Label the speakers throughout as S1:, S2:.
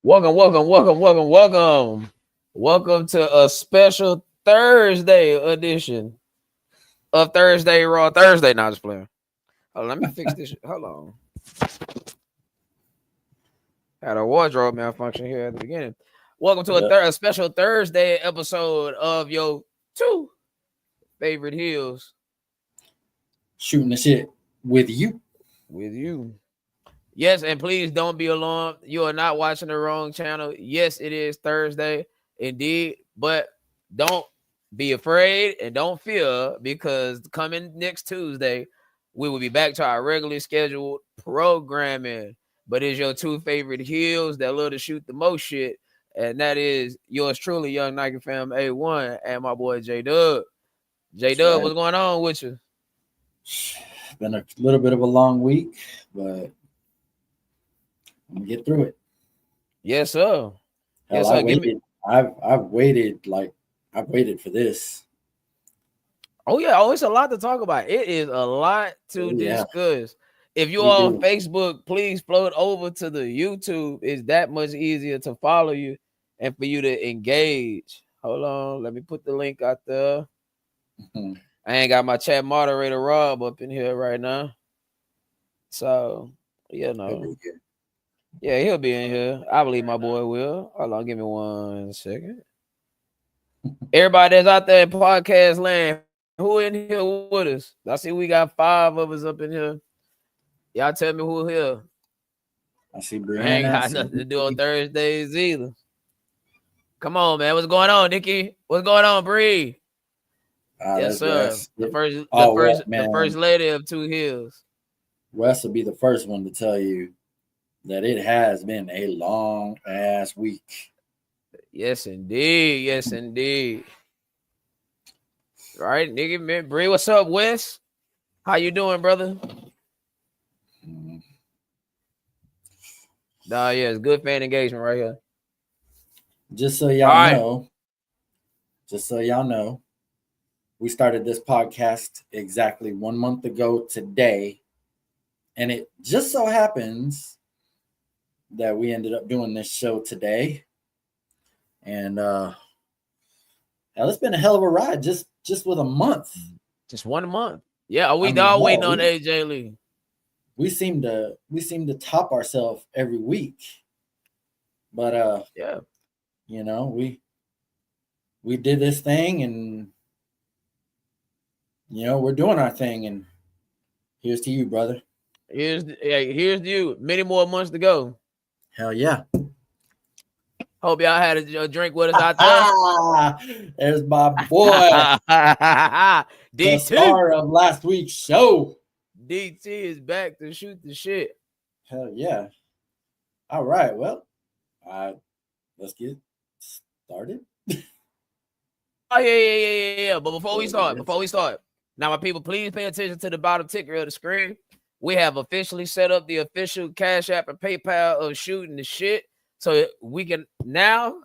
S1: Welcome to a special Thursday edition of Thursday Raw Thursday. Now just playing. Oh, let me fix this. Hold on. Had a wardrobe malfunction here at the beginning. Welcome to
S2: Yep.
S1: a special Thursday episode of your two favorite heels
S2: Shooting the shit with you.
S1: with you. Yes, and please don't be alarmed. You are not watching the wrong channel. Yes, it is Thursday, indeed, but don't be afraid and don't fear because coming next Tuesday, we will be back to our regularly scheduled programming. But it's your two favorite heels that love to shoot the most shit, and that is yours truly, Young Nike Fam A1, and my boy J Dub. J
S2: That's
S1: Dub,
S2: right.
S1: what's going on with you?
S2: Been a little bit of a long week, but I'm gonna get through it.
S1: Yes, sir.
S2: Hell,
S1: Yes,
S2: I
S1: sir. Give me.
S2: waited. I've waited for this.
S1: Oh yeah, it's a lot to talk about. It is a lot to
S2: Oh yeah,
S1: discuss. If you
S2: we
S1: are on
S2: do.
S1: Facebook, please float over to the YouTube. It's that much easier to follow you and for you to engage. Hold on, let me put the link out there.
S2: Mhm.
S1: I ain't got my chat moderator Rob up in here right now. So
S2: He'll be here.
S1: yeah, he'll be in here. I believe my boy will. Hold on, give me 1 second. Everybody that's out there in podcast land, who in here with us? I see we got 5 of us up in here. Y'all tell me who here.
S2: I see
S1: I ain't
S2: Brianna. I
S1: got
S2: see
S1: nothing to do on
S2: Nikki.
S1: Thursdays either. Come on, man. What's going on, Nikki? What's going on, Bree? Yes,
S2: There's
S1: sir.
S2: Wes.
S1: The first, the
S2: Oh,
S1: first,
S2: Wes,
S1: the first
S2: man.
S1: lady of Two Hills.
S2: Wes will be the first one to tell you that it has been a long ass week.
S1: Yes, indeed. Yes, indeed. All right, Nikki, man. Bree, what's up, Wes? How you doing, brother?
S2: Mhm.
S1: Nah, yeah, it's good fan engagement right here.
S2: Just so
S1: All
S2: y'all
S1: right.
S2: know, just so y'all know, we started this podcast exactly 1 month ago today. And it just so happens that we ended up doing this show today. And hell, it's been a hell of a ride just with a month.
S1: Just 1 month. Yeah,
S2: I
S1: we
S2: mean,
S1: all waiting
S2: hell,
S1: on AJ Lee.
S2: we seem to top ourselves every week. But
S1: Yeah.
S2: you know, we did this thing and we're doing our thing and here's to you, brother.
S1: Here's you. Many more months to go.
S2: Hell yeah.
S1: Hope y'all had a drink with us out there.
S2: There's my boy, the
S1: DT.
S2: star of last week's show.
S1: DT is back to shoot the shit.
S2: Hell yeah. All right. Well, let's get started.
S1: Oh yeah. But before we
S2: So
S1: start,
S2: yes.
S1: now my people, please pay attention to the bottom ticker of the screen. We have officially set up the official Cash App and PayPal of shooting the shit, so we can now,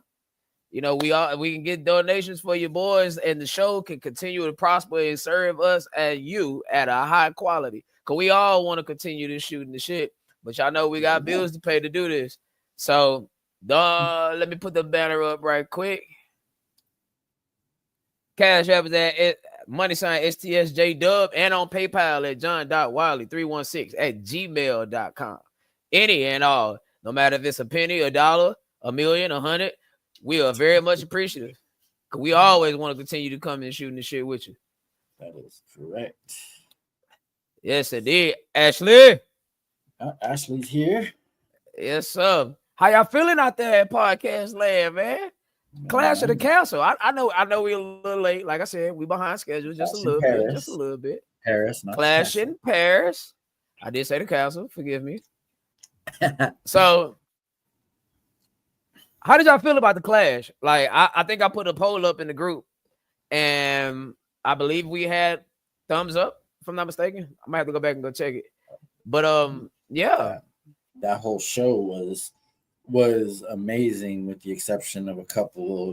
S1: we can get donations for your boys, and the show can continue to prosper and serve us and you at a high quality. Cause we all want to continue this shooting the shit, but y'all know we got
S2: Yeah.
S1: bills to pay to do this. So, let me put the banner up right quick. Cash App is at money sign STSJ Dub and on PayPal at john.wiley316 at gmail.com. Any and all, no matter if it's a penny, a dollar, a million, 100, we are very much appreciative. Cause we always want to continue to come and shooting the shit with you.
S2: That is correct.
S1: Yes, indeed. Ashley.
S2: Ashley's here.
S1: Yes, sir. How y'all feeling out there at podcast land, man? Clash of the
S2: Man,
S1: Council. I know we're a little late. Like I said, we behind schedule just a
S2: Clash in
S1: little bit, just a
S2: Paris.
S1: little bit.
S2: Paris, not the
S1: Clash
S2: castle.
S1: in Paris. I did say the council. Forgive me. So, how did y'all feel about the clash? Like, I think I put a poll up in the group, and I believe we had thumbs up. If I'm not mistaken, I might have to go back and go check it. But yeah,
S2: that whole show was amazing, with the exception of a couple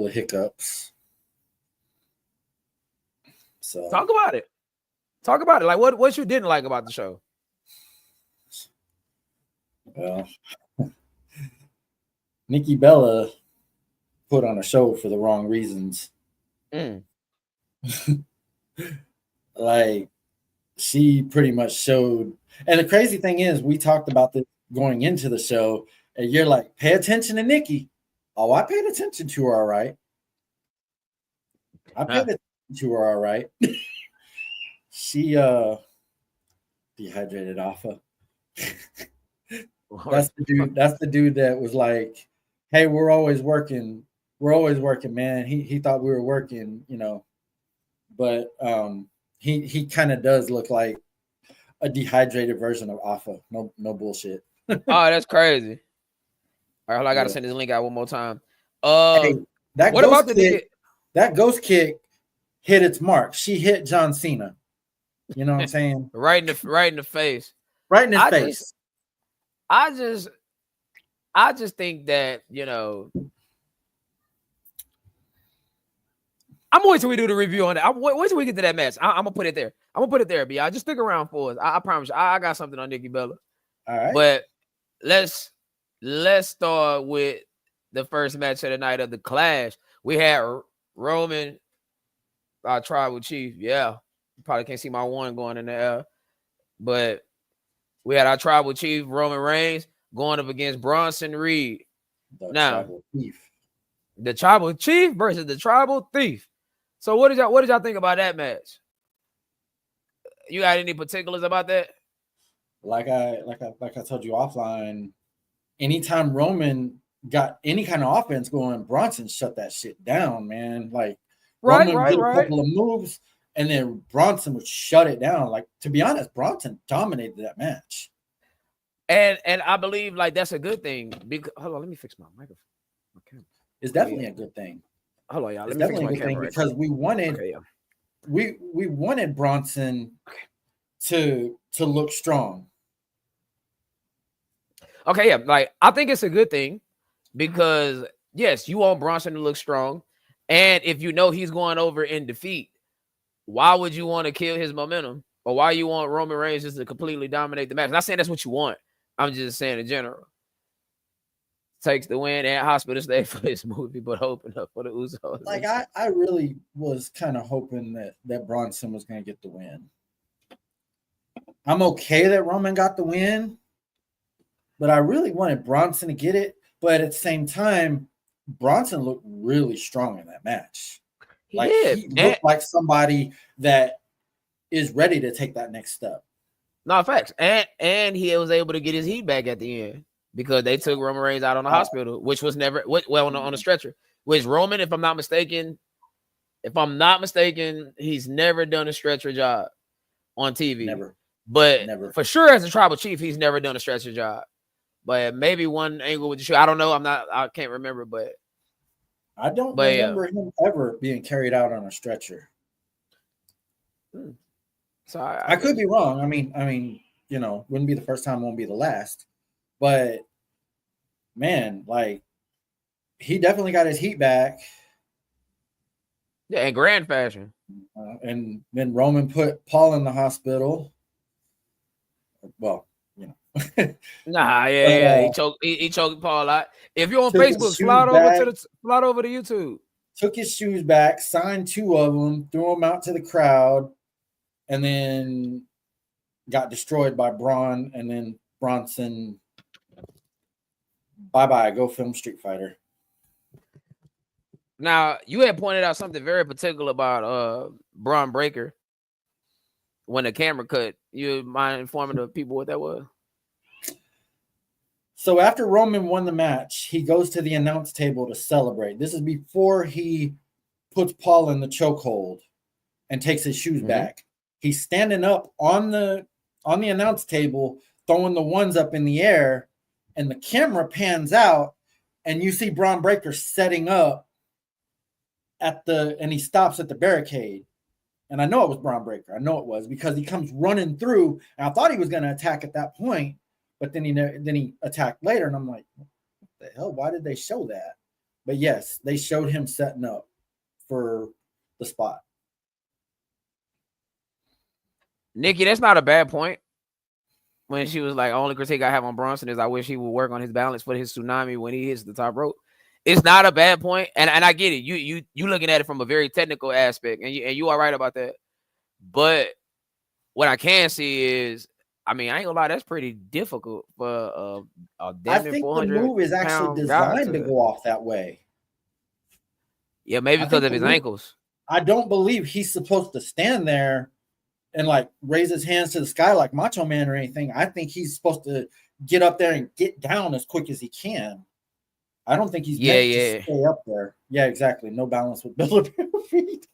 S2: of hiccups. So
S1: talk about it. Talk about it. Like, what you didn't like about the show?
S2: Well, Nikki Bella put on a show for the wrong reasons.
S1: Mm.
S2: Like, she pretty much showed. And the crazy thing is, we talked about this going into the show, and you're like, pay attention to Nikki. Oh, I paid attention to her, all right. I paid attention to her, all right. She dehydrated Alpha. That's the dude. That's the dude that was like, "Hey, we're always working. We're always working, man." He thought we were working, you know, but he kind of does look like a dehydrated version of Alpha. No bullshit.
S1: Oh, that's crazy. All right, I gotta
S2: Yeah.
S1: send this link out one more time.
S2: Hey, that
S1: What
S2: ghost
S1: about the
S2: kick?
S1: nigga?
S2: That ghost kick hit its mark. She hit John Cena. You know what I'm saying?
S1: Right in the face.
S2: Right in his face.
S1: I just think that, you know, I'm waiting till we do the review on that. Wait till we get to that match. I'm gonna put it there. I'm gonna put it there, B. Just stick around for us. I promise you. I got something on Nikki Bella.
S2: All right.
S1: But let's start with the first match of the night of the Clash. We had Roman, our tribal chief. Yeah, you probably can't see my one going in there, but we had our tribal chief Roman Reigns going up against Bronson Reed.
S2: The
S1: Now,
S2: tribal thief.
S1: The tribal chief versus the tribal thief. So what did y'all think about that match? You got any particulars about that?
S2: Like I told you offline, anytime Roman got any kind of offense going, Bronson shut that shit down, man. Like Roman did a couple of moves, and then Bronson would shut it down. Like, to be honest, Bronson dominated that match.
S1: And I believe like that's a good thing. Because hold on, let me fix my microphone. My camera.
S2: It's definitely a good thing.
S1: Hold on, y'all.
S2: Let me fix my camera because we wanted we wanted Bronson to look strong.
S1: Okay, yeah. Like, I think it's a good thing because yes, you want Bronson to look strong. And if you know he's going over in defeat, why would you want to kill his momentum? Or why you want Roman Reigns just to completely dominate the match? I'm not saying that's what you want. I'm just saying in general. Takes the win and hospital stay for this movie, but open up for the Usos.
S2: Like, I really was kind of hoping that Bronson was going to get the win. I'm okay that Roman got the win, but I really wanted Bronson to get it. But at the same time, Bronson looked really strong in that match. He looked like somebody that is ready to take that next step.
S1: No, facts. And he was able to get his heat back at the end because they took Roman Reigns out on the hospital, which was never on a stretcher. Which Roman, if I'm not mistaken, he's never done a stretcher job on TV.
S2: Never.
S1: But for sure, as a tribal chief, he's never done a stretcher job. But maybe one angle with the show. I don't know. I can't remember, but
S2: I don't remember him ever being carried out on a stretcher.
S1: So
S2: I could be wrong. I mean, you know, wouldn't be the first time, won't be the last. But man, like, he definitely got his heat back.
S1: Yeah, in grand fashion.
S2: And then Roman put Paul in the hospital. Well, you know.
S1: He choked Paul out. If you're on Facebook, slide over to YouTube.
S2: Took his shoes back, signed 2 of them, threw them out to the crowd, and then got destroyed by Braun, and then Bronson. Bye-bye, go film Street Fighter.
S1: Now, you had pointed out something very particular about Braun Breaker when the camera cut. You mind informing the people what that was?
S2: So after Roman won the match, he goes to the announce table to celebrate. This is before he puts Paul in the chokehold and takes his shoes back. He's standing up on the announce table, throwing the ones up in the air, and the camera pans out, and you see Braun Breaker setting up and he stops at the barricade. And I know it was Braun Breaker. I know it was because he comes running through, and I thought he was going to attack at that point, but then he attacked later, and I'm like, what the hell? Why did they show that? But yes, they showed him setting up for the spot.
S1: Nikki, that's not a bad point. when she was like, only critique I have on Bronson is I wish he would work on his balance for his tsunami when he hits the top rope. It's not a bad point, and I get it. You looking at it from a very technical aspect, and you are right about that. But what I can see is, I mean, I ain't gonna lie, that's pretty difficult for a
S2: I
S1: damn near
S2: think the
S1: 400
S2: move is actually
S1: pound guy
S2: designed to
S1: to.
S2: go off that way.
S1: Yeah, maybe
S2: I
S1: because
S2: think
S1: of
S2: the
S1: his
S2: move,
S1: ankles.
S2: I don't believe he's supposed to stand there and like raise his hands to the sky like Macho Man or anything. I think he's supposed to get up there and get down as quick as he can. I don't think he's
S1: Yeah,
S2: meant to
S1: yeah.
S2: stay up there. Yeah, exactly. No balance with Build-A-Bear feet.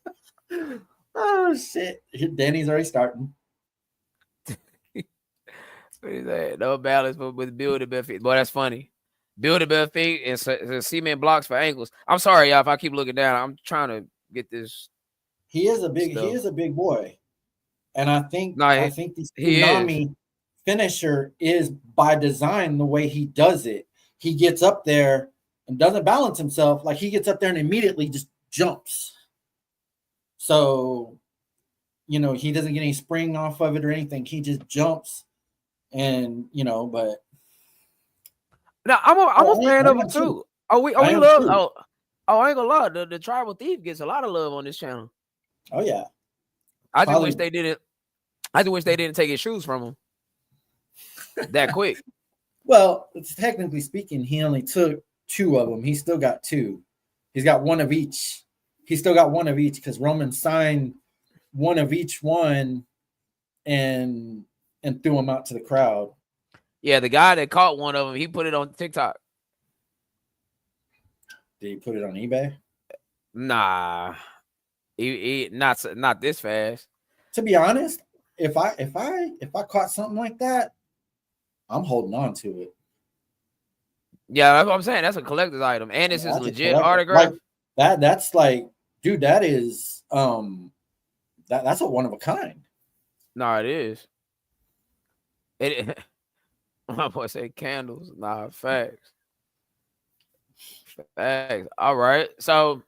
S2: Oh shit! Danny's already starting.
S1: What is that? No balance with Build-A-Bear feet. Boy, that's funny. Build-A-Bear feet and cement blocks for ankles. I'm sorry, y'all, if I keep looking down. I'm trying to get this
S2: He is a
S1: stuff.
S2: big boy, and I
S1: No,
S2: think the
S1: he is.
S2: tsunami finisher is by design the way he does it. He gets up there and doesn't balance himself. Like he gets up there and immediately just jumps. So, he doesn't get any spring off of it or anything. He just jumps and, but
S1: No, I'm a fan
S2: I
S1: of him
S2: am too.
S1: too. Oh,
S2: I
S1: we
S2: am
S1: love.
S2: too.
S1: I ain't gonna lie. The tribal thief gets a lot of love on this channel.
S2: Oh yeah.
S1: I just
S2: Probably.
S1: wish they didn't. I just wish they didn't take his shoes from him that quick.
S2: Well, technically speaking, he only took 2 of them. He still got 2. He's got one of each. He still got one of each because Roman signed one of each one and threw them out to the crowd.
S1: Yeah, the guy that caught one of them, he put it on TikTok.
S2: Did he put it on eBay?
S1: Nah, he not this fast.
S2: To be honest, if I caught something like that, I'm holding on to it.
S1: Yeah, that's what I'm saying. That's a collector's item, and it's his
S2: That's a
S1: legit
S2: collector.
S1: autograph.
S2: Like that's like, dude, that is that's a one of a kind.
S1: Nah, it is. It. My boy said candles. Nah, facts. Facts. All right. So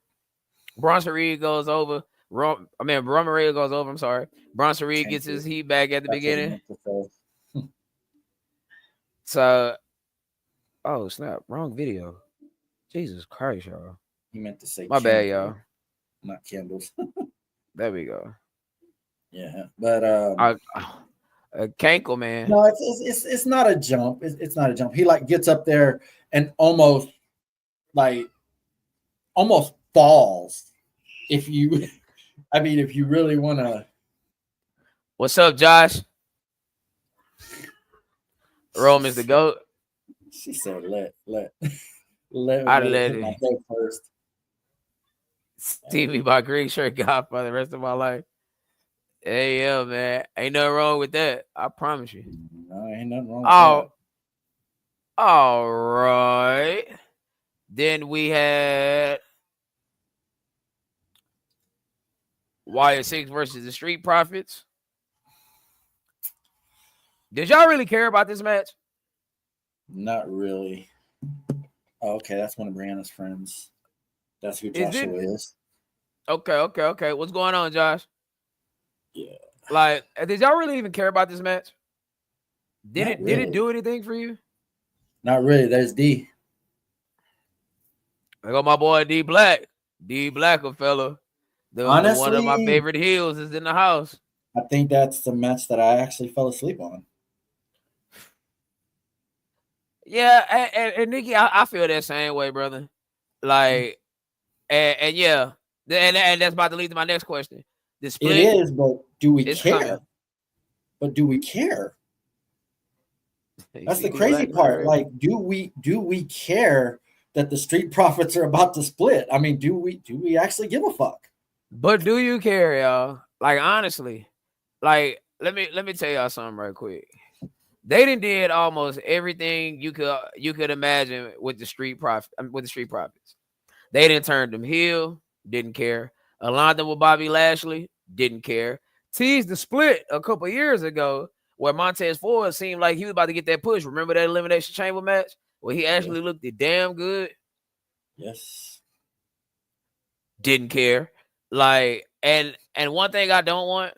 S1: Bronson Reed goes over. Roman Reed goes over. I'm sorry. Bronson Reed
S2: Thank
S1: gets
S2: you.
S1: his heat back at the
S2: That's what he
S1: beginning.
S2: meant to say.
S1: So, oh snap! Wrong video. Jesus Christ, y'all.
S2: He meant to say
S1: My bad,
S2: candle,
S1: y'all.
S2: not candles.
S1: There we go.
S2: Yeah, but
S1: Cankle, man.
S2: no, it's not a jump. It's not a jump. He like gets up there and almost falls. If you, I mean, if you really want to.
S1: What's up, Josh? Roman's the GOAT.
S2: She said, "Let
S1: I'd
S2: it
S1: let
S2: hit my
S1: it
S2: head first."
S1: see me by green shirt God for the rest of my life. Hey, yeah, man. Ain't nothing wrong with that. I promise you.
S2: No, ain't nothing wrong with
S1: Oh,
S2: that.
S1: all right. Then we had Wire 6 versus the Street Profits. Did y'all really care about this match?
S2: Not really. Oh, okay, that's one of Brianna's friends. That's who Joshua is.
S1: Okay. What's going on, Josh?
S2: Yeah.
S1: Like, did y'all really even care about this match? Did it do anything for you?
S2: Not really. There's D.
S1: I got my boy D Black. D Blacker fella. The one of my
S2: Honestly,
S1: favorite heels is in the house.
S2: I think that's the match that I actually fell asleep on.
S1: Yeah, and Nikki, I feel that same way, brother. Like, and yeah, and that's about to lead to my next question. The split
S2: It is, but do we
S1: is
S2: care?
S1: coming.
S2: But do we care? That's the
S1: CD
S2: crazy
S1: Black
S2: part.
S1: crazy.
S2: Like, do we care that the Street Profits are about to split? I mean, do we actually give a fuck?
S1: But do you care, y'all? Like, honestly, like let me tell y'all something right quick. They did almost everything you could imagine with the Street Profits. They didn't turn them heel, didn't care. Aligned them with Bobby Lashley, didn't care. Teased the split a couple years ago where Montez Ford seemed like he was about to get that push. Remember that Elimination Chamber match where he actually looked damn good?
S2: Yes.
S1: Didn't care. Like, and one thing I don't want,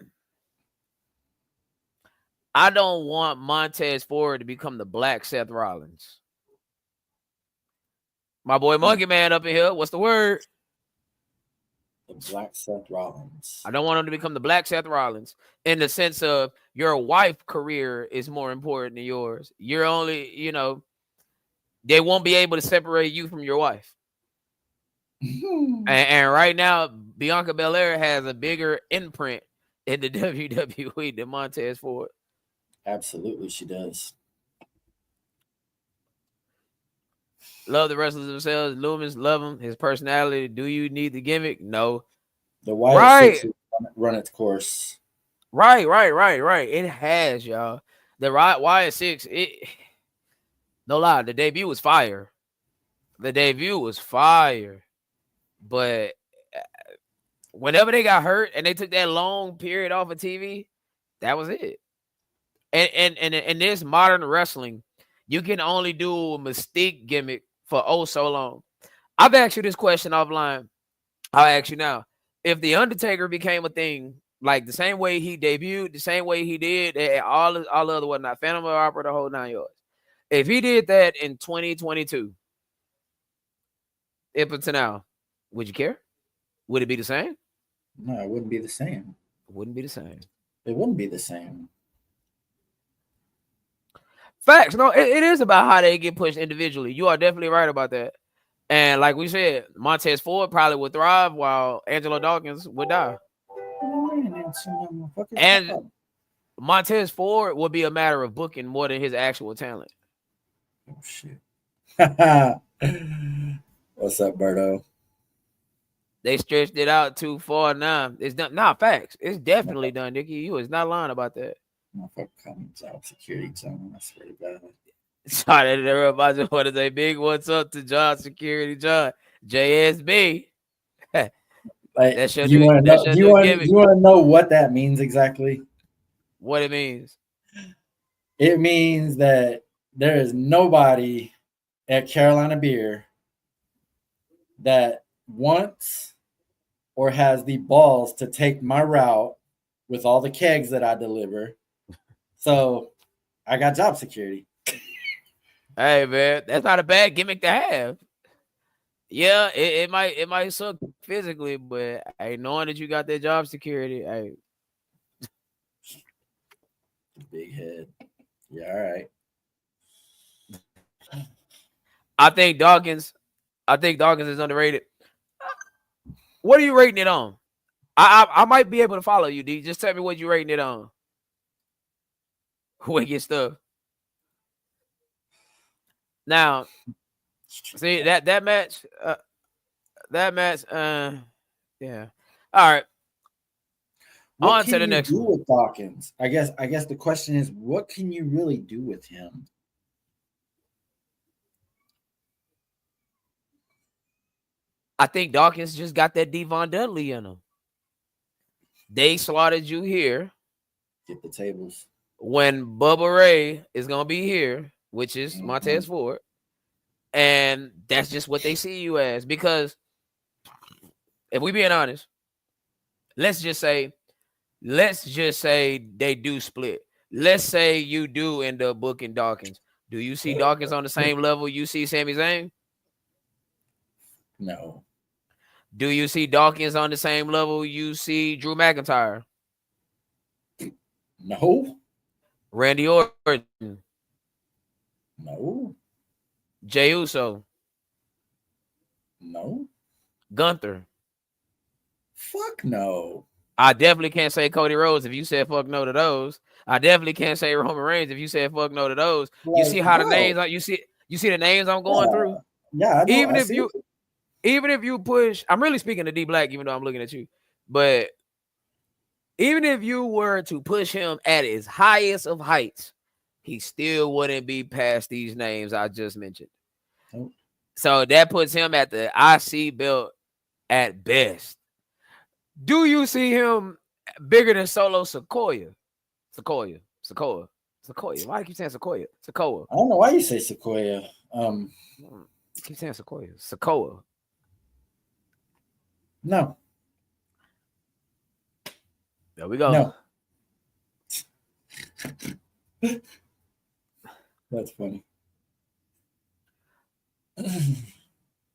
S1: I don't want Montez Ford to become the black Seth Rollins. My boy Monkey Man up in here. What's the word?
S2: The black Seth Rollins.
S1: I don't want him to become the black Seth Rollins in the sense of your wife career is more important than yours. You're only, they won't be able to separate you from your wife. And right now, Bianca Belair has a bigger imprint in the WWE than Montez Ford.
S2: Absolutely, she does.
S1: Love the wrestlers themselves. Loomis, love him. His personality. Do you need the gimmick? No.
S2: The Wyatt Six run its course.
S1: Right. It has, y'all. The Wyatt Six, no lie, the debut was fire. But whenever they got hurt and they took that long period off of TV, that was it. And in this modern wrestling, you can only do a Mystique gimmick for so long. I've asked you this question offline. I'll ask you now. If The Undertaker became a thing, like the same way he debuted, the same way he did, all the other whatnot, Phantom of the Opera, the whole 9 yards. If he did that in 2022, up to now, would you care? Would it be the same?
S2: No, it wouldn't be the same.
S1: It wouldn't be the same.
S2: It wouldn't be the same.
S1: Facts. No, it is about how they get pushed individually. You are definitely right about that. And like we said, Montez Ford probably would thrive while Angelo Dawkins would die. And Montez Ford would be a matter of booking more than his actual talent.
S2: Oh, shit. What's up, Berto?
S1: They stretched it out too far now. It's done. Nah, facts. It's definitely done, Nicky. You was not lying about that.
S2: Motherfucker calling job security John. I swear to God.
S1: Sorry to interrupt. I just want to say big what's up to John Security John. JSB.
S2: Like, you want to know what that means exactly?
S1: What it means?
S2: It means that there is nobody at Carolina Beer that wants or has the balls to take my route with all the kegs that I deliver. So I got job security.
S1: Hey man, that's not a bad gimmick to have. Yeah, it might suck physically, but hey, knowing that you got that job security, hey.
S2: Big head. Yeah, all right.
S1: I think Dawkins is underrated. What are you rating it on? I might be able to follow you, D. Just tell me what you're rating it on. Wicked stuff. Now, see that match, yeah. All right.
S2: What
S1: on to the next one.
S2: With Dawkins? I guess the question is, what can you really do with him?
S1: I think Dawkins just got that Devon Dudley in him. They slaughtered you here.
S2: Get the tables.
S1: When Bubba Ray is going to be here, which is Montez Ford. And that's just what they see you as. Because if we being honest, let's just say they do split. Let's say you do end up booking Dawkins. Do you see Dawkins on the same level you see Sami Zayn?
S2: No.
S1: Do you see Dawkins on the same level you see Drew McIntyre?
S2: No.
S1: Randy Orton?
S2: No.
S1: Jey Uso?
S2: No.
S1: Gunther?
S2: Fuck no.
S1: I definitely can't say Cody Rhodes if you said fuck no to those. I definitely can't say Roman Reigns if you said fuck no to those. Like, you see how the names are, you see the names I'm going through?
S2: Yeah, I know.
S1: Even if you push, I'm really speaking to D Black, even though I'm looking at you. But even if you were to push him at his highest of heights, he still wouldn't be past these names I just mentioned.
S2: Nope.
S1: So that puts him at the IC belt at best. Do you see him bigger than Solo Sikoa? Sikoa. Why do you keep saying Sikoa? Sikoa.
S2: I don't know why you say Sikoa.
S1: You keep saying Sikoa. Sikoa.
S2: No.
S1: There we go.
S2: No. That's funny.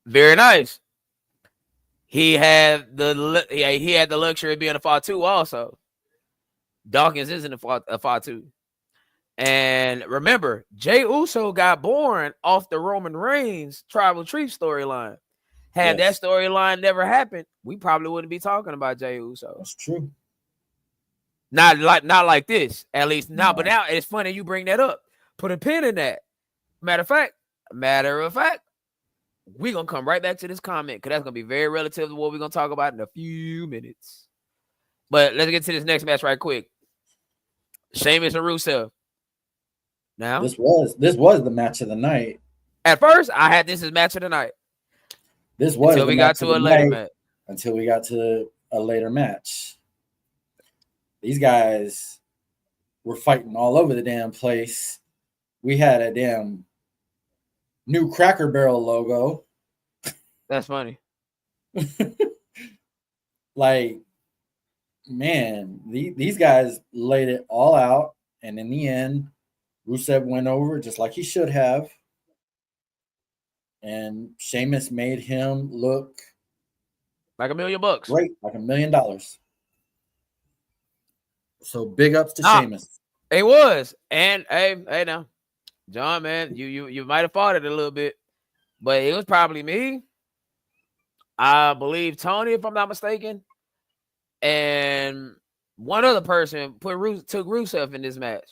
S1: Very nice. He had the luxury of being a Fatu also. Dawkins isn't a Fatu. And remember, Jey Uso got born off the Roman Reigns Tribal Chief storyline. Had that storyline never happened, we probably wouldn't be talking about Jey Uso.
S2: That's true.
S1: Not like this, at least now. But now it's funny you bring that up. Put a pin in that. Matter of fact, we're gonna come right back to this comment because that's gonna be very relative to what we're gonna talk about in a few minutes. But let's get to this next match right quick. Sheamus and Rusev. Now
S2: this was the match of the night.
S1: At first, I had this as match of the night.
S2: This was
S1: until we got to a later match.
S2: Until we got to a later match. These guys were fighting all over the damn place. We had a damn new Cracker Barrel logo.
S1: That's funny.
S2: Like, man, these guys laid it all out. And in the end, Rusev went over just like he should have. And Sheamus made him look
S1: like $1 million.
S2: Great, like $1 million. So big ups to Sheamus.
S1: It was. And hey now, John, man, you might have fought it a little bit, but it was probably me. I believe Tony, if I'm not mistaken, and one other person took Rusev in this match.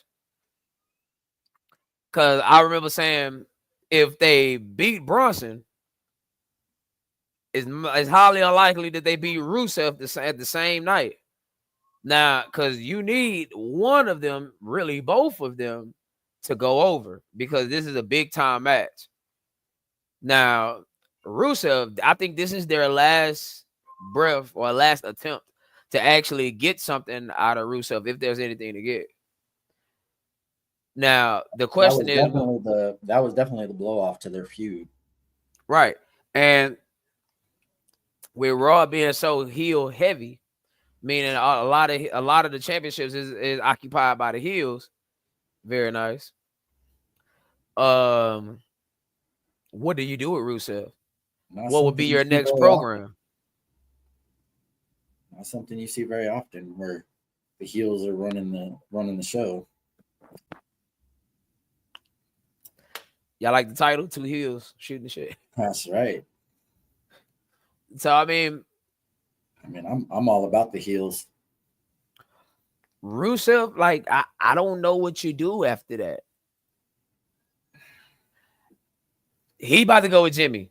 S1: Because I remember saying if they beat Bronson, it's highly unlikely that they beat Rusev at the same night. Now, because you need one of them, really both of them, to go over because this is a big time match. Now, Rusev, I think this is their last breath or last attempt to actually get something out of Rusev if there's anything to get. Now, the question is,
S2: that was definitely the blow off to their feud,
S1: right? And with Raw being so heel heavy, meaning a lot of the championships is occupied by the heels. Very nice. What do you do with Rusev? What would be your next program?
S2: Not something you see very often, where the heels are running the show.
S1: Y'all like the title? 2 heels shooting the shit.
S2: That's right.
S1: So I mean,
S2: I'm all about the heels.
S1: Rusev, like I don't know what you do after that. He about to go with Jimmy.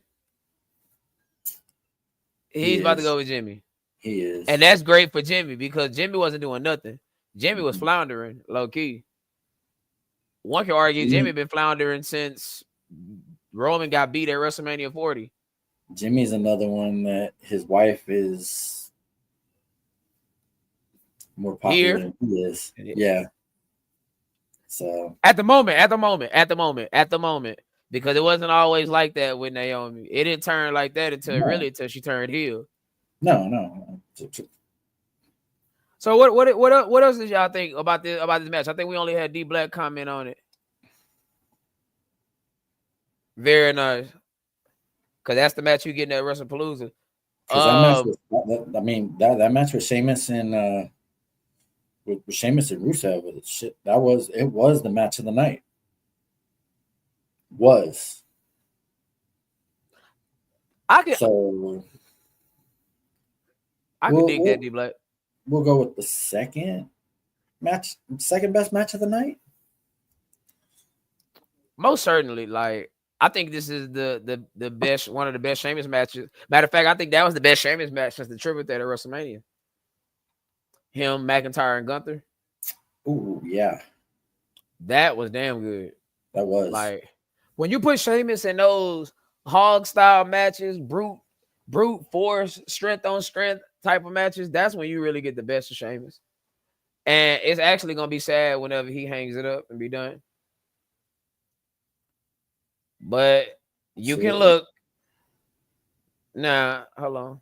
S1: He's about to go with Jimmy.
S2: He is.
S1: And that's great for Jimmy because Jimmy wasn't doing nothing. Jimmy was floundering, low key. One can argue Jimmy been floundering since Roman got beat at WrestleMania 40.
S2: Jimmy's another one that his wife is more popular than he is. Yeah. So
S1: at the moment, because it wasn't always like that with Naomi. It didn't turn like that until she turned heel.
S2: No.
S1: So what else did y'all think about this match? I think we only had D Black comment on it. Very nice. Because that's the match you getting at WrestlePalooza.
S2: That match with Sheamus and with Sheamus and Rusev, shit, it was the match of the night.
S1: I can dig that, D Black.
S2: We'll go with the second best match of the night.
S1: Most certainly, like I think this is the best, one of the best Sheamus matches. Matter of fact, I think that was the best Sheamus match since the triple threat at WrestleMania. Him, McIntyre, and Gunther.
S2: Ooh, yeah.
S1: That was damn good.
S2: That was.
S1: Like when you put Sheamus in those hog style matches, brute force, strength on strength type of matches, that's when you really get the best of Sheamus. And it's actually gonna be sad whenever he hangs it up and be done. But you can look. Nah, hold on.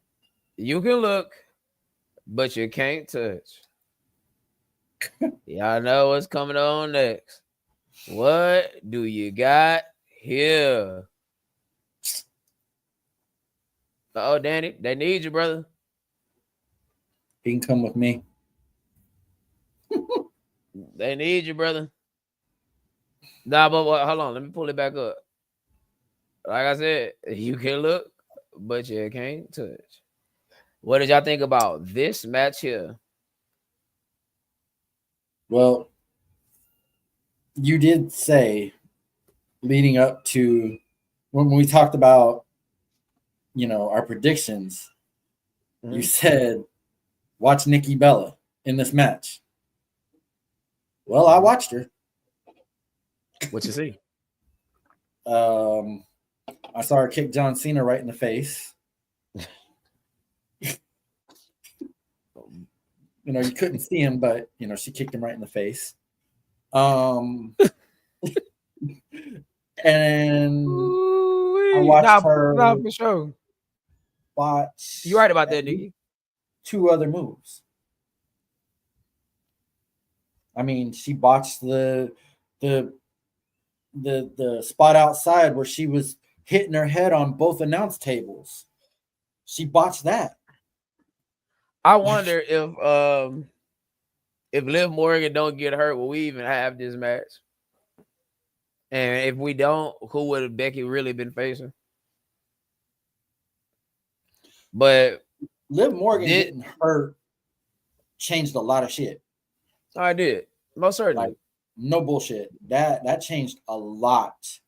S1: You can look, but you can't touch. Y'all know what's coming on next. What do you got here? Oh, Danny, they need you, brother.
S2: He can come with me.
S1: They need you, brother. Nah, but hold on. Let me pull it back up. Like I said, you can look, but you can't touch. What did y'all think about this match here?
S2: Well, you did say leading up to when we talked about, our predictions, you said watch Nikki Bella in this match. Well, I watched her.
S1: What you see?
S2: I saw her kick John Cena right in the face. You couldn't see him, but she kicked him right in the face. And I watched her
S1: for sure.
S2: watch.
S1: You right about that, Nikki.
S2: 2 other moves. I mean, she botched the spot outside where she was hitting her head on both announce tables. She botched that.
S1: I wonder if Liv Morgan don't get hurt, will we even have this match? And if we don't, who would Becky really been facing? But
S2: Liv Morgan getting hurt changed a lot of shit.
S1: I did. Most certainly.
S2: Like, no bullshit. That changed a lot.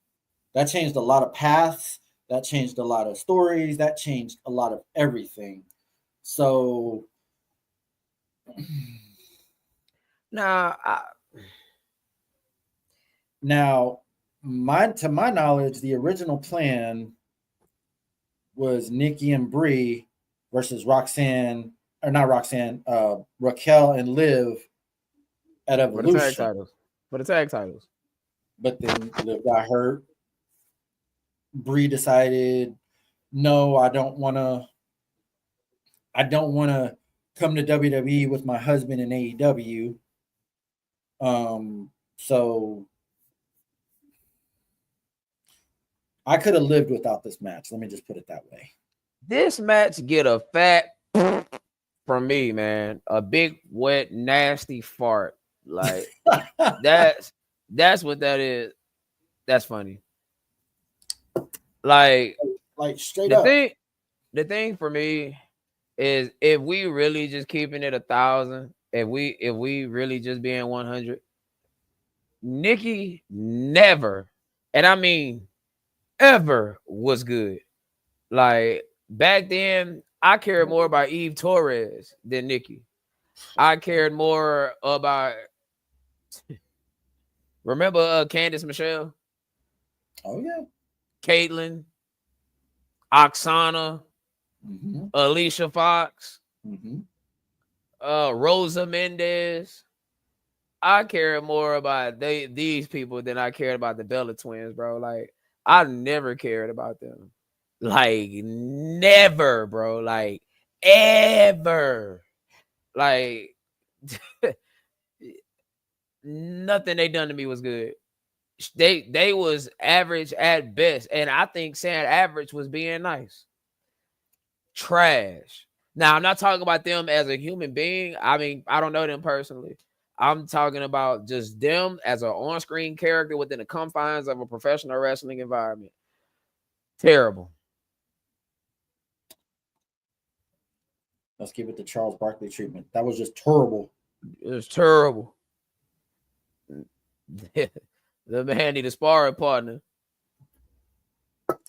S2: That changed a lot of paths. That changed a lot of stories. That changed a lot of everything. So
S1: now,
S2: to my knowledge, the original plan was Nikki and Brie versus Raquel and Liv at Evolution.
S1: For the tag titles.
S2: But then Liv got hurt. Brie decided, no, I don't want to come to WWE with my husband in AEW. So I could have lived without this match. Let me just put it that way.
S1: This match get a fat from me, man. A big, wet, nasty fart. Like that's what that is. That's funny. Like
S2: straight up.
S1: The thing for me is if we really just keeping it 1,000, if we really just being 100, Nikki never, and I mean ever, was good. Like back then, I cared more about Eve Torres than Nikki. I cared more about remember Candice Michelle?
S2: Oh yeah.
S1: Caitlyn, Oksana, Alicia Fox, Rosa Mendez. I care more about these people than I cared about the Bella twins, bro. Like I never cared about them. Like never, bro. Like ever. Like nothing they done to me was good. They was average at best, and I think saying average was being nice. Trash. Now I'm not talking about them as a human being. I mean, I don't know them personally. I'm talking about just them as an on-screen character within the confines of a professional wrestling environment. Terrible.
S2: Let's give it the Charles Barkley treatment. That was just terrible.
S1: It was terrible. The man need a sparring partner.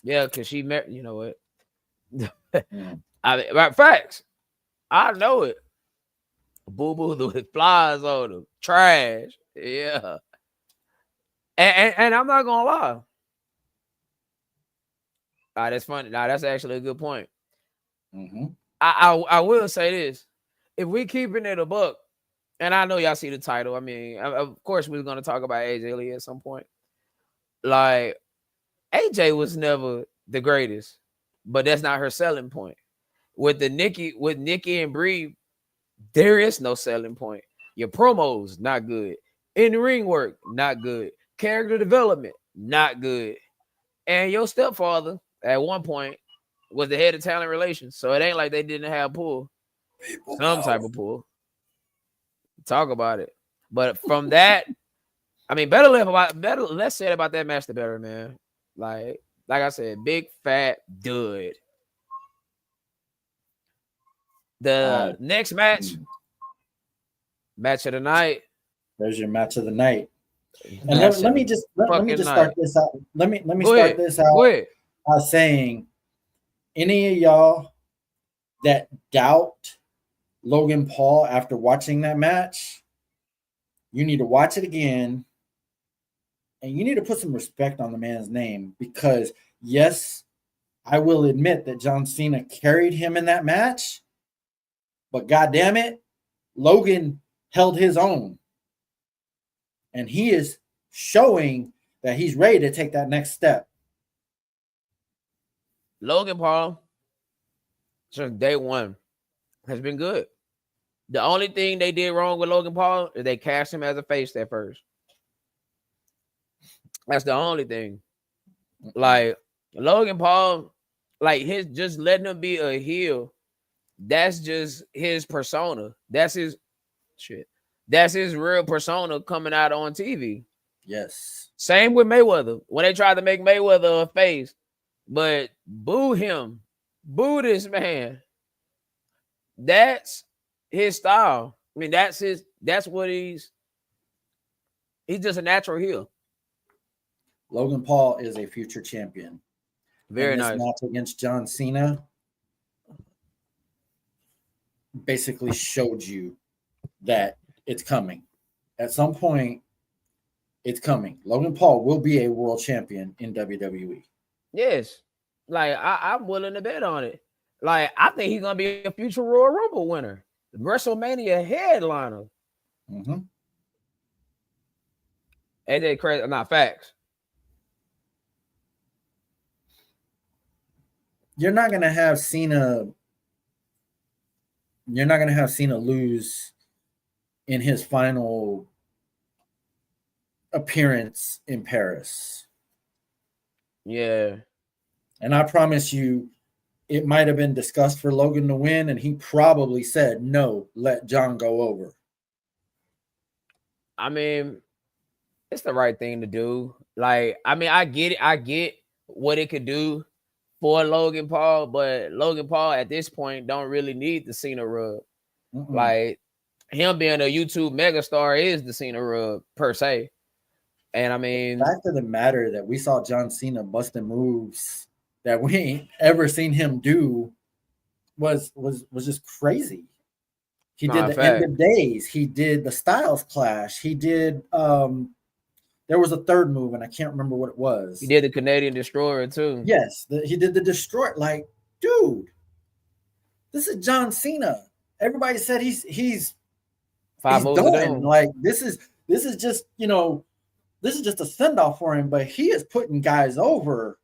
S1: Yeah, because she met, you know what? I mean, facts. I know it. Boo boo with flies on them. Trash. Yeah. And I'm not gonna lie. That's funny. That's actually a good point. I will say this. If we keeping it a buck, and I know y'all see the title. I mean, of course we're gonna talk about AJ Lee at some point. Like AJ was never the greatest, but that's not her selling point. With Nikki and Brie, there is no selling point. Your promos not good. In ring work not good. Character development, not good. And your stepfather at one point was the head of talent relations. So it ain't like they didn't have pull. Some type of pull. Talk about it. But from that, I mean, let's say it about that match the better, man. Like I said, big fat dud. The next match of the night.
S2: There's your match of the night. And let me just start this out. Let me start this out by saying, any of y'all that doubt Logan Paul after watching that match, you need to watch it again, and you need to put some respect on the man's name, because yes, I will admit that John Cena carried him in that match, but goddamn it, Logan held his own. And he is showing that he's ready to take that next step.
S1: Logan Paul, since day one, has been good. The only thing they did wrong with Logan Paul is they cast him as a face at first. That's the only thing. Like, Logan Paul, like, just letting him be a heel, that's just his persona. That's his shit. That's his real persona coming out on TV.
S2: Yes.
S1: Same with Mayweather. When they tried to make Mayweather a face, but boo him. Boo this man. That's his style. I mean, that's what he's just a natural heel.
S2: Logan Paul is a future champion.
S1: Very nice.
S2: This match against John Cena basically showed you that it's coming. At some point, it's coming. Logan Paul will be a world champion in WWE.
S1: Yes. Like, I'm willing to bet on it. Like, I think he's going to be a future Royal Rumble winner. WrestleMania headliner.
S2: Mm-hmm.
S1: AJ crazy, not facts.
S2: You're not going to have Cena lose in his final appearance in Paris.
S1: Yeah.
S2: And I promise you, it might have been discussed for Logan to win, and he probably said, no, let John go over.
S1: I mean, it's the right thing to do. Like, I mean, I get it. I get what it could do for Logan Paul, but Logan Paul at this point don't really need the Cena rub. Mm-mm. Like, him being a YouTube megastar is the Cena rub per se. And I mean,
S2: the fact of the matter that we saw John Cena busting moves that we ain't ever seen him do was just crazy. He did the End of Days. He did the Styles Clash. He did there was a third move, and I can't remember what it was.
S1: He did the Canadian Destroyer too.
S2: Yes, he did the Destroyer. Like, dude, this is John Cena. Everybody said he's done. Like, this is just, this is just a send-off for him, but he is putting guys over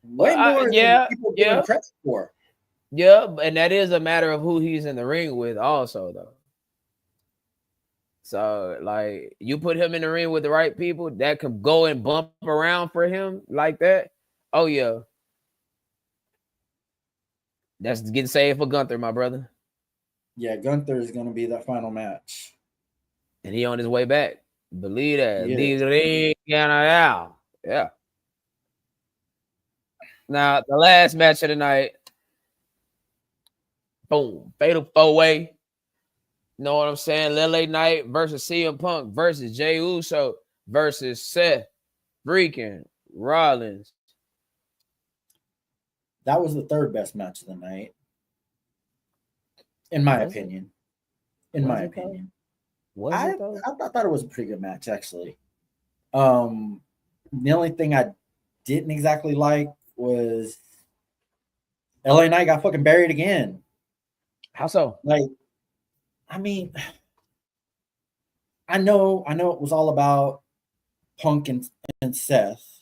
S2: way more than people give him credit for.
S1: Yeah, and that is a matter of who he's in the ring with also, though. So, like, you put him in the ring with the right people that can go and bump around for him like that. Oh, yeah. That's getting saved for Gunther, my brother.
S2: Yeah, Gunther is going to be that final match.
S1: And he on his way back. Believe that. Yeah. Now, the last match of the night. Boom. Fatal 4-way. You know what I'm saying? LA Knight versus CM Punk versus Jey Uso versus Seth freaking Rollins.
S2: That was the third best match of the night. In my opinion. I thought it was a pretty good match, actually. The only thing I didn't exactly like was LA Knight got fucking buried again.
S1: How so?
S2: Like, I mean, I know it was all about Punk and Seth.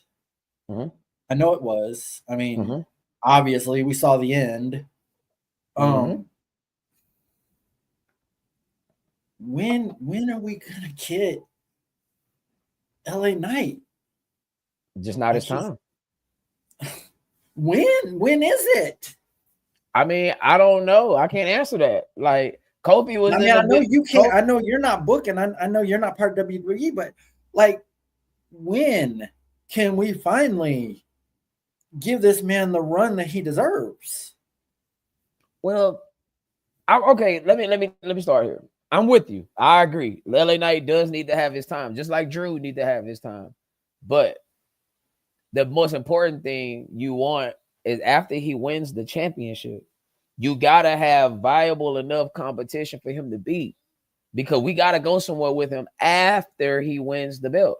S1: Mm-hmm.
S2: I know it was. I mean, obviously we saw the end. When are we gonna get LA Knight.
S1: Just not his
S2: That's just-
S1: time.
S2: When is it?
S1: I mean, I don't know. I can't answer that. Like Kofi was
S2: I
S1: in
S2: mean,
S1: the
S2: I know
S1: big.
S2: you can't. I know you're not booking. I know you're not part of WWE, but like, when can we finally give this man the run that he deserves?
S1: Well, okay. Let me start here. I'm with you. I agree. LA Knight does need to have his time, just like Drew need to have his time. But the most important thing you want is after he wins the championship, you gotta have viable enough competition for him to beat, because we gotta go somewhere with him after he wins the belt.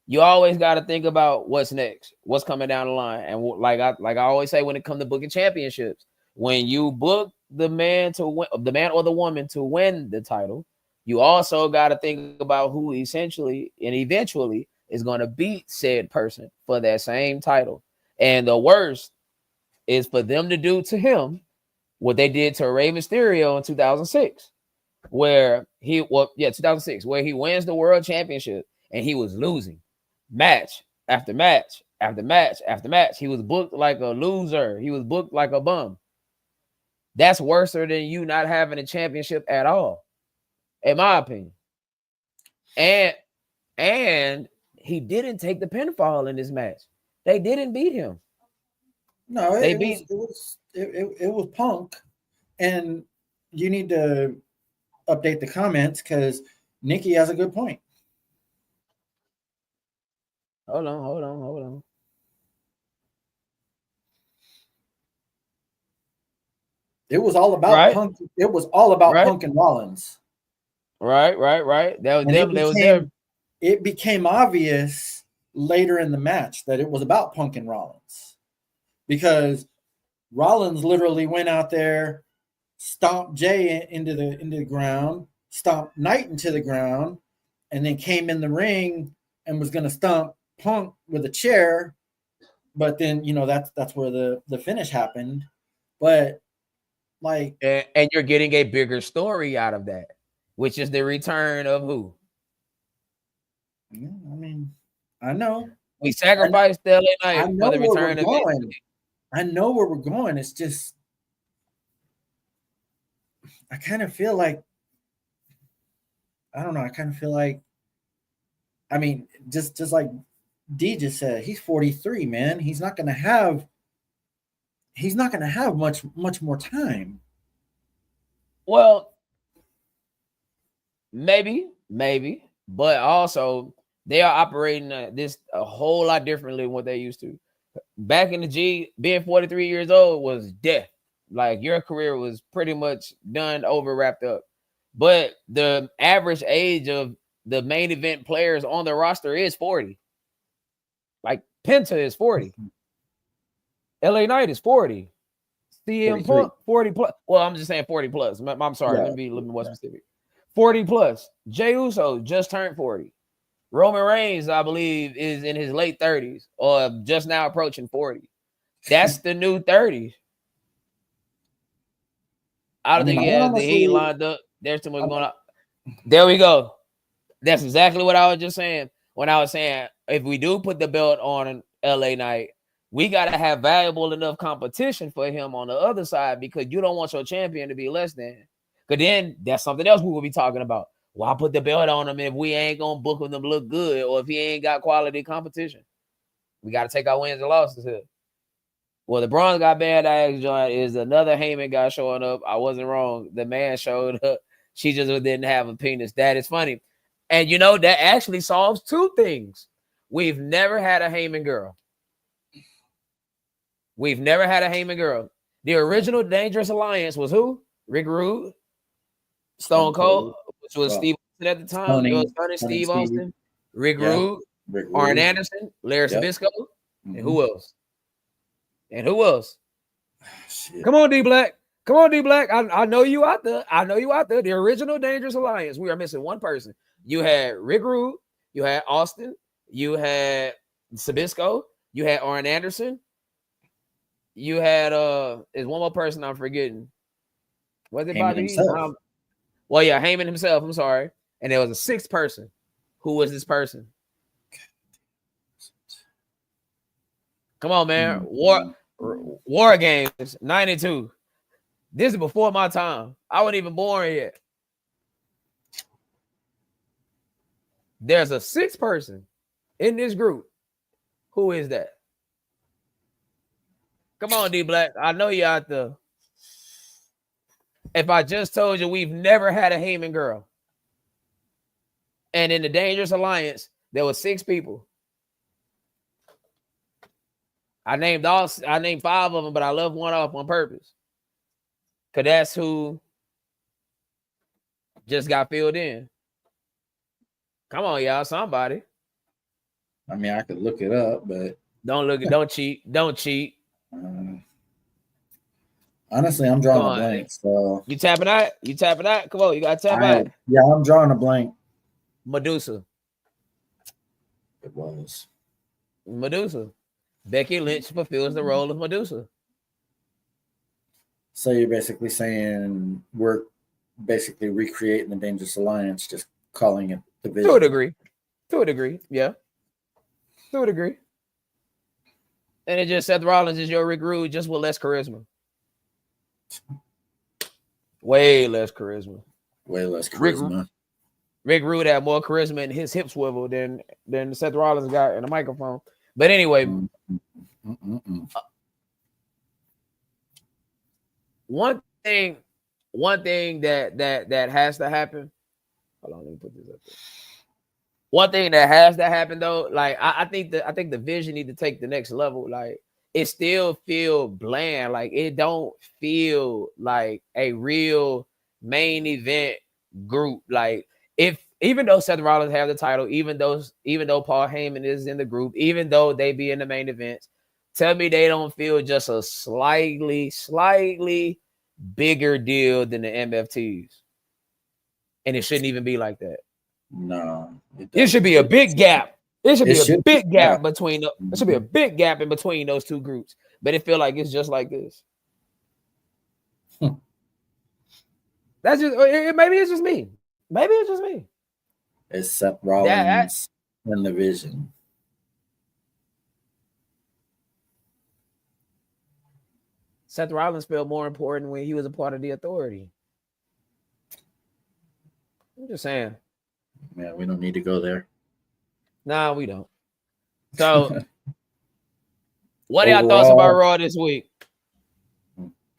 S1: You always got to think about what's next, what's coming down the line, and like I always say when it comes to booking championships, when you book the man to win, the man or the woman to win the title, you also got to think about who essentially and eventually is going to beat said person for that same title. And the worst is for them to do to him what they did to Rey Mysterio in 2006, where 2006, where he wins the world championship and he was losing match after match after match after match. He was booked like a loser. He was booked like a bum. That's worse than you not having a championship at all, in my opinion. And he didn't take the pinfall in this match. They didn't beat him.
S2: No,
S1: They
S2: it
S1: beat.
S2: was Punk, and you need to update the comments because Nikki has a good point.
S1: Hold on.
S2: It was all about
S1: Right,
S2: Punk. It was all about
S1: right,
S2: Punk and Rollins.
S1: right. That was
S2: And
S1: them. They was them.
S2: it became obvious later in the match that it was about Punk and Rollins, because Rollins literally went out there, stomped Jay into the ground, stomped Knight into the ground, and then came in the ring and was going to stomp Punk with a chair. But then that's where the finish happened. But like,
S1: And you're getting a bigger story out of that, which is the return of who?
S2: yeah, I mean, I know.
S1: We sacrificed the LA
S2: I
S1: Knight for
S2: know
S1: the
S2: where we're
S1: return of
S2: going. I know where we're going. It's just I kind of feel like I don't know. I kind of feel like I mean, just like D just said, he's 43, man. He's not gonna have much more time.
S1: Well, maybe, but also they are operating this a whole lot differently than what they used to. Back in the G, being 43 years old was death. Like your career was pretty much done, over, wrapped up. But the average age of the main event players on the roster is 40. Like Penta is 40. LA Knight is 40. CM
S2: 43.
S1: Punk 40 plus. Well, I'm just saying 40 plus. I'm sorry.
S2: Yeah.
S1: Let me be a little more specific. 40 plus. Jey Uso just turned 40. Roman Reigns, I believe, is in his late 30s or just now approaching 40. That's the new 30s. I don't think he has the heat lined up. There's too much going on. There we go. That's exactly what I was just saying. When I was saying, if we do put the belt on LA Knight, we got to have valuable enough competition for him on the other side, because you don't want your champion to be less than. Because then that's something else we will be talking about. Why put the belt on him if we ain't going to book him to look good, or if he ain't got quality competition? We got to take our wins and losses here. Well, the Bronze got bad ass joint is another Heyman guy showing up. I wasn't wrong. The man showed up. She just didn't have a penis. That is funny. And that actually solves two things. We've never had a Heyman girl. The original Dangerous Alliance was who? Rick Rude, Stone Cold, which was Steve Austin at the time. Your son, Steve Austin, Rick Rude, Arn Anderson, Larry Sabisco, and who else? Shit. Come on, D Black. I know you out there. The original Dangerous Alliance. We are missing one person. You had Rick Rude, you had Austin, you had Sabisco, you had Arn Anderson, you had is one more person I'm forgetting. Was it Bobby?
S2: Himself.
S1: Well, yeah, Heyman himself. I'm sorry. And there was a sixth person. Who was this person? Come on, man. War Games 92. This is before my time. I wasn't even born yet. There's a 6th person in this group. Who is that? Come on, D Black. I know you out there. If I just told you we've never had a Heyman girl, and in the Dangerous Alliance, there were 6 people. I named 5 of them, but I left one off on purpose. Cause that's who just got filled in. Come on, y'all, somebody.
S2: I mean, I could look it up, but
S1: don't cheat. Don't cheat.
S2: Honestly, I'm drawing a blank. So
S1: you tapping out? You tapping out? Come on, you gotta tap out.
S2: Yeah, I'm drawing a blank.
S1: Medusa.
S2: It was
S1: Medusa. Becky Lynch fulfills the role of Medusa.
S2: So you're basically saying we're basically recreating the Dangerous Alliance, just calling it the Vision.
S1: To a degree, yeah. To a degree. And it just Seth Rollins is your Rick Rude, just with less charisma. Way less charisma. Rick Rude had more charisma in his hip swivel than Seth Rollins got in a microphone. But anyway, one thing that has to happen. Hold on, let me put this up there. One thing that has to happen though, like I think the Vision need to take the next level. Like it still feel bland. Like it don't feel like a real main event group. Like even though Seth Rollins have the title, even though Paul Heyman is in the group, even though they be in the main events, tell me they don't feel just a slightly bigger deal than the MFTs. And it shouldn't even be like that.
S2: No.
S1: It should be a big gap. It should be a big gap between it should be a big gap in between those two groups. But it feel like it's just like this. That's just maybe it's just me. Maybe it's just me.
S2: It's Seth Rollins and the Vision.
S1: Seth Rollins felt more important when he was a part of the Authority. I'm just saying.
S2: Yeah, we don't need to go there.
S1: Nah, we don't. So, what are y'all thoughts about Raw this week?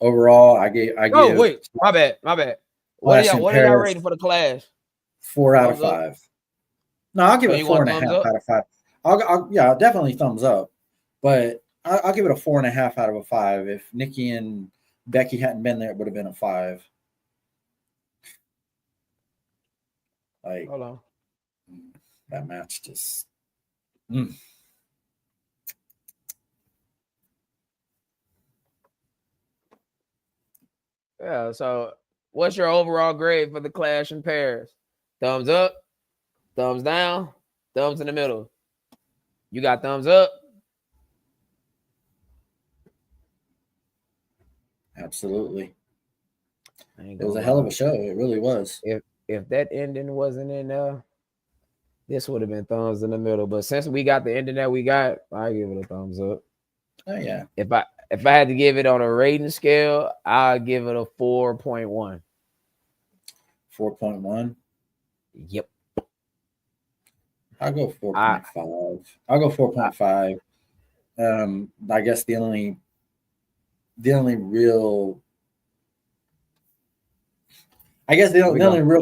S2: Overall, I give.
S1: Oh wait, my bad. What are y'all rating for the Clash?
S2: 4 out of 5. No, I'll give it 4.5 out of 5. I'll definitely thumbs up, but I'll give it a 4.5 out of a 5. If Nikki and Becky hadn't been there, it would have been a 5. Like,
S1: hold on,
S2: that match just.
S1: Yeah. So, what's your overall grade for the Clash in pairs? Thumbs up, thumbs down, thumbs in the middle. You got thumbs up.
S2: Absolutely. It was a hell of a show. It really was.
S1: If that ending wasn't in there, this would have been thumbs in the middle. But since we got the ending that we got, I give it a thumbs up.
S2: Oh yeah.
S1: If I had to give it on a rating scale, I'll give it a 4.1.
S2: 4.1.
S1: Yep.
S2: I'll go 4.5. I'll go 4.5. I guess the only real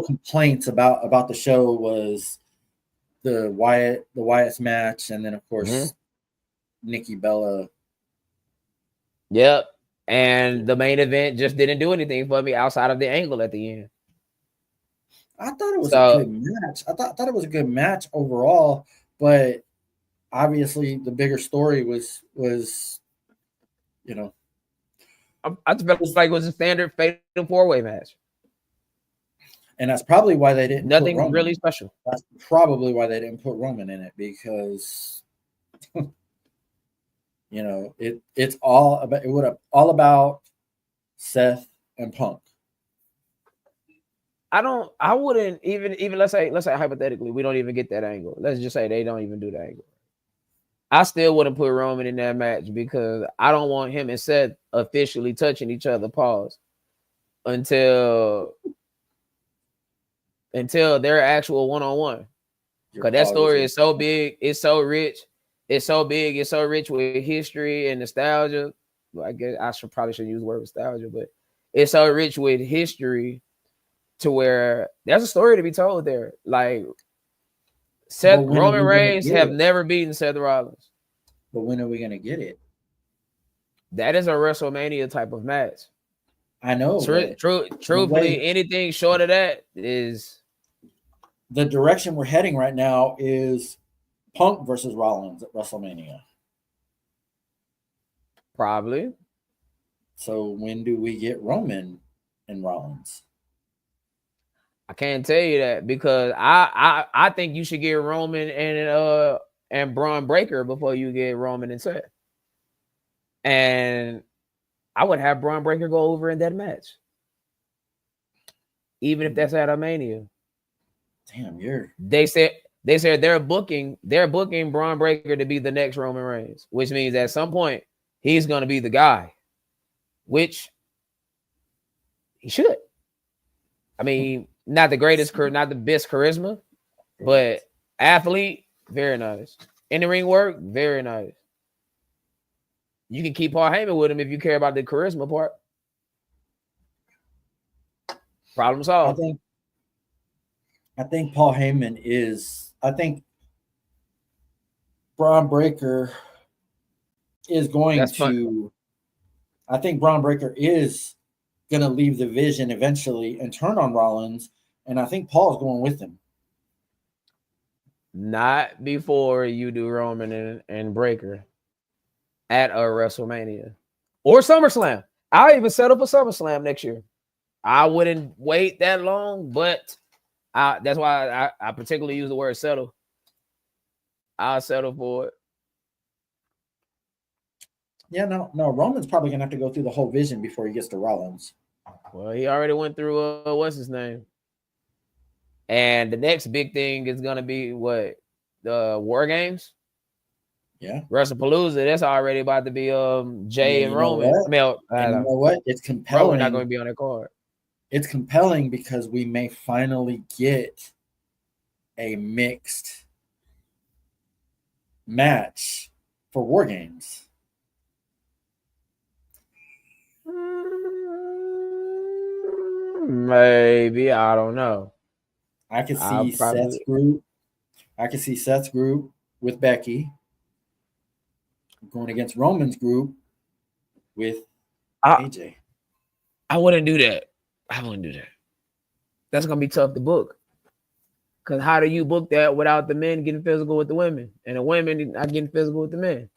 S2: complaints about the show was the Wyatt's match, and then of course Nikki Bella.
S1: Yep. And the main event just didn't do anything for me outside of the angle at the end.
S2: I thought it was a good match. I thought it was a good match overall, but obviously the bigger story was
S1: I just felt like it was a standard fatal 4-way match.
S2: And that's probably why they didn't.
S1: Nothing really special.
S2: That's probably why they didn't put Roman in it, because it's all about Seth and Punk.
S1: I wouldn't even let's say hypothetically we don't even get that angle. Let's just say they don't even do the angle. I still wouldn't put Roman in that match because I don't want him and Seth officially touching each other. Pause until their actual one-on-one. Because that story is so big, it's so rich, it's so big, it's so rich with history and nostalgia. Well, I guess I probably shouldn't use the word nostalgia, but it's so rich with history to where there's a story to be told there. Like Roman Reigns have never beaten Seth Rollins.
S2: But when are we gonna get it?
S1: That is a WrestleMania type of match.
S2: I know.
S1: Truthfully, anything short of that is
S2: the direction we're heading right now is Punk versus Rollins at WrestleMania.
S1: Probably.
S2: So when do we get Roman and Rollins?
S1: I can't tell you that because I think you should get Roman and Braun Breaker before you get Roman and Seth. And I would have Braun Breaker go over in that match. Even if that's at Mania.
S2: Damn,
S1: they said they're booking Braun Breaker to be the next Roman Reigns, which means at some point he's gonna be the guy, which he should. I mean, not the greatest, not the best charisma, but athlete, very nice. In the ring work, very nice. You can keep Paul Heyman with him if you care about the charisma part. Problem solved.
S2: I think Paul Heyman is. I think Braun Breaker is going to. I think Braun Breaker is going to leave the division eventually and turn on Rollins, and I think Paul's going with him.
S1: Not before you do Roman and Breaker at a WrestleMania or SummerSlam. I'll even settle for SummerSlam next year. I wouldn't wait that long, but that's why I particularly use the word settle. I'll settle for it.
S2: Yeah, no. Roman's probably gonna have to go through the whole vision before he gets to Rollins.
S1: Well, he already went through what's his name, and the next big thing is gonna be what, the War Games.
S2: Yeah,
S1: WrestlePalooza. That's already about to be Jay and Roman.
S2: I mean, you know what? It's compelling.
S1: Probably not going to be on that card.
S2: It's compelling because we may finally get a mixed match for War Games.
S1: Maybe, I don't know.
S2: I could see Seth's group. I could see Seth's group with Becky going against Roman's group with AJ.
S1: I wouldn't do that. That's gonna be tough to book. Because how do you book that without the men getting physical with the women and the women not getting physical with the men?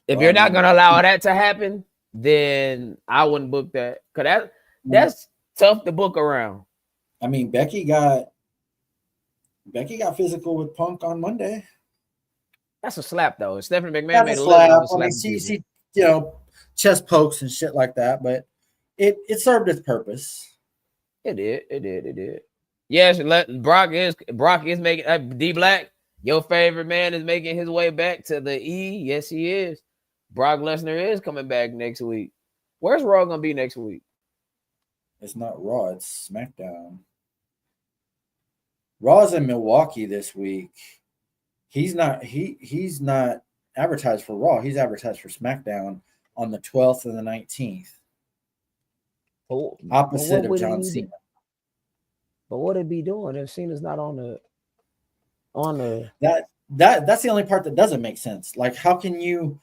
S1: If you're not gonna allow that to happen, then I wouldn't book that. Because that's tough to book around.
S2: I mean, Becky got physical with Punk on Monday.
S1: That's a slap, though. Stephanie McMahon made a
S2: slap. I mean, she chest pokes and shit like that, but it served its purpose.
S1: It did. Yes, Brock is making D Black. Your favorite man is making his way back to the E. Yes, he is. Brock Lesnar is coming back next week. Where's Raw gonna be next week?
S2: It's not Raw. It's SmackDown. Raw's in Milwaukee this week. He's not advertised for Raw. He's advertised for SmackDown on the 12th and the 19th. Opposite of John Cena.
S1: But what would he be doing if Cena's not on the
S2: that's the only part that doesn't make sense. Like, how can you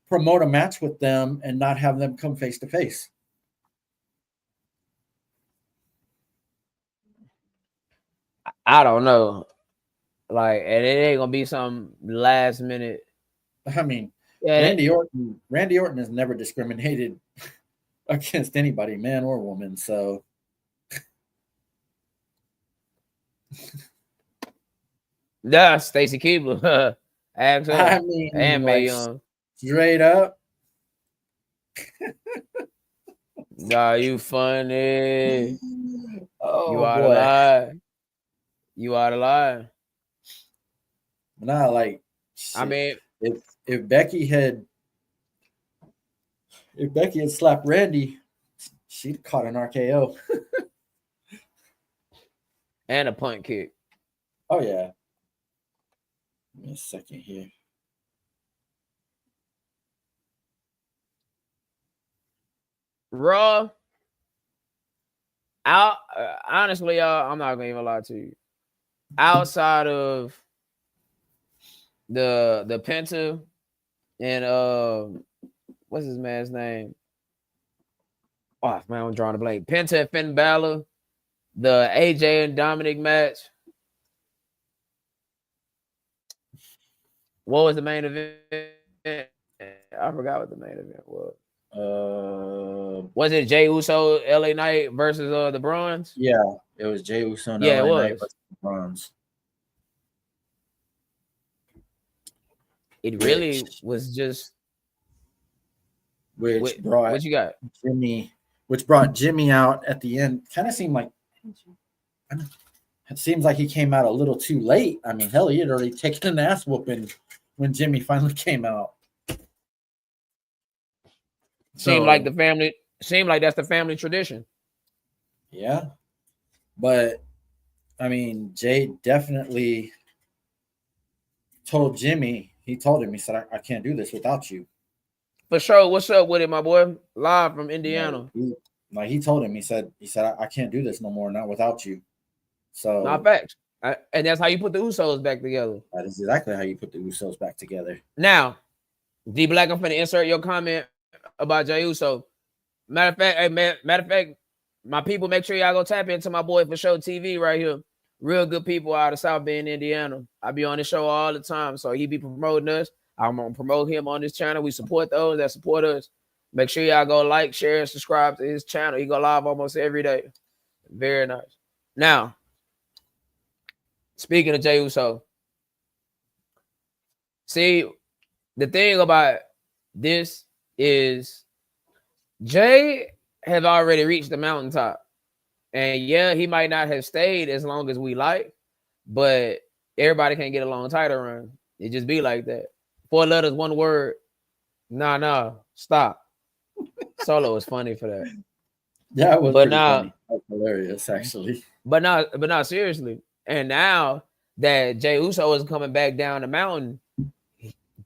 S2: promote a match with them and not have them come face to face?
S1: I don't know. Like, and it ain't gonna be some last minute.
S2: I mean, Randy Orton has never discriminated against anybody, man or woman. So,
S1: Stacy Keibler.
S2: I mean,
S1: and Mae Young.
S2: Straight up.
S1: Nah, you funny.
S2: Oh,
S1: you out of line. You out of line.
S2: Nah, like
S1: I
S2: shit.
S1: mean,
S2: If Becky had slapped Randy, she'd caught an RKO.
S1: and a punt kick.
S2: Oh yeah. Give me a second here.
S1: Raw. Out. Honestly, y'all, I'm not gonna even lie to you. Outside of the Penta and what's his man's name? Oh man, I'm drawing a blank. Penta and Finn Balor, the AJ and Dominic match. What was the main event? I forgot what the main event was. Was it Jey Uso, LA Knight versus the Bronze?
S2: Yeah, it was Jey Uso and
S1: Yeah, it
S2: LA Knight
S1: was.
S2: versus Bronze.
S1: It really was just
S2: which
S1: what you got?
S2: brought Jimmy out at the end. Kind of seemed like it seems like he came out a little too late. I mean, hell, he had already taken an ass whooping when Jimmy finally came out.
S1: Seemed like that's the family tradition.
S2: Yeah. But I mean, Jay definitely told Jimmy, he said, I can't do this without you.
S1: For sure. What's up with it, my boy? Live from Indiana.
S2: He told him, he said, I can't do this no more, not without you. So
S1: not facts. And that's how you put the Usos back together.
S2: That is exactly how you put the Usos back together.
S1: Now, D Black, I'm finna insert your comment about Jey Uso. Matter of fact, my people, make sure y'all go tap into my boy For Show TV right here. Real good people out of South Bend, Indiana. I be on this show all the time, so he be promoting us. I'm gonna promote him on this channel. We support those that support us. Make sure y'all go like, share, and subscribe to his channel. He go live almost every day. Very nice. Now, speaking of Jey Uso, see, the thing about this is Jay have already reached the mountaintop. And yeah, he might not have stayed as long as we like, but everybody can't get a long title run. It just be like that. 4 letters, 1 word. Nah, stop. Solo is funny for that.
S2: Yeah, it was pretty funny. That was hilarious, actually.
S1: But not seriously. And now that Jey Uso is coming back down the mountain,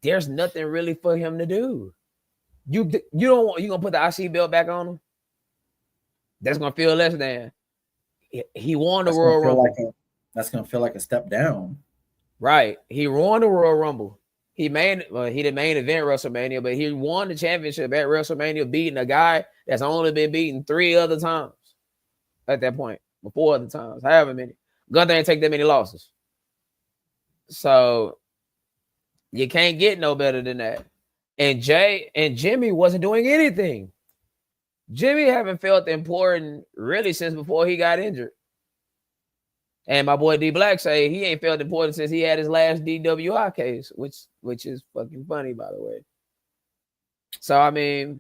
S1: there's nothing really for him to do. You gonna put the IC belt back on him? That's gonna feel less than. He won the Royal Rumble.
S2: That's gonna feel like a step down.
S1: Right. He won the Royal Rumble. He did main event WrestleMania, but he won the championship at WrestleMania, beating a guy that's only been beaten 3 other times at that point, 4 other times, however many. Gunther ain't take that many losses. So you can't get no better than that. And Jay and Jimmy wasn't doing anything. Jimmy haven't felt important really since before he got injured. And my boy D Black say he ain't felt important since he had his last DWI case, which is fucking funny, by the way. So I mean,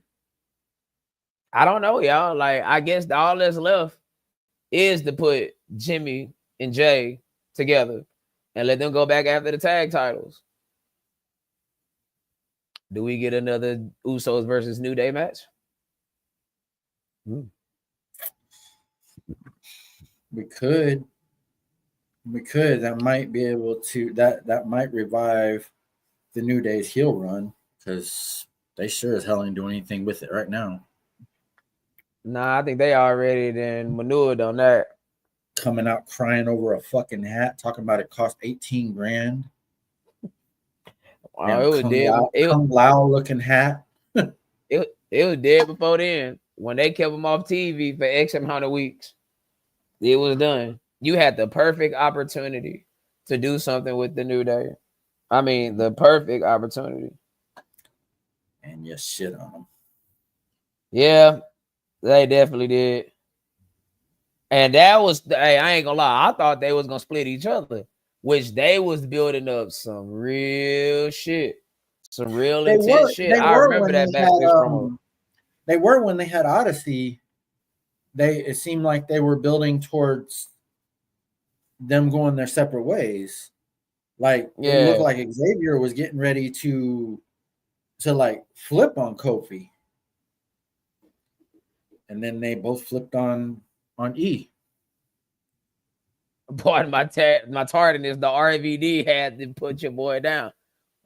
S1: I don't know, y'all. Like, I guess all that's left is to put Jimmy and Jay together and let them go back after the tag titles. Do we get another Usos versus New Day match?
S2: We could. That might be able to that might revive the New Day's heel run, because they sure as hell ain't doing anything with it right now.
S1: Nah, I think they already then manured on that.
S2: Coming out crying over a fucking hat, talking about it cost 18 grand.
S1: It was dead.
S2: Kung Lao looking hat.
S1: it was dead before then. When they kept him off TV for X amount of weeks, it was done. You had the perfect opportunity to do something with the New Day. I mean, the perfect opportunity.
S2: And you shit on them.
S1: Yeah, they definitely did. And that was, hey, I ain't gonna lie, I thought they was gonna split each other, which they was building up some real shit. Some real intense shit. I remember that backstage promo.
S2: They were when they had Odyssey. It seemed like they were building towards them going their separate ways. Like it
S1: Yeah.
S2: looked like Xavier was getting ready to like flip on Kofi, and then they both flipped on E.
S1: Pardon my tardiness. The RVD had to put your boy down.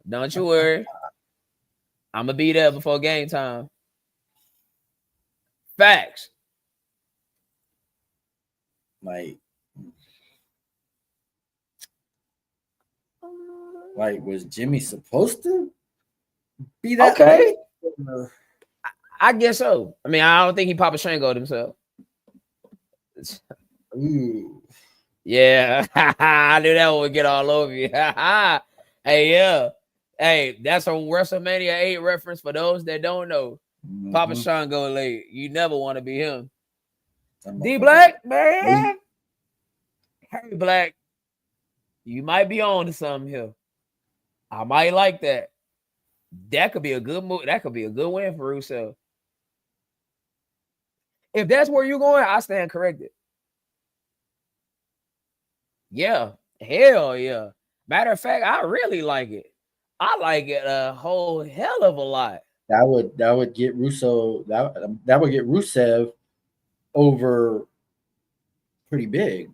S1: Don't you worry. I'm gonna be there before game time. Facts.
S2: Like was Jimmy supposed to be that
S1: Okay.
S2: late?
S1: I guess so. I mean, I don't think he Papa Shango'd himself.
S2: Ooh.
S1: Yeah, I knew that one would get all over you. Hey, yeah. Hey, that's a WrestleMania 8 reference for those that don't know.
S2: Mm-hmm.
S1: Papa Shango late. You never want to be him. D
S2: motherfucker.
S1: Black, man. Hey, Black. You might be on to something here. I might like that. That could be a good move. That could be a good win for Rusev. If that's where you're going, I stand corrected. Yeah. Hell yeah. Matter of fact, I really like it. I like it a whole hell of a lot.
S2: That would get that would get Rusev over pretty big.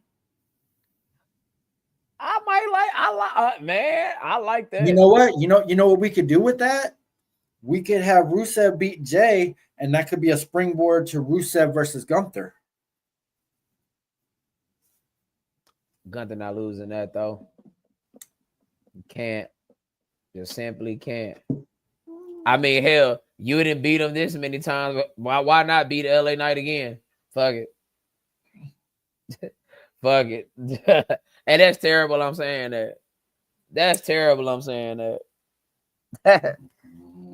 S1: I like that.
S2: You know what? You know what we could do with that? We could have Rusev beat Jay, and that could be a springboard to Rusev versus Gunther.
S1: Gunther not losing that though. Can't. Just simply can't. I mean, hell, you didn't beat him this many times. Why not beat LA Knight again? Fuck it. Fuck it. And that's terrible. I'm saying that. That's terrible. I'm saying that.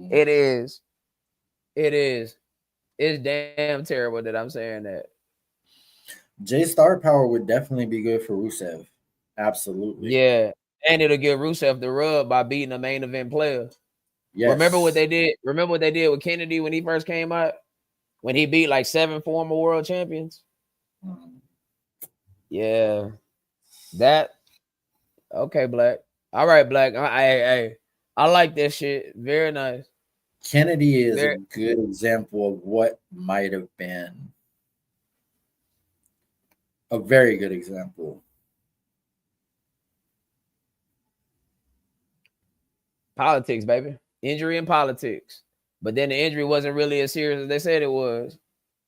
S1: It is. It is. It's damn terrible that I'm saying that.
S2: Jay Star Power would definitely be good for Rusev. Absolutely.
S1: Yeah. And it'll give Rusev the rub by beating a main event player.
S2: Yes.
S1: Remember what they did? Remember what they did with Kennedy when he first came out? When he beat like 7 former world champions? Yeah. That. Okay, Black. All right, Black. I like this shit. Very nice.
S2: Kennedy is a good example of what might have been. A very good example.
S1: Politics, baby. Injury and politics. But then the injury wasn't really as serious as they said it was.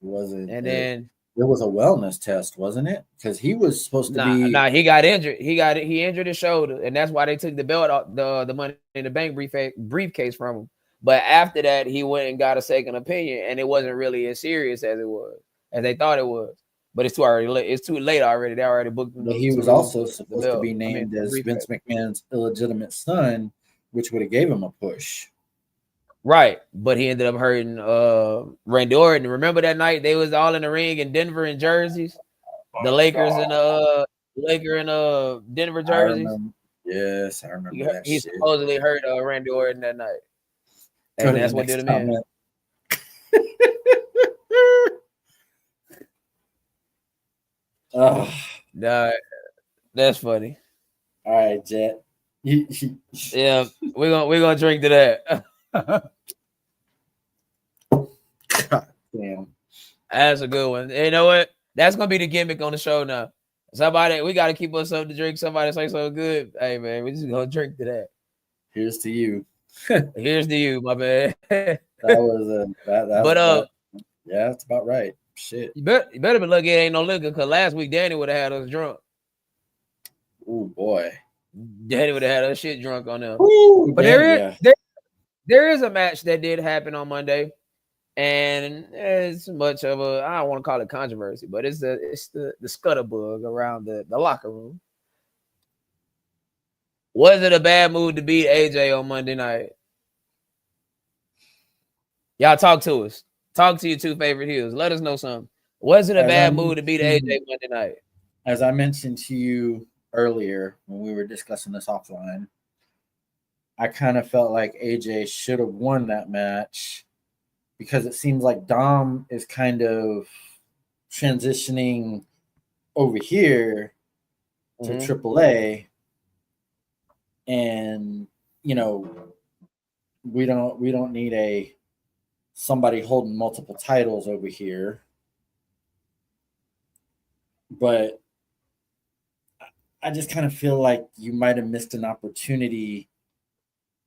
S2: It wasn't.
S1: And then
S2: it was a wellness test, wasn't it? Because he was supposed to be.
S1: Nah, he got injured. He injured his shoulder, and that's why they took the belt off the Money in the Bank briefcase from him. But after that, he went and got a second opinion, and it wasn't really as serious as they thought it was. But it's too late already. They already booked him.
S2: But he was also supposed to be named as Vince McMahon's illegitimate son, which would have gave him a push.
S1: Right, but he ended up hurting Randy Orton. Remember that night they was all in the ring in Denver in jerseys, the Lakers and Denver jerseys.
S2: Yes, I remember that.
S1: He supposedly hurt Randy Orton that night,
S2: and
S1: that's what did him in.
S2: Oh,
S1: nah, that's funny.
S2: All right, Jet.
S1: Yeah, we're gonna drink to that.
S2: God damn.
S1: That's a good one. You know what? That's gonna be the gimmick on the show now. We gotta keep us something to drink. Somebody say so good. Hey man, we just gonna drink to that.
S2: Here's to you.
S1: Here's to you, my man.
S2: That was yeah, that's about right. Shit.
S1: You better be lucky it ain't no liquor, because last week Danny would have had us drunk.
S2: Oh boy.
S1: Danny would have had us shit drunk on them.
S2: Ooh,
S1: but there is a match that did happen on Monday, and it's much of I don't want to call it controversy, but it's the scuttlebug around the locker room. Was it a bad move to beat AJ on Monday night? Y'all talk to us. Talk to your two favorite heels. Let us know something. Was it a bad move to beat AJ Monday night?
S2: As I mentioned to you earlier when we were discussing this offline, I kind of felt like AJ should have won that match because it seems like Dom is kind of transitioning over here to AAA. and you know, we don't need somebody holding multiple titles over here. But I just kind of feel like you might have missed an opportunity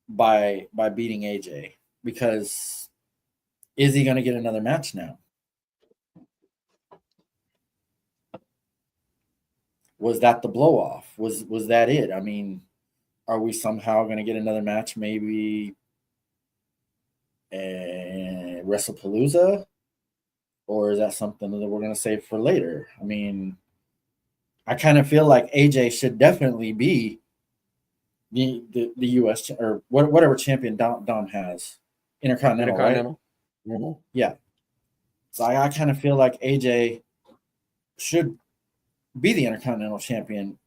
S2: by beating AJ, because is he going to get another match now? Was that the blow off? Was that it? I mean, are we somehow going to get another match? Maybe WrestlePalooza, or is that something that we're going to save for later? I mean, I kind of feel like AJ should definitely be the US or whatever champion Dom has, Intercontinental, right?
S1: Mm-hmm.
S2: Yeah. So I kind of feel like AJ should be the Intercontinental champion,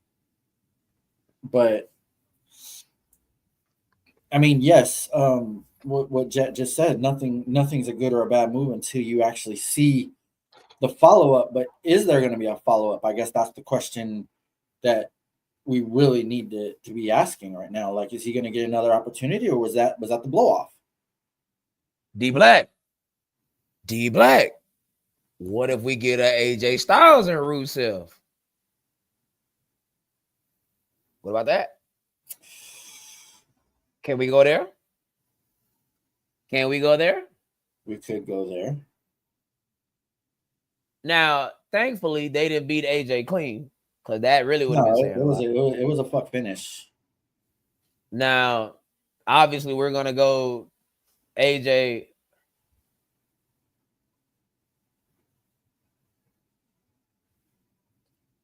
S2: but I mean, yes, what Jet just said, nothing's a good or a bad move until you actually see the follow up. But is there going to be a follow up? I guess that's the question that we really need to be asking right now. Like, is he going to get another opportunity, or was that the blow off?
S1: D Black. What if we get a AJ Styles and Rusev? What about that? Can we go there? We
S2: could go there.
S1: Now, thankfully, they didn't beat AJ clean, because that really would have been saying
S2: it was a fuck finish.
S1: Now, obviously, we're gonna go AJ.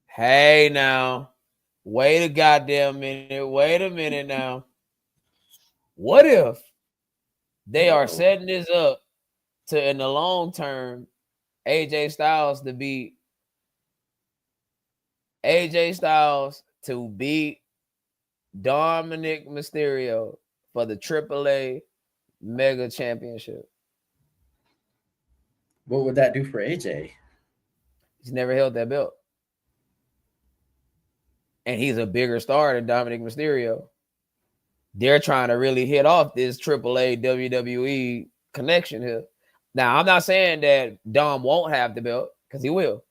S1: Hey, now, wait a goddamn minute. Wait a minute now. What if they are setting this up to, in the long term, AJ Styles to beat Dominic Mysterio for the AAA Mega Championship?
S2: What would that do for AJ?
S1: He's never held that belt. And he's a bigger star than Dominic Mysterio. They're trying to really hit off this AAA WWE connection here. Now, I'm not saying that Dom won't have the belt, because he will.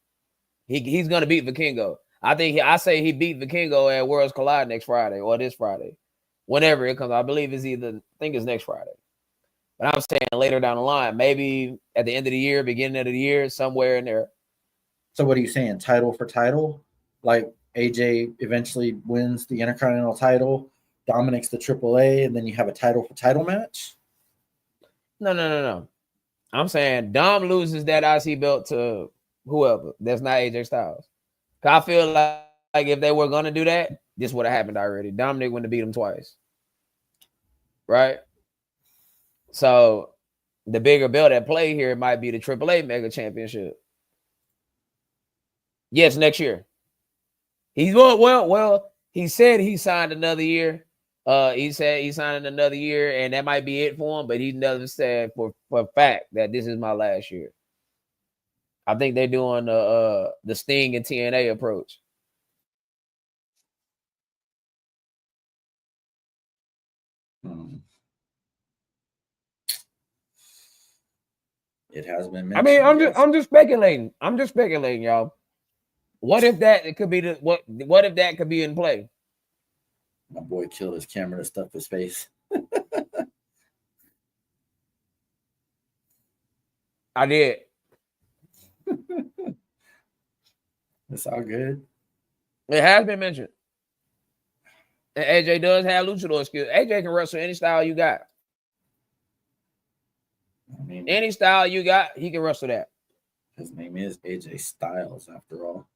S1: He's going to beat Vikingo. I say he beat Vikingo at Worlds Collide next Friday, or this Friday, whenever it comes. I believe it's next Friday. But I'm saying later down the line, maybe at the end of the year, beginning of the year, somewhere in there.
S2: So what are you saying? Title for title? Like AJ eventually wins the Intercontinental title, Dominic's the AAA, and then you have a title for title match?
S1: No. I'm saying Dom loses that IC belt to whoever. That's not AJ Styles. I feel like if they were going to do that, this would have happened already. Dominic wouldn't have beat him twice. Right? So the bigger belt at play here might be the AAA Mega Championship. Yes, next year. He's he said he signed another year. He said he signed another year, and that might be it for him, but he never said for a fact that this is my last year. I think they're doing the Sting and TNA approach.
S2: It has been mentioned.
S1: I mean, I'm just speculating. I'm just speculating, y'all. What if that could be what if that could be in play?
S2: My boy killed his camera to stuff his face.
S1: I did.
S2: It's all good.
S1: It has been mentioned. And AJ does have luchador skills. AJ can wrestle any style you got.
S2: I mean,
S1: any style you got, he can wrestle that.
S2: His name is AJ Styles, after all.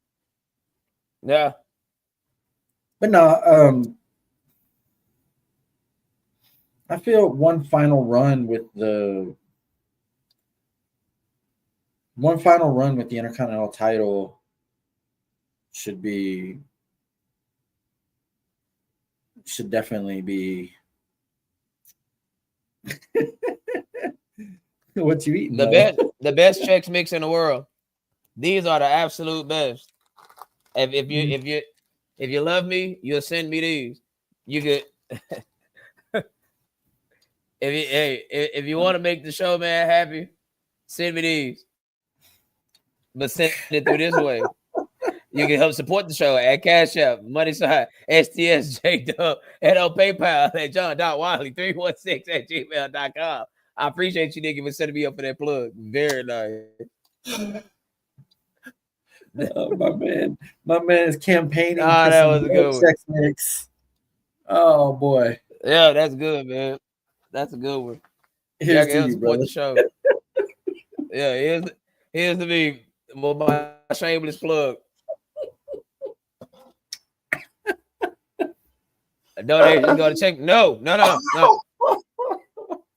S1: Yeah.
S2: But no, I feel one final run with the Intercontinental title should definitely be what you eating?
S1: The best Chex Mix in the world. These are the absolute best. If you love me, you'll send me these. You could If you want to make the show man happy, send me these. But send it through this way. You can help support the show at Cash App, Money Side, STSJ and on PayPal at john.wiley316@gmail.com. I appreciate you, nigga, for setting me up for that plug. Very nice.
S2: My man is campaigning for
S1: That
S2: some
S1: was a good one.
S2: sex mix. Oh boy.
S1: Yeah, that's good, man. That's a good one.
S2: Here's
S1: Y'all can
S2: to
S1: help
S2: you,
S1: support
S2: brother.
S1: the show. Yeah, here's to me. My shameless plug. Donations go to check. No.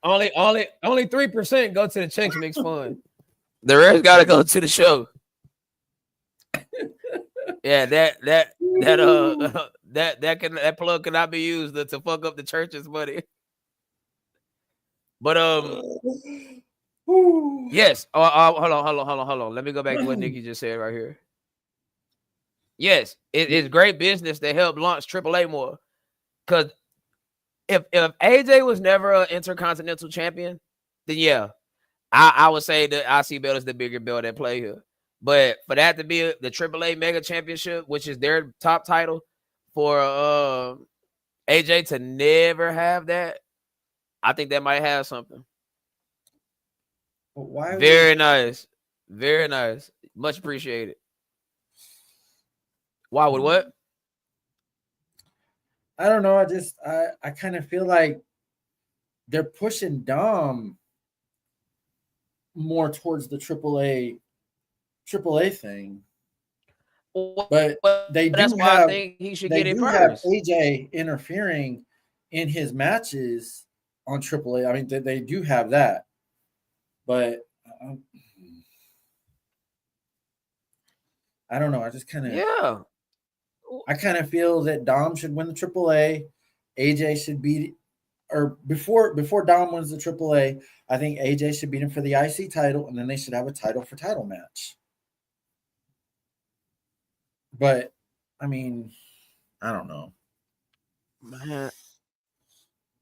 S1: Only 3% go to the Chex Mix Fund. The rest gotta go to the show. Yeah, that plug cannot be used to fuck up the church's money. But yes. Hold on. Let me go back to what Nikki just said right here. Yes, it's great business to help launch AAA more. Because if AJ was never an Intercontinental Champion, then yeah, I would say the IC belt is the bigger belt at play here. But for that to be the AAA Mega Championship, which is their top title, for AJ to never have that, I think that might have something. Very nice. Much appreciated. Why would what?
S2: I don't know. I kind of feel like they're pushing Dom more towards the AAA thing. But they do
S1: I think he should get it first.
S2: Have AJ interfering in his matches on AAA. I mean, they do have that, but I don't know. I just kind of I kind of feel that Dom should win the AAA. AJ should beat, or before Dom wins the AAA, I think AJ should beat him for the IC title, and then they should have a title for title match. But I mean, I don't know.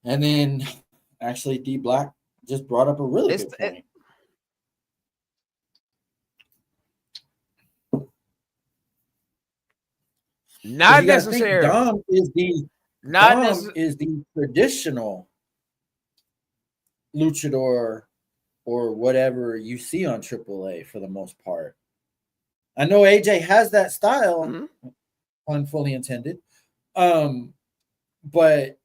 S2: And then actually D Black just brought up a really good point.
S1: Not necessary.
S2: Dom is the traditional luchador or whatever you see on AAA for the most part. I know AJ has that style, pun fully intended. But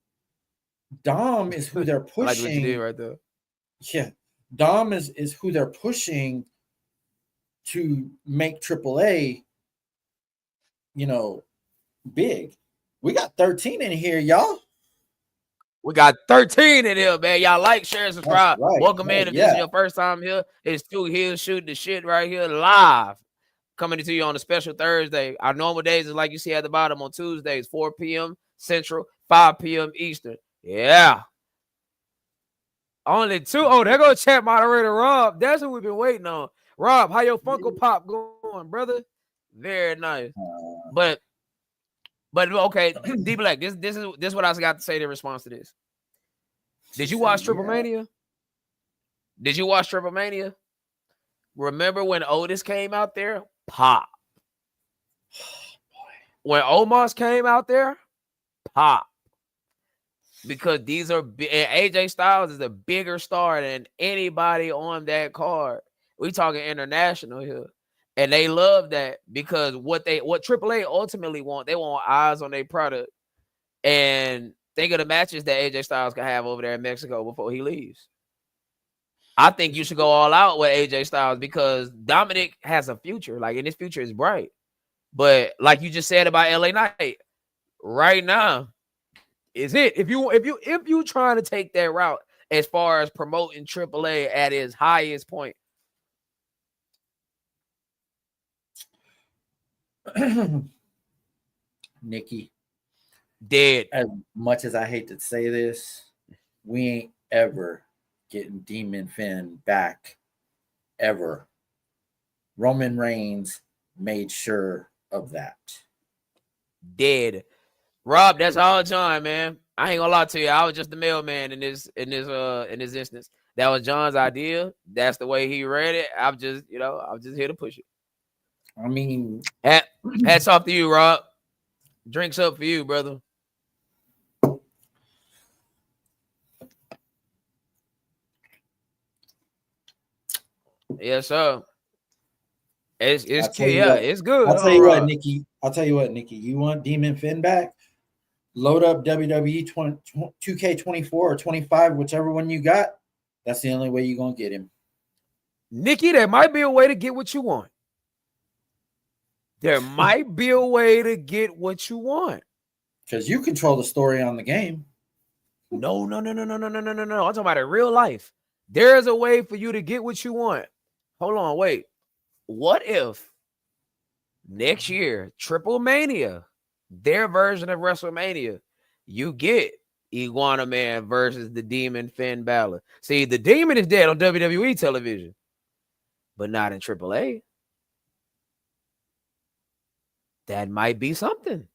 S2: Dom is who they're pushing. I like what you did right there. Yeah. Dom is who they're pushing to make AAA, big. We got 13 in here, y'all.
S1: We got 13 in here, man. Y'all like, share, subscribe. Right. Welcome in. If this is your first time here, it's two Heels Shootin the Shit right here live. Coming to you on a special Thursday. Our normal days is like you see at the bottom on Tuesdays, 4 p.m. Central, 5 p.m. Eastern. Yeah. Only two. Oh, there goes chat moderator Rob. That's what we've been waiting on. Rob, how your Funko Pop going, brother? Very nice. But okay, D Black, this is what I got to say in response to this. Did you watch Triple Mania? Did you watch Triple Mania? Remember when Otis came out there? Pop. When Omos came out there? Pop. Because these are AJ Styles is a bigger star than anybody on that card. We talking international here. And they love that because what AAA ultimately want, they want eyes on their product. And think of the matches that AJ Styles can have over there in Mexico before he leaves. I think you should go all out with AJ Styles because Dominic has a future. Like, and his future is bright. But like you just said about LA Knight, right now is it. If you trying to take that route as far as promoting AAA at its highest point.
S2: Nikki,
S1: dead.
S2: As much as I hate to say this, we ain't ever getting Demon Finn back ever. Roman Reigns made sure of that.
S1: Dead. Rob, that's all time, man. I ain't gonna lie to you. I was just the mailman in this instance. That was John's idea. That's the way he read it. I'm just here to push it.
S2: I mean,
S1: Hats off to you, Rob. Drinks up for you, brother. Yes, sir. It's cute. Yeah, it's good.
S2: I'll tell you what, Nikki. You want Demon Finn back? Load up WWE 2K24 or 25, whichever one you got. That's the only way you're gonna get him.
S1: Nikki, there might be a way to get what you want. There might be a way to get what you want.
S2: Because you control the story on the game.
S1: No. I'm talking about in real life. There is a way for you to get what you want. Hold on, wait. What if next year, Triple Mania, their version of WrestleMania, you get Iguana Man versus the Demon Finn Balor? See, the Demon is dead on WWE television, but not in AAA. That might be something.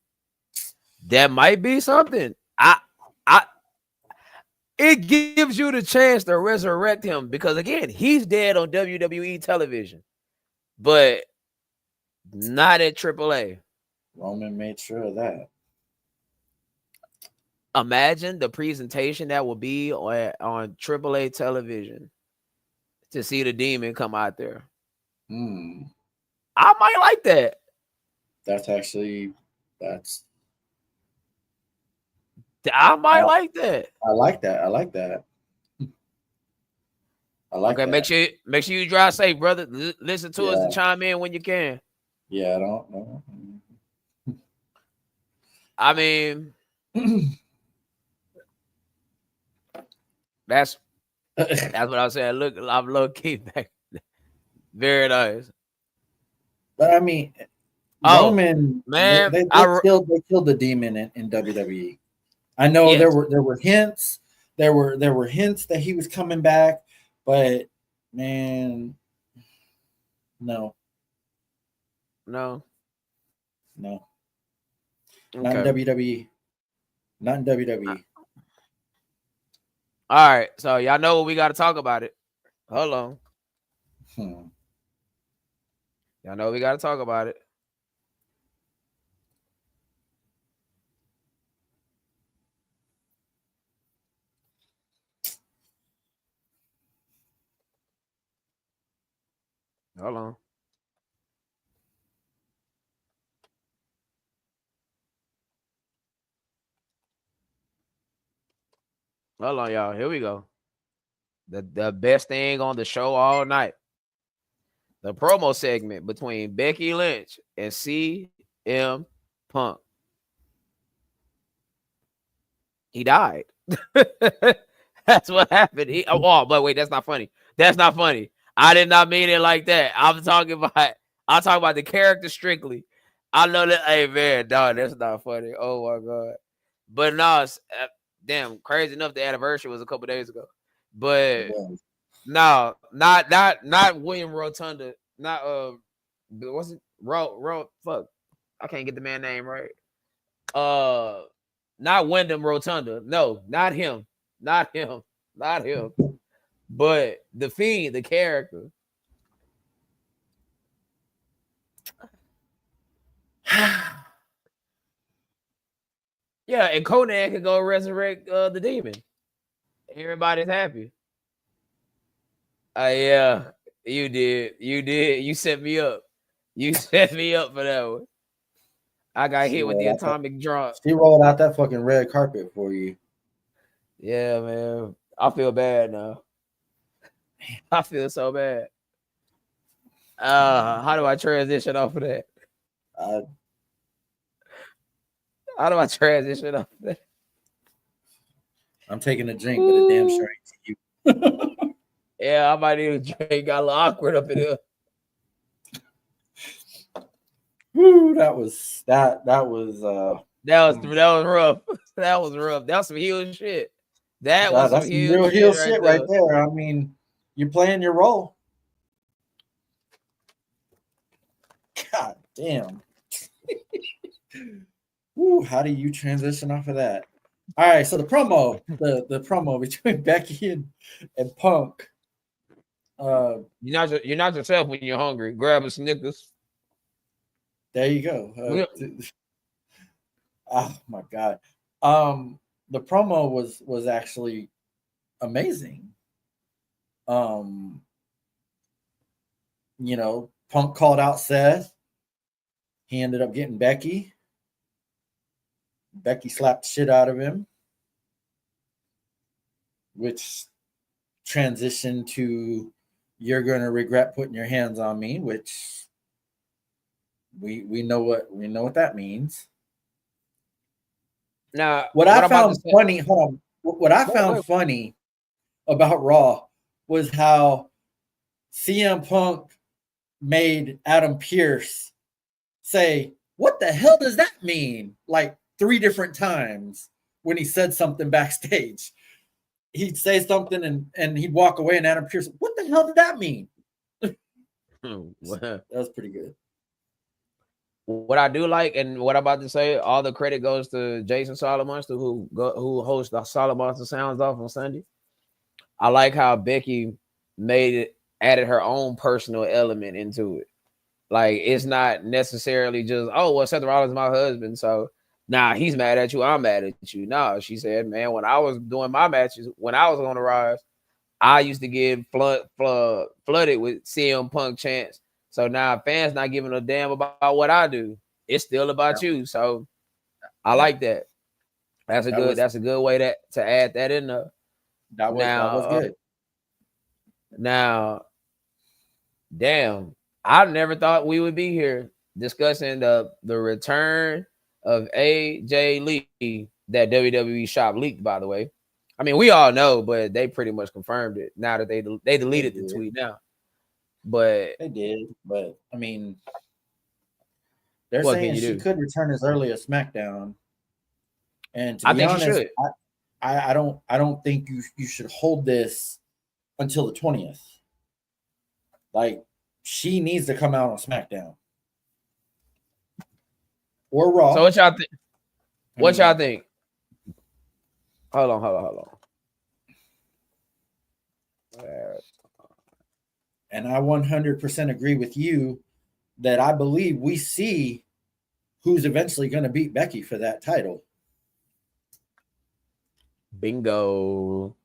S1: It gives you the chance to resurrect him because, again, he's dead on WWE television, but not at AAA.
S2: Roman made sure of that.
S1: Imagine the presentation that will be on AAA television to see the Demon come out there. I might like that. I might like that.
S2: I like that.
S1: Okay, make sure you drive safe, brother. Listen to us and chime in when you can.
S2: Yeah, I don't know.
S1: I mean, that's what I was saying. Look, I'm low key back. Very nice.
S2: But I mean, Roman, man, they killed the Demon in WWE. I know there were hints. There were hints that he was coming back, but man, no.
S1: Okay.
S2: Not in WWE.
S1: All right, so y'all know what we got to talk about it. Hold on. Y'all know we got to talk about it. Hold on. Hold on, y'all. Here we go. The best thing on the show all night. The promo segment between Becky Lynch and CM Punk. He died. That's what happened. But wait, that's not funny. That's not funny. I did not mean it like that. I'm talking about the character strictly. I know that. Hey man, dog, that's not funny. Oh my god. But no, damn, crazy enough. The anniversary was a couple days ago. But no, not William Rotunda. Not what's it? Fuck. I can't get the man name right. Not Wyndham Rotunda. No, not him. Not him. But the Fiend, the character. Yeah, and Conan can go resurrect the Demon. Everybody's happy. Yeah, you did. You set me up. You set me up for that one. I got hit with the atomic drop.
S2: She rolled out that fucking red carpet for you.
S1: Yeah, man. I feel bad now. I feel so bad. How do I transition off of that? How do I transition off of that?
S2: I'm taking a drink, but a damn sure ain't to you.
S1: Yeah, I might need a drink. Got a little awkward up in here.
S2: Woo, that was
S1: rough. That was rough. That was rough. That was some heel shit. That's some real heel shit
S2: right there. I mean, you're playing your role. God damn. Woo, how do you transition off of that? All right, so the promo between Becky and Punk.
S1: You're not yourself when you're hungry. Grab a Snickers.
S2: There you go. Oh my god. The promo was actually amazing. Punk called out Seth. He ended up getting Becky. Becky slapped the shit out of him, which transitioned to "You're gonna regret putting your hands on me," which we know what that means.
S1: Now,
S2: What I
S1: what I'm about to
S2: found
S1: say.
S2: funny, hold on. What I found
S1: Wait.
S2: funny about Raw was how CM Punk made Adam Pearce say, "What the hell does that mean?" Like 3 different times when he said something backstage. He'd say something and he'd walk away, and Adam Pearce, "What the hell did that mean?" That was pretty good.
S1: What I do like, and what I'm about to say, all the credit goes to Jason Solomon, who hosts the Solomon Sounds Off on Sunday. I like how Becky added her own personal element into it. Like, it's not necessarily just, oh, well, Seth Rollins is my husband, so he's mad at you, I'm mad at you. No, she said, man, when I was doing my matches, when I was on the rise, I used to get flooded with CM Punk chants. So now fans not giving a damn about what I do. It's still about you. So I like that. That's a good way to add that in there.
S2: That was good.
S1: Now, damn, I never thought we would be here discussing the return of AJ Lee, that WWE shop leaked, by the way. I mean, we all know, but they pretty much confirmed it now that they deleted the tweet now. But
S2: they did. But I mean, they're saying she could return as early as SmackDown. And to be honest, I don't think you should hold this until the 20th. Like, she needs to come out on SmackDown or Raw.
S1: So what y'all think? What y'all think? Hold on.
S2: And I 100% agree with you that I believe we see who's eventually going to beat Becky for that title.
S1: Bingo.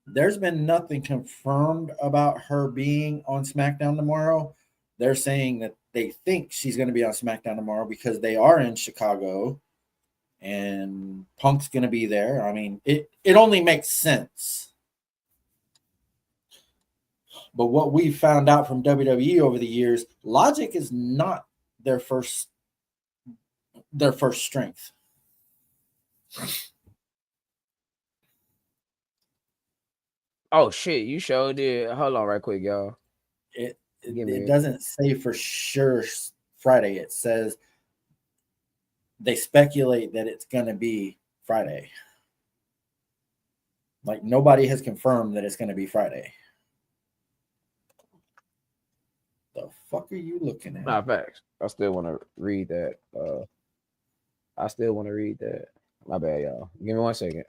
S2: There's been nothing confirmed about her being on SmackDown tomorrow. They're saying that they think she's going to be on SmackDown tomorrow because they are in Chicago and Punk's going to be there. I mean, it only makes sense. But what we found out from WWE over the years, logic is not their first strength.
S1: Oh shit, you sure did. Hold on right quick, y'all.
S2: It doesn't say for sure Friday. It says they speculate that it's going to be Friday. Like, nobody has confirmed that it's going to be Friday. The fuck are you looking at?
S1: Nah, facts. I still want to read that. My bad, y'all. Give me 1 second.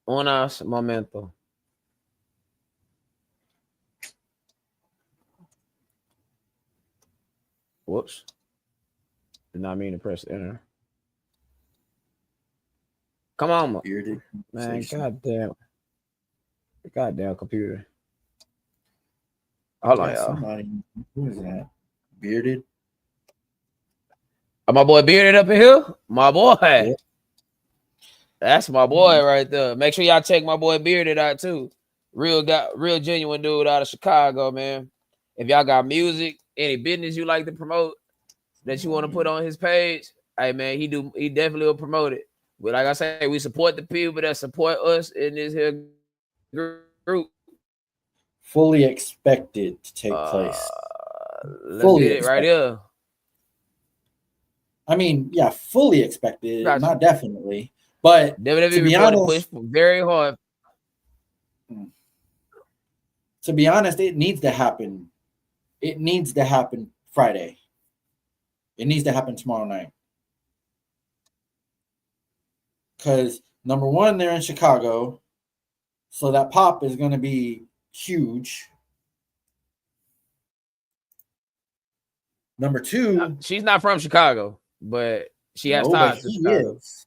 S1: Unos momento. Whoops. Did not mean to press enter. Come on, man. Goddamn computer. Hold on, y'all.
S2: Somebody, who is that? Bearded?
S1: My boy Bearded up in here? My boy.
S2: Yeah.
S1: That's my boy right there. Make sure y'all check my boy Bearded out too. Real genuine dude out of Chicago, man. If y'all got music, any business you like to promote that you want to put on his page, hey man, he definitely will promote it. But like I say, we support the people that support us in this here group.
S2: Fully expected to take place.
S1: Let's get it right here.
S2: I mean, yeah, fully expected, not definitely. But
S1: WWE
S2: to be honest,
S1: pushed very hard.
S2: to be honest, it needs to happen. It needs to happen Friday. It needs to happen tomorrow night. Because number one, they're in Chicago. So that pop is going to be huge. Number two,
S1: she's not from Chicago, but she has
S2: no, but
S1: ties to
S2: he
S1: Chicago.
S2: is.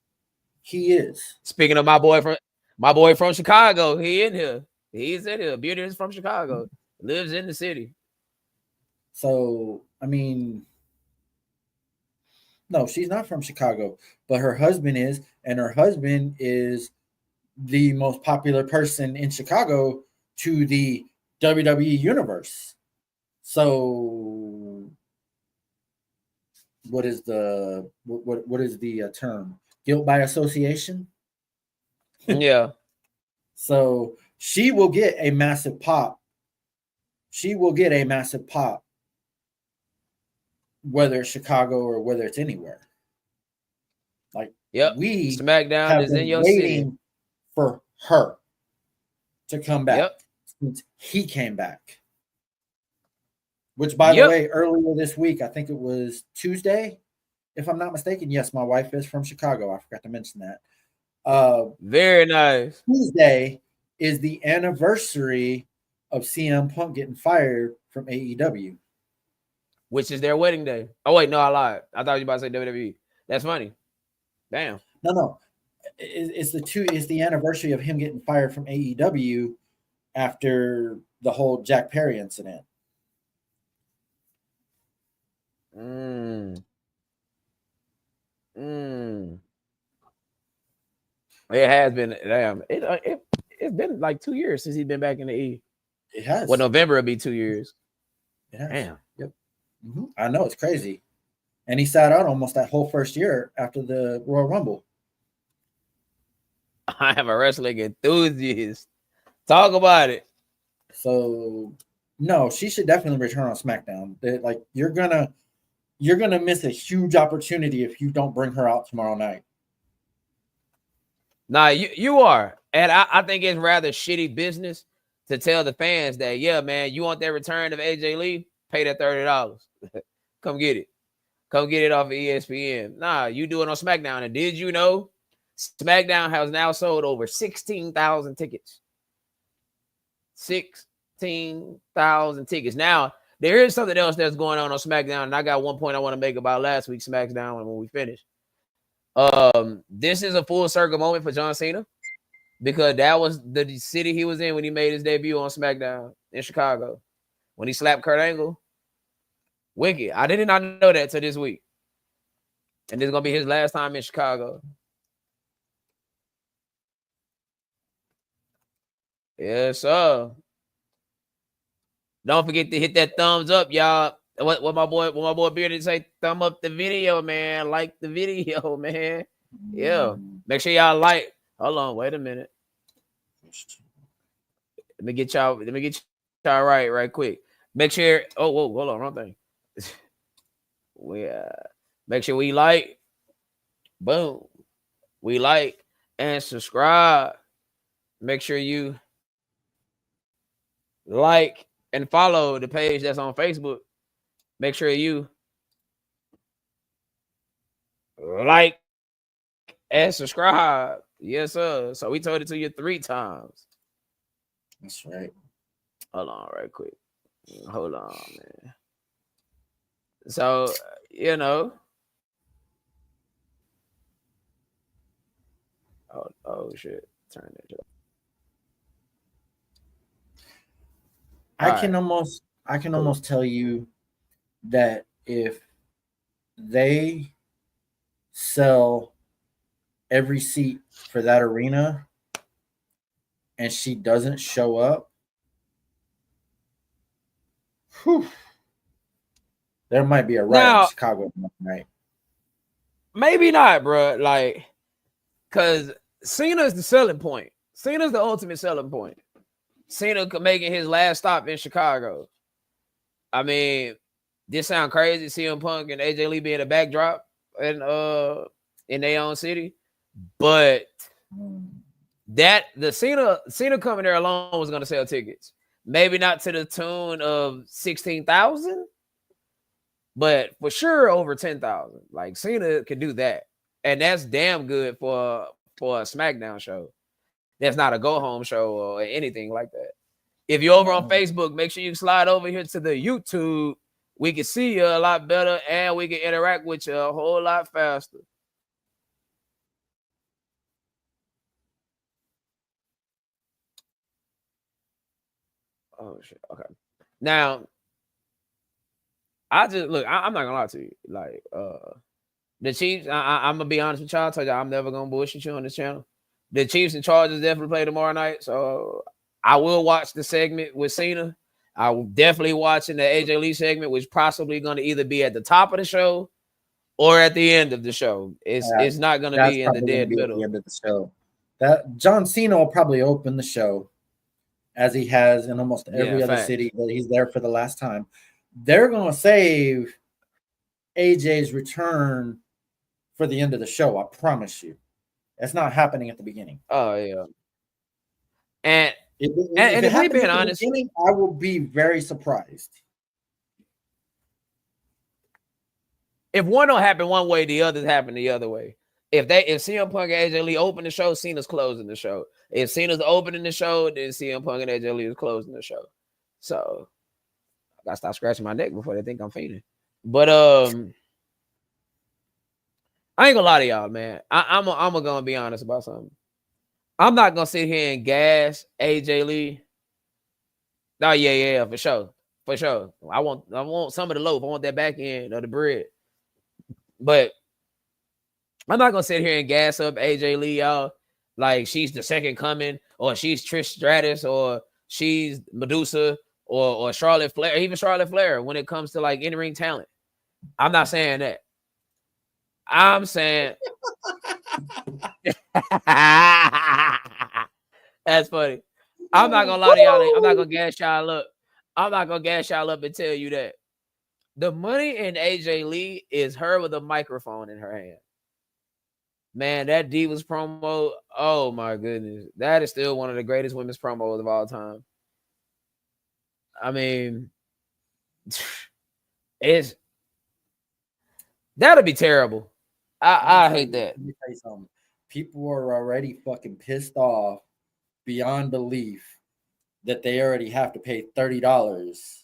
S2: He is.
S1: Speaking of my boy from Chicago, he in here. He's in here. Beauty is from Chicago. Lives in the city.
S2: So, I mean, no, she's not from Chicago, but her husband is, and her husband is the most popular person in Chicago to the WWE universe. So, what is the term? Guilt by association.
S1: Yeah.
S2: So she will get a massive pop. She will get a massive pop, whether it's Chicago or whether it's anywhere. Like,
S1: yep,
S2: we
S1: SmackDown is in your city
S2: for her to come back.
S1: Yep.
S2: Since he came back. Which, by the way, earlier this week, I think it was Tuesday, if I'm not mistaken. Yes, my wife is from Chicago. I forgot to mention that.
S1: Very nice.
S2: Tuesday is the anniversary of CM Punk getting fired from AEW,
S1: which is their wedding day. Oh wait, no, I lied. I thought you were about to say WWE. That's funny. Damn.
S2: No. It's the anniversary of him getting fired from AEW after the whole Jack Perry incident.
S1: It has been. Damn. It's been like 2 years since he's been back in the E.
S2: It has.
S1: Well, November will be 2 years.
S2: It has.
S1: Damn.
S2: Yep. Mm-hmm. I know, it's crazy. And he sat out almost that whole first year after the Royal Rumble.
S1: I am a wrestling enthusiast. Talk about it.
S2: So, no, she should definitely return on SmackDown. Like, you're gonna miss a huge opportunity if you don't bring her out tomorrow night.
S1: Nah, you are. And I think it's rather shitty business to tell the fans that, yeah, man, you want that return of AJ Lee? Pay that $30. Come get it. Come get it off of ESPN. Nah, you do it on SmackDown. And did you know SmackDown has now sold over 16,000 tickets? 16,000 tickets. Now, there is something else that's going on SmackDown, and I got one point I want to make about last week's SmackDown when we finish. This is a full circle moment for John Cena because that was the city he was in when he made his debut on SmackDown in Chicago when he slapped Kurt Angle. Wicked. I did not know that till this week. And this is going to be his last time in Chicago. Yes, sir. Don't forget to hit that thumbs up, y'all. What my boy Bearded say? Thumb up the video, man. Like the video, man. Yeah. Make sure y'all like. Hold on, wait a minute. Let me get y'all right quick. Make sure. Oh, whoa, hold on, wrong thing. Make sure we like. Boom. We like and subscribe. Make sure you like and follow the page that's on Facebook. Make sure you like and subscribe. Yes, sir. So we told it to you 3 times.
S2: That's right.
S1: Hold on right quick. Hold on, man. So, you know. Oh shit. Turn it up.
S2: I can almost tell you that if they sell every seat for that arena and she doesn't show up, there might be a riot in Chicago tonight.
S1: Maybe not, bro. Like, because Cena's the selling point. Cena's the ultimate selling point. Cena making his last stop in Chicago. I mean, this sound crazy. CM Punk and AJ Lee being a backdrop in their own city, but that the Cena coming there alone was going to sell tickets. Maybe not to the tune of 16,000, but for sure over 10,000. Like Cena can do that, and that's damn good for a SmackDown show. That's not a go home show or anything like that. If you're over on Facebook, make sure you slide over here to the YouTube. We can see you a lot better, and we can interact with you a whole lot faster. Oh shit. Okay. Now, I just look. I'm not gonna lie to you. Like, the Chiefs. I'm gonna be honest with y'all. I told y'all I'm never gonna bullshit you on this channel. The Chiefs and Chargers definitely play tomorrow night, so I will watch the segment with Cena. I will definitely watching the AJ Lee segment, which possibly going to either be at the top of the show or at the end of the show. It's not going to be in the dead middle.
S2: At the end of the show. That John Cena will probably open the show, as he has in almost every other city that he's there for the last time. They're going to save AJ's return for the end of the show. I promise you, it's not happening at the beginning.
S1: Oh yeah, and if we being honest,
S2: I will be very surprised.
S1: If one don't happen one way, the others happen the other way. If CM Punk and AJ Lee open the show, Cena's closing the show. If Cena's opening the show, then CM Punk and AJ Lee is closing the show. So I gotta stop scratching my neck before they think I'm fainting. But I ain't gonna lie to y'all, man. I'm gonna be honest about something. I'm not gonna sit here and gas AJ Lee. Oh yeah, for sure. I want some of the loaf. I want that back end of the bread. But I'm not gonna sit here and gas up AJ Lee, y'all, like she's the second coming, or she's Trish Stratus, or she's Medusa, or Charlotte Flair, even Charlotte Flair when it comes to like in-ring talent. I'm not saying that. I'm saying that's funny. I'm not gonna lie to y'all. I'm not gonna gas y'all up. I'm not gonna gas y'all up and tell you that the money in AJ Lee is her with a microphone in her hand. Man, that Divas promo, oh my goodness. That is still one of the greatest women's promos of all time. I mean, that'll be terrible. I hate that.
S2: Let me tell you something. People are already fucking pissed off beyond belief that they already have to pay $30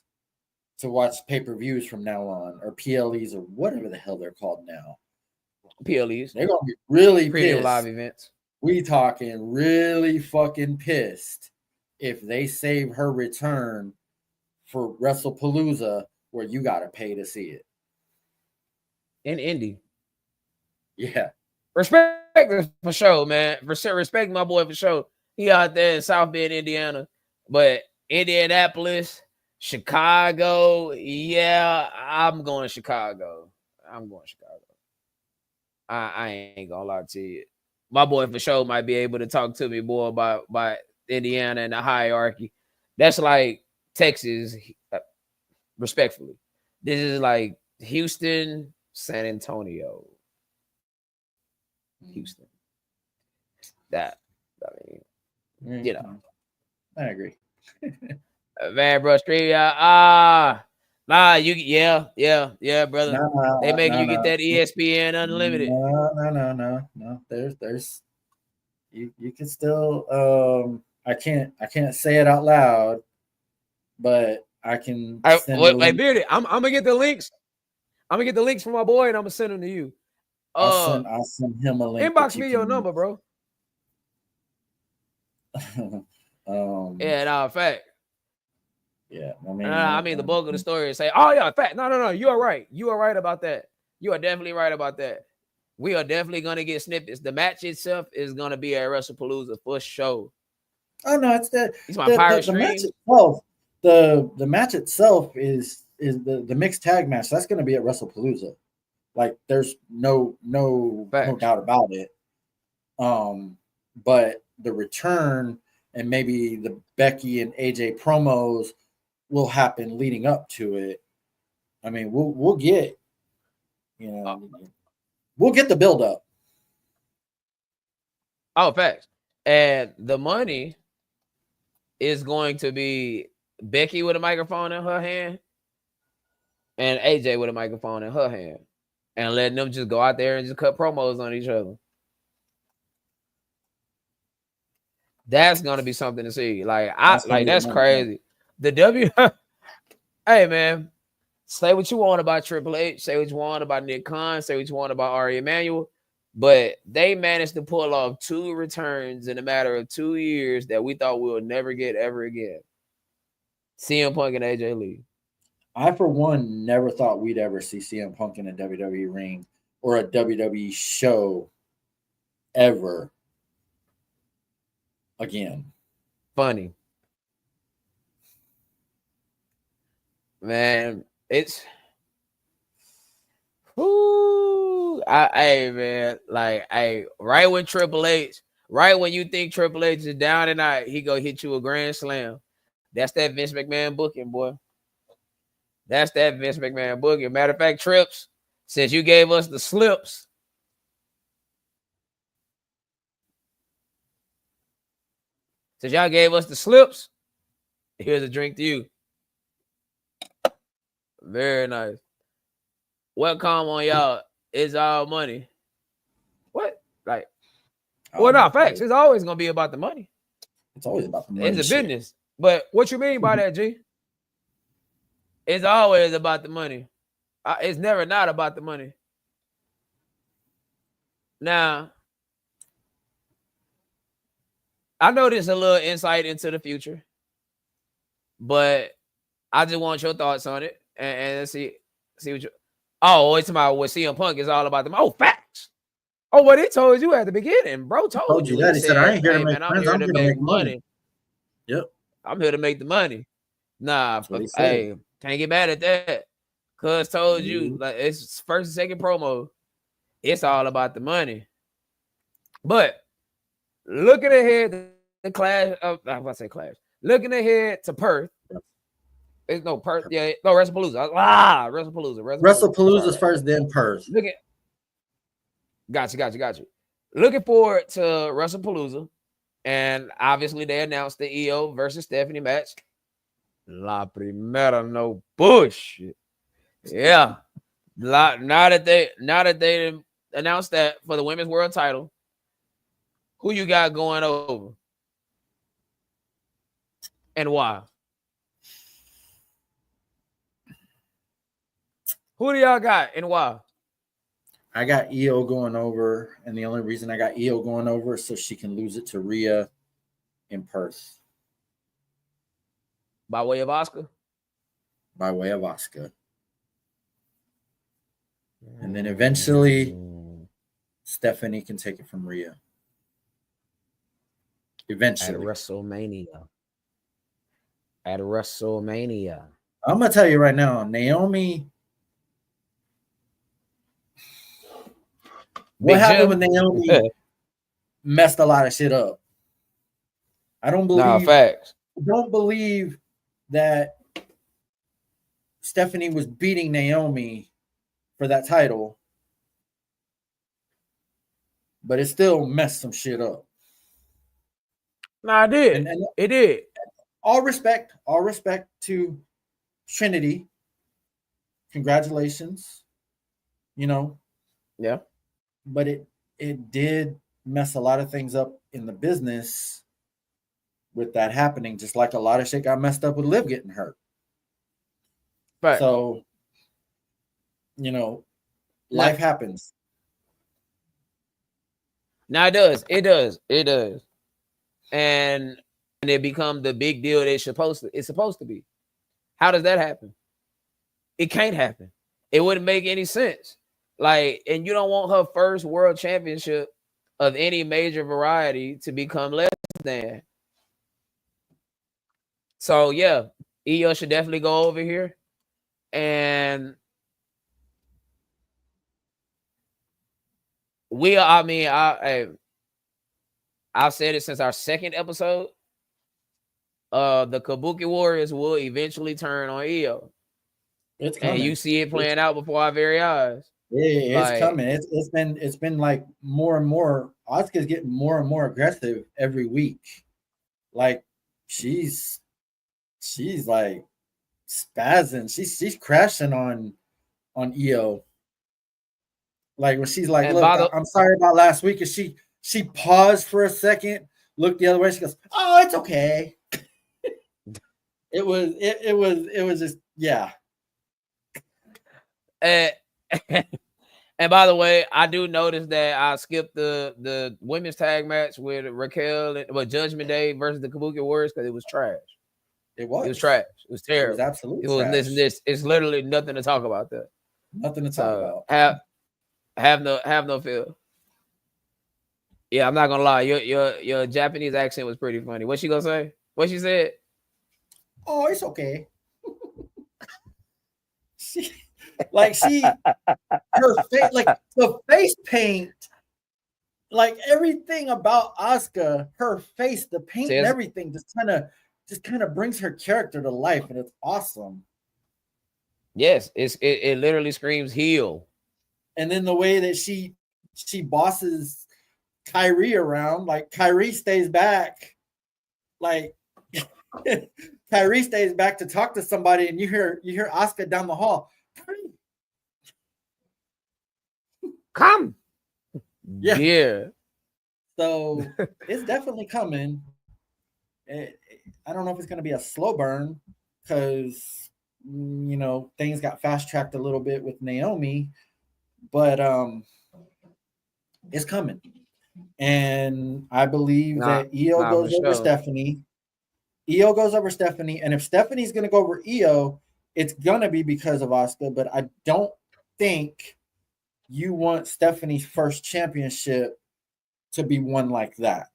S2: to watch pay-per-views from now on, or PLEs, or whatever the hell they're called now.
S1: PLEs.
S2: They're gonna be really
S1: premium
S2: pissed.
S1: Live events.
S2: We talking really fucking pissed if they save her return for WrestlePalooza, where you gotta pay to see it.
S1: In Indy.
S2: Yeah.
S1: Respect for sure, man. Respect my boy for sure. He out there in South Bend, Indiana. But Indianapolis, Chicago, yeah, I'm going Chicago. I ain't gonna lie to you. My boy for sure might be able to talk to me more about Indiana and the hierarchy. That's like Texas, respectfully. This is like Houston, San Antonio. Houston. That, I mean, you know.
S2: I agree.
S1: Man, bro, straight yeah, brother. They make you get that ESPN Unlimited.
S2: No. There's you can still I can't say it out loud, but I can
S1: hey Beardy, I'm gonna get the links. I'm gonna get the links from my boy and I'm gonna send them to you.
S2: I'll send him a link.
S1: Inbox me your number, bro. Yeah, no, fact.
S2: Yeah,
S1: I mean the bulk of the story is say, oh yeah, fact. No, you are right. You are right about that. You are definitely right about that. We are definitely gonna get snippets. The match itself is gonna be at WrestlePalooza for sure.
S2: Oh no, it's that.
S1: It's my pirate stream.
S2: Match itself. The match itself is the mixed tag match. That's gonna be at WrestlePalooza. Like there's no doubt about it. But the return and maybe the Becky and AJ promos will happen leading up to it. I mean, we'll get, we'll get the build up.
S1: Oh, facts. And the money is going to be Becky with a microphone in her hand and AJ with a microphone in her hand, and letting them just go out there and just cut promos on each other. That's gonna be something to see. That's crazy. The W, hey man, say what you want about Triple H, say what you want about Nick Khan, say what you want about Ari Emanuel, but they managed to pull off 2 returns in a matter of 2 years that we thought we would never get ever again. CM Punk and AJ Lee.
S2: I, for one, never thought we'd ever see CM Punk in a WWE ring or a WWE show ever again.
S1: Funny. Man, it's hey man, right when Triple H, right when you think Triple H is down and out, he go hit you a grand slam. That's that Vince McMahon booking, boy. That's that Vince McMahon booking. Matter of fact, Trips, since you gave us the slips, here's a drink to you. Very nice. Welcome on y'all. It's all money. What? Facts. It's always gonna be about the money.
S2: It's always about the money.
S1: It's a business. But what you mean by that, G? It's always about the money. It's never not about the money. Now, I know this is a little insight into the future, but I just want your thoughts on it and see what you. Oh, it's about what CM Punk is all about. Oh, facts. Oh, what he told you at the beginning, bro. Told you
S2: that. He said, "I ain't here to make friends. I'm here to make money." Yep.
S1: I'm here to make the money. Nah, hey, can't get mad at that. Cuz told you, like, it's first and second promo. It's all about the money. But looking ahead to Clash, looking ahead to Perth. It's no Perth. Yeah, no, WrestlePalooza.
S2: WrestlePalooza's first, then Perth.
S1: Got you. Looking forward to WrestlePalooza. And obviously they announced the EO versus Stephanie match. La primera, no bullshit. Yeah. Now that they announced that for the women's world title, who you got going over? And why? Who do y'all got and why?
S2: I got EO going over, and the only reason I got EO going over is so she can lose it to Rhea in Perth.
S1: By way of Asuka?
S2: By way of Asuka. And then eventually, Stephanie can take it from Rhea. Eventually.
S1: At WrestleMania.
S2: I'm going to tell you right now, Naomi. What happened with Naomi messed a lot of shit up. I don't believe that Stephanie was beating Naomi for that title, but it still messed some shit up.
S1: Nah, it did. And it did.
S2: All respect to Trinity. Congratulations.
S1: Yeah.
S2: But it did mess a lot of things up in the business with that happening, just like a lot of shit got messed up with Liv getting hurt.
S1: Right.
S2: So, life happens.
S1: Now it does. And it become the big deal it's supposed to be. How does that happen? It can't happen. It wouldn't make any sense. And you don't want her first world championship of any major variety to become less than. So yeah, EO should definitely go over here. And I've said it since our second episode. The Kabuki Warriors will eventually turn on EO.
S2: It's coming.
S1: And you see it playing out before our very eyes.
S2: Yeah, it's coming. It's been like more and more. Asuka's getting more and more aggressive every week. Like she's she's like spazzing. She's crashing on EO. Like when she's like,
S1: And
S2: "Look,
S1: by the
S2: I'm sorry about last week," and she paused for a second, looked the other way. She goes, "Oh, it's okay." It was just yeah.
S1: and, and by the way, I do notice that I skipped the women's tag match with Raquel and Judgment Day versus the Kabuki Warriors because it was trash.
S2: It was.
S1: It was trash. It was
S2: It
S1: terrible.
S2: was absolute
S1: It was
S2: trash.
S1: this. It's literally nothing to talk about there.
S2: Nothing to talk about.
S1: Have no feel. Yeah, I'm not gonna lie. Your Japanese accent was pretty funny. What she gonna say? What she said?
S2: Oh, it's okay. Her face, like the face paint, like everything about Asuka, her face, the paint and everything just kind of brings her character to life, and it's awesome.
S1: Yes, it literally screams heel.
S2: And then the way that she bosses Kyrie around, like Kyrie stays back, like Kyrie stays back to talk to somebody, and you hear Asuka down the hall.
S1: Come. Yeah.
S2: So it's definitely coming. I don't know if it's going to be a slow burn because things got fast tracked a little bit with Naomi, but it's coming. And I believe that Io goes over Stephanie. Io goes over Stephanie, and if Stephanie's going to go over Io, it's going to be because of Asuka, but I don't think you want Stephanie's first championship to be won like that.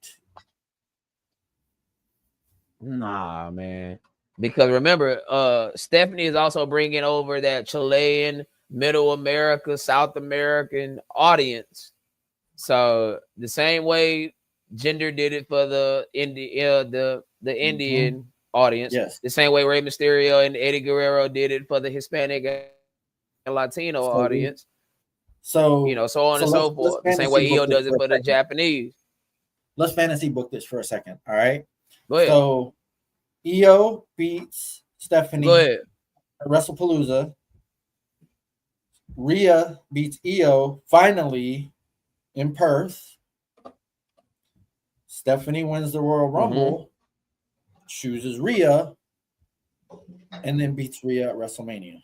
S1: Nah, man. Because remember, Stephanie is also bringing over that Chilean, Middle America, South American audience. So the same way Jinder did it for the Indian audience,
S2: yes.
S1: The same way Rey Mysterio and Eddie Guerrero did it for the Hispanic and Latino audience.
S2: So
S1: so on and so forth. The same way Io does it for the Japanese.
S2: Let's fantasy book this for a second. All right.
S1: Go ahead.
S2: So Io beats Stephanie at WrestlePalooza. Rhea beats Io finally in Perth. Stephanie wins the Royal Rumble, chooses Rhea, and then beats Rhea at WrestleMania.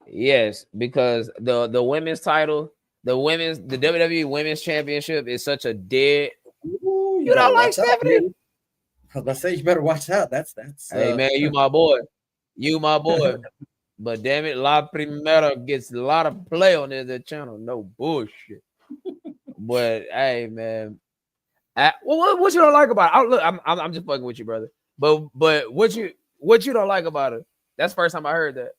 S1: Yes, because the women's title, the WWE Women's Championship is such a dead.
S2: Ooh,
S1: you don't like Stephanie?
S2: I was about to say you better watch out. That's.
S1: Hey man, you my boy. But damn it, La Primera gets a lot of play on the channel. No bullshit. But hey man, what you don't like about it? Look, I'm just fucking with you, brother. But what you don't like about it? That's the first time I heard that.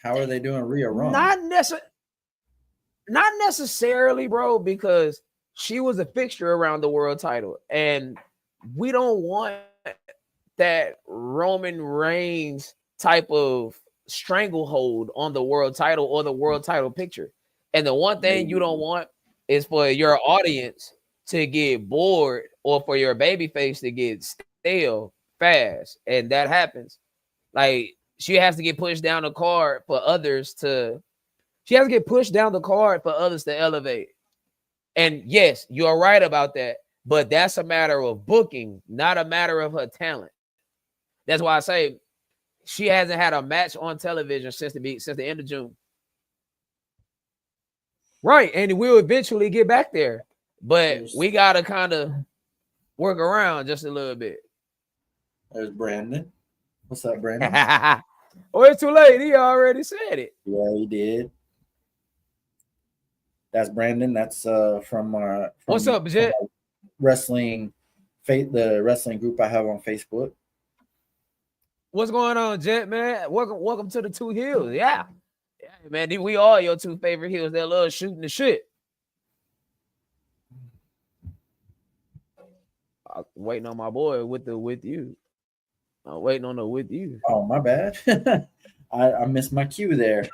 S2: How are they doing Rhea wrong?
S1: Not necessarily, bro, because she was a fixture around the world title, and we don't want that Roman Reigns type of stranglehold on the world title or the world title picture. And the one thing you don't want is for your audience to get bored or for your babyface to get stale fast, and that happens. Like, she has to get pushed down the card for others to. She has to get pushed down the card for others to elevate. And yes, you're right about that. But that's a matter of booking, not a matter of her talent. That's why I say she hasn't had a match on television since the end of June. Right, and we'll eventually get back there. But we gotta kind of work around just a little bit.
S2: There's Brandon. What's up, Brandon?
S1: Oh, it's too late. He already said it.
S2: Yeah, he did. That's Brandon. That's from
S1: what's up, Jet?
S2: The wrestling group I have on Facebook.
S1: What's going on, Jet, man? Welcome to the Two Heels. Yeah, man. We all your two favorite heels. They love shooting the shit. I'm waiting on my boy with you. I'm waiting on the with you.
S2: Oh, my bad. I missed my cue there.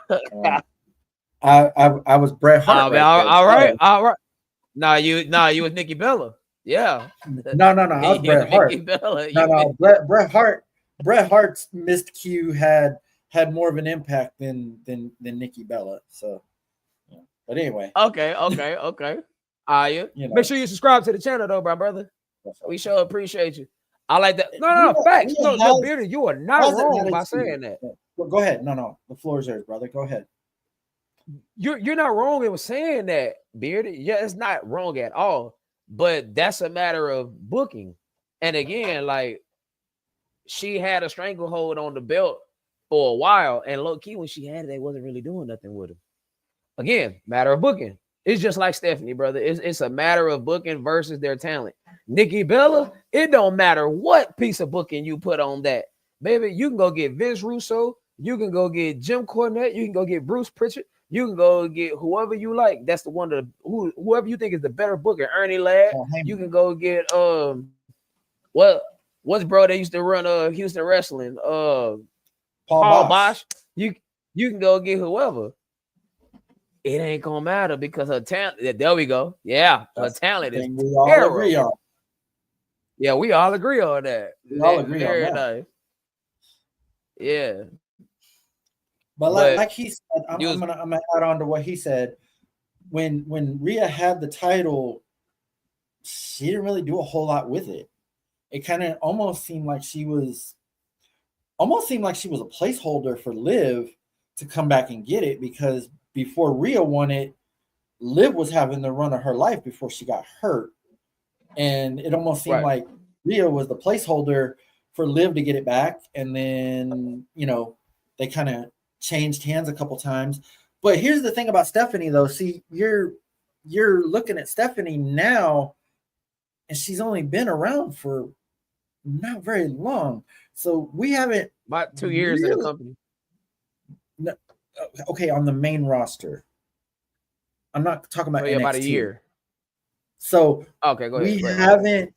S2: I was Bret Hart.
S1: All right. Nah, you was Nikki Bella. Yeah.
S2: No. I was Bret Hart.
S1: Nikki Bella.
S2: No. Bret Hart. Bret Hart's missed Q had more of an impact than Nikki Bella. So, yeah. But anyway.
S1: Okay. Are you? Make sure you subscribe to the channel though, my brother. We sure appreciate you. I like that. No, facts. No, Bearded, you are not wrong by saying that.
S2: Well, go ahead. No. The floor is yours, brother. Go ahead.
S1: You're not wrong in saying that, Bearded. Yeah, it's not wrong at all. But that's a matter of booking. And again, like she had a stranglehold on the belt for a while, and low key when she had it, they wasn't really doing nothing with him. Again, matter of booking. It's just like Stephanie, brother. It's a matter of booking versus their talent. Nikki Bella, it don't matter what piece of booking you put on that. Baby, you can go get Vince Russo. You can go get Jim Cornette. You can go get Bruce Pritchard. You can go get whoever you like. That's the one that whoever you think is the better booker. Ernie Ladd. You can go get what's bro that used to run Houston Wrestling? Paul Bosch. You can go get whoever. It ain't gonna matter because her talent. There we go. Yeah, her talent is
S2: we all agree on.
S1: Yeah, we all agree on that.
S2: We all agree on that.
S1: Nice. Yeah.
S2: But like he said, I'm gonna add on to what he said. When Rhea had the title, she didn't really do a whole lot with it. It kind of almost seemed like she was a placeholder for Liv to come back and get it, because before Rhea won it, Liv was having the run of her life before she got hurt. And it almost seemed like Rhea was the placeholder for Liv to get it back. And then, they kind of changed hands a couple times. But here's the thing about Stephanie, though. See, you're looking at Stephanie now, and she's only been around for not very long. So we haven't...
S1: About 2 years in the company.
S2: No, okay, on the main roster. I'm not talking about NXT.
S1: About a year.
S2: So
S1: okay, go ahead.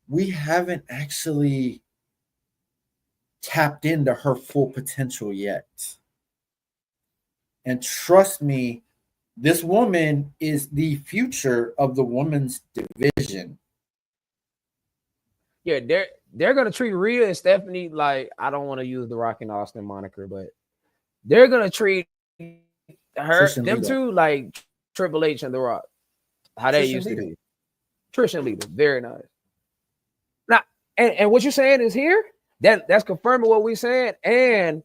S2: We haven't actually tapped into her full potential yet. And trust me, this woman is the future of the women's division.
S1: Yeah, they're gonna treat Rhea and Stephanie like, I don't want to use the Rock and Austin moniker, but they're gonna treat them two like Triple H and The Rock, how they used to be. Trish and Lita, very nice. Now, and what you're saying is here, that's confirming what we're saying, and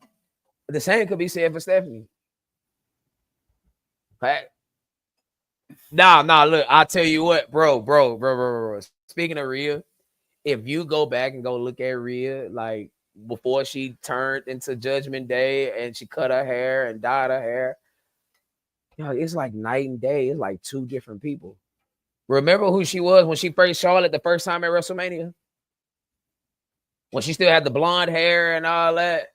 S1: the same could be said for Stephanie. Right? Nah, look, I'll tell you what, bro. Speaking of Rhea, if you go back and go look at Rhea, like before she turned into Judgment Day and she cut her hair and dyed her hair, it's like night and day. It's like two different people. Remember who she was when she faced Charlotte the first time at WrestleMania? When she still had the blonde hair and all that.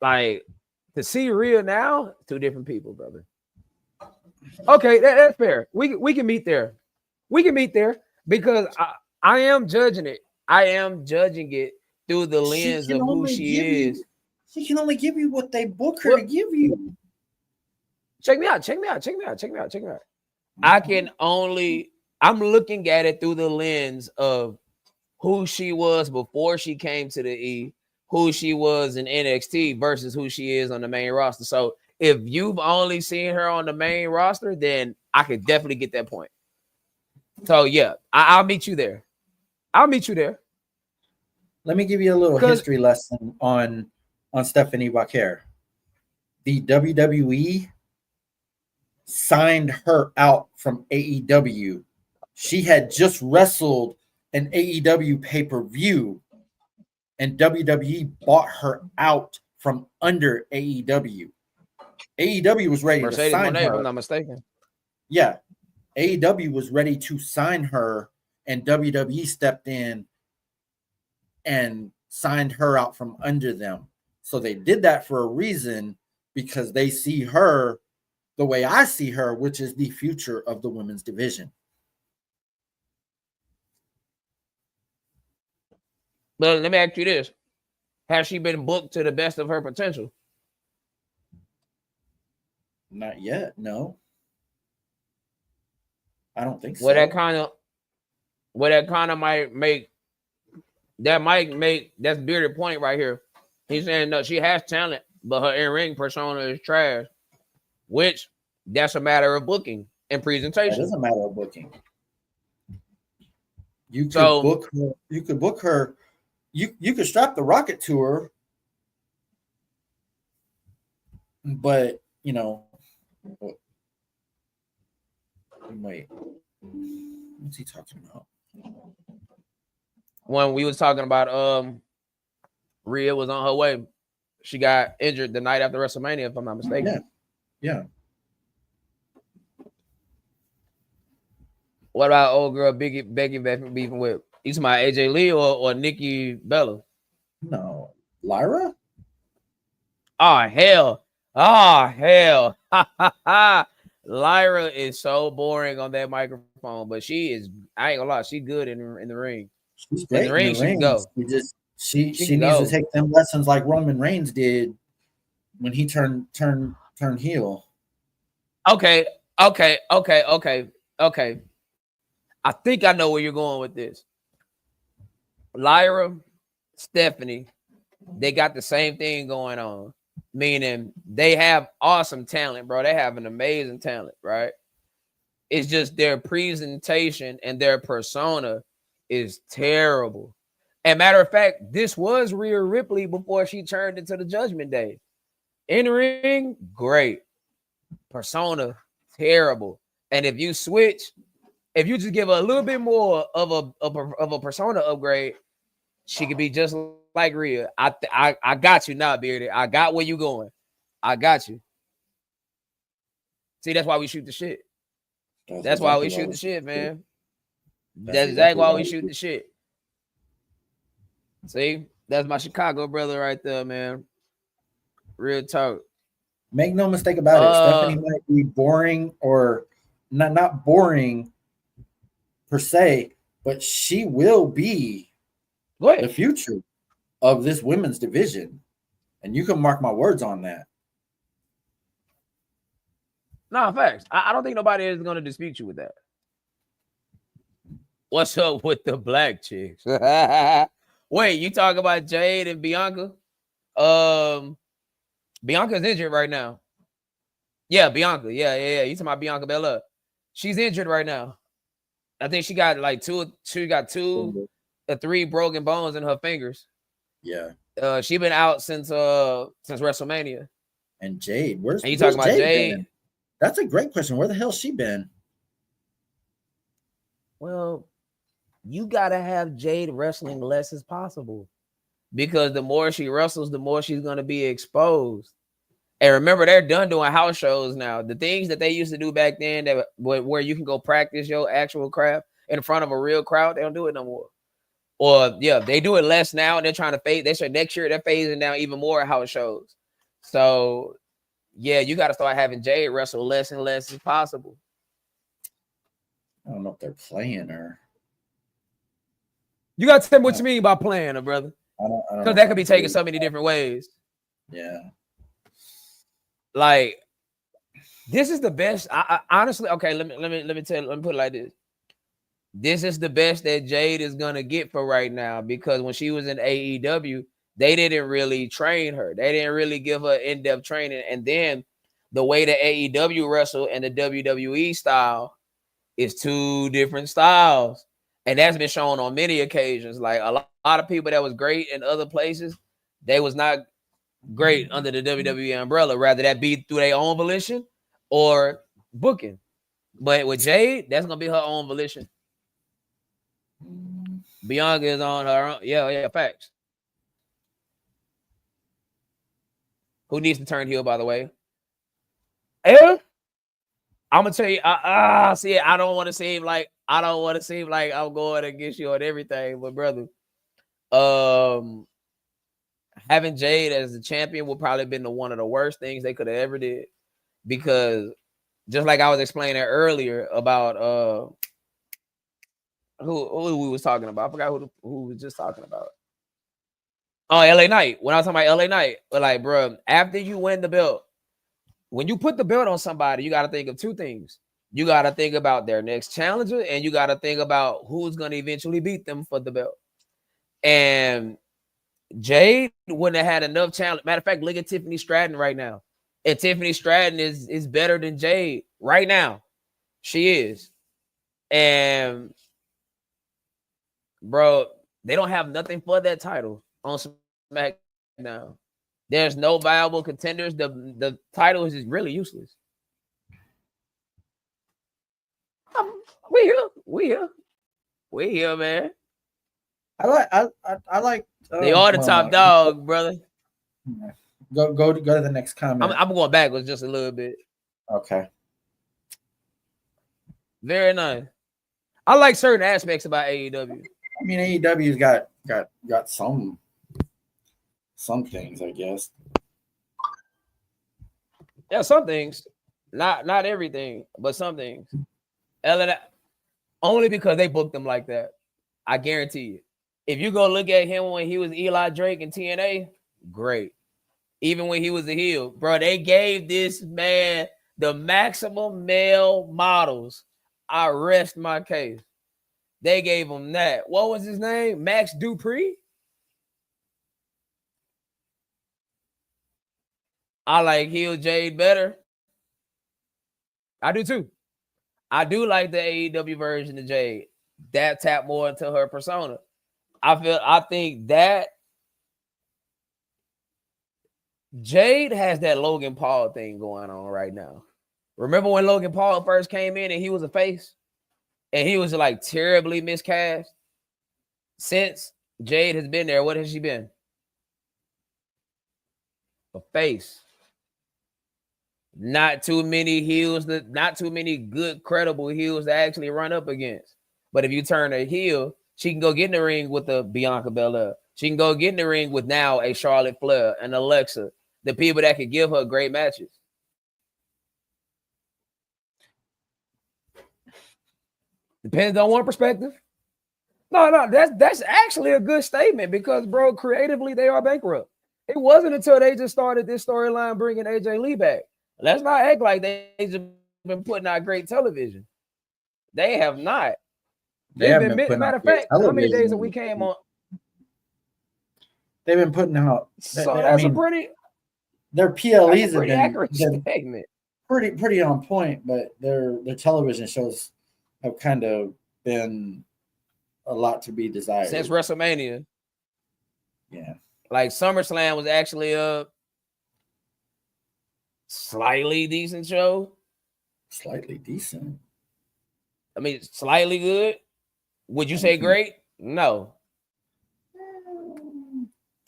S1: Like, to see Rhea now, two different people, brother. Okay, that's fair. We can meet there. We can meet there because I am judging it. I am judging it through the lens of who she is.
S2: She can only give you what they book her to give you.
S1: Check me out. I'm looking at it through the lens of who she was before she came to the E, who she was in NXT versus who she is on the main roster. So if you've only seen her on the main roster, then I could definitely get that point. So yeah, I'll meet you there. Let me
S2: give you a little history lesson on Stephanie Vaquer. The WWE signed her out from AEW. She had just wrestled an AEW pay-per-view, and WWE bought her out from under AEW. AEW was ready to sign her. If I'm
S1: not mistaken.
S2: Yeah. AEW was ready to sign her, and WWE stepped in and signed her out from under them. So they did that for a reason, because they see her the way I see her, which is the future of the women's division.
S1: But let me ask you this. Has she been booked to the best of her potential?
S2: Not yet, no. I don't think
S1: Well,
S2: so.
S1: that kind of might make that's bearded point right here. He's saying no, she has talent, but her in-ring persona is trash. Which that's a matter of booking and
S2: That
S1: presentation.
S2: doesn't matter of booking. You could
S1: So
S2: book her. You could book her. You could strap the rocket to her, but you know, wait, what's he talking about?
S1: when we was talking about Rhea was on her way, she got injured the night after WrestleMania, if I'm not mistaken.
S2: Yeah.
S1: What about old girl Becky beefing with? You talking about AJ Lee or Nikki Bella?
S2: No, Lyra.
S1: Oh hell! Oh hell! Lyra is so boring on that microphone, but she is. I ain't gonna lie, she's good in the ring.
S2: She's
S1: In the
S2: great in the
S1: ring, she can
S2: ring.
S1: go.
S2: She
S1: She can
S2: needs to
S1: go.
S2: take them lessons like Roman Reigns did when he turned heel.
S1: Okay. I think I know where you're going with this. Lyra, Stephanie, they got the same thing going on. Meaning they have awesome talent, bro. They have an amazing talent, right? It's just their presentation and their persona is terrible. And matter of fact, this was Rhea Ripley before she turned into the Judgment Day. In ring, great. Persona, terrible. And if you switch, if you just give her a little bit more of a persona upgrade, she could be just like Rhea. I got you now, Bearded. I got where you going. I got you. See, that's why we shoot the shit. That's why we shoot the shit, man. That's exactly why we shoot the shit. See, that's my Chicago brother right there, man. Real talk.
S2: Make no mistake about it. Stephanie might be boring or not boring per se, but she will be the future of this women's division. And you can mark my words on that.
S1: No, facts. I don't think nobody is going to dispute you with that. What's up with the black chicks? Wait, you talk about Jade and Bianca? Bianca's injured right now. Yeah, Bianca. Yeah. You talking about Bianca Belair? She's injured right now. I think she got like two or three broken bones in her fingers.
S2: Yeah.
S1: She been out since WrestleMania.
S2: And Jade, where's
S1: you talking about Jade?
S2: Been? That's a great question. Where the hell's she been?
S1: Well, you gotta have Jade wrestling less as possible, because the more she wrestles, the more she's gonna be exposed. And remember, they're done doing house shows now. The things that they used to do back then, that where you can go practice your actual craft in front of a real crowd, they don't do it no more. Or yeah, they do it less now, and they're trying to phase. They said next year they're phasing down even more house shows. So yeah, you got to start having Jade wrestle less and less as possible.
S2: I don't know if they're playing her.
S1: You got to tell me what you mean by playing her, brother. Because that could be taken so many different ways.
S2: Yeah.
S1: Like, this is the best. I honestly, okay, let me put it like this. This is the best that Jade is gonna get for right now, because when she was in AEW, they didn't really train her. They didn't really give her in-depth training. And then the way the AEW wrestle and the WWE style is two different styles. And that's been shown on many occasions. Like a lot of people that was great in other places, they was not great under the WWE umbrella. Rather that be through their own volition or booking. But with Jade, that's gonna be her own volition. Bianca is on her own. Yeah, facts. Who needs to turn heel, by the way? I'm gonna tell you. See, I don't want to seem like I'm going against you on everything, but brother, having Jade as the champion would probably been one of the worst things they could have ever did, because just like I was explaining earlier about who we was talking about. I forgot who we was just talking about. Oh, LA Knight. When I was talking about LA Knight, but like, bro, after you win the belt, when you put the belt on somebody, you got to think of two things. You got to think about their next challenger, and you got to think about who's going to eventually beat them for the belt. And Jade wouldn't have had enough challenge. Matter of fact, look at Tiffany Stratton right now. And Tiffany Stratton is better than Jade right now. She is. And bro, they don't have nothing for that title on SmackDown. There's no viable contenders. The title is just really useless. We here, man.
S2: I like.
S1: They are the top dog, brother.
S2: Go to the next comment.
S1: I'm going backwards just a little bit.
S2: Okay.
S1: Very nice. I like certain aspects about AEW.
S2: I mean, AEW's got some things, I guess.
S1: Yeah, some things. Not everything, but some things. Only because they booked them like that. I guarantee you. If you go look at him when he was Eli Drake in TNA, great. Even when he was a heel, bro, they gave this man the maximum male models. I rest my case. They gave him that. What was his name? Max Dupree? I like heel Jade better. I do too. I do like the AEW version of Jade. That tapped more into her persona. I think that Jade has that Logan Paul thing going on right now. Remember when Logan Paul first came in and he was a face? And he was like terribly miscast? Since Jade has been there, what has she been? A face. Not too many heels, not too many good, credible heels to actually run up against. But if you turn a heel, she can go get in the ring with a Bianca Belair. She can go get in the ring with now a Charlotte Flair and Alexa, the people that could give her great matches. Depends on one perspective. No, that's actually a good statement because, bro, creatively they are bankrupt. It wasn't until they just started this storyline bringing AJ Lee back. Let's not act like they just been putting out great television. They have not.
S2: They haven't been putting
S1: matter
S2: out
S1: of fact, how many days
S2: television.
S1: a week came on?
S2: They've been putting out.
S1: So that's a pretty.
S2: Their PLEs have
S1: been accurate statement.
S2: Pretty on point, but their television shows have kind of been a lot to be desired
S1: Since WrestleMania.
S2: Yeah.
S1: Like SummerSlam was actually a slightly decent show.
S2: Slightly decent.
S1: I mean, slightly good. Would you say great? No.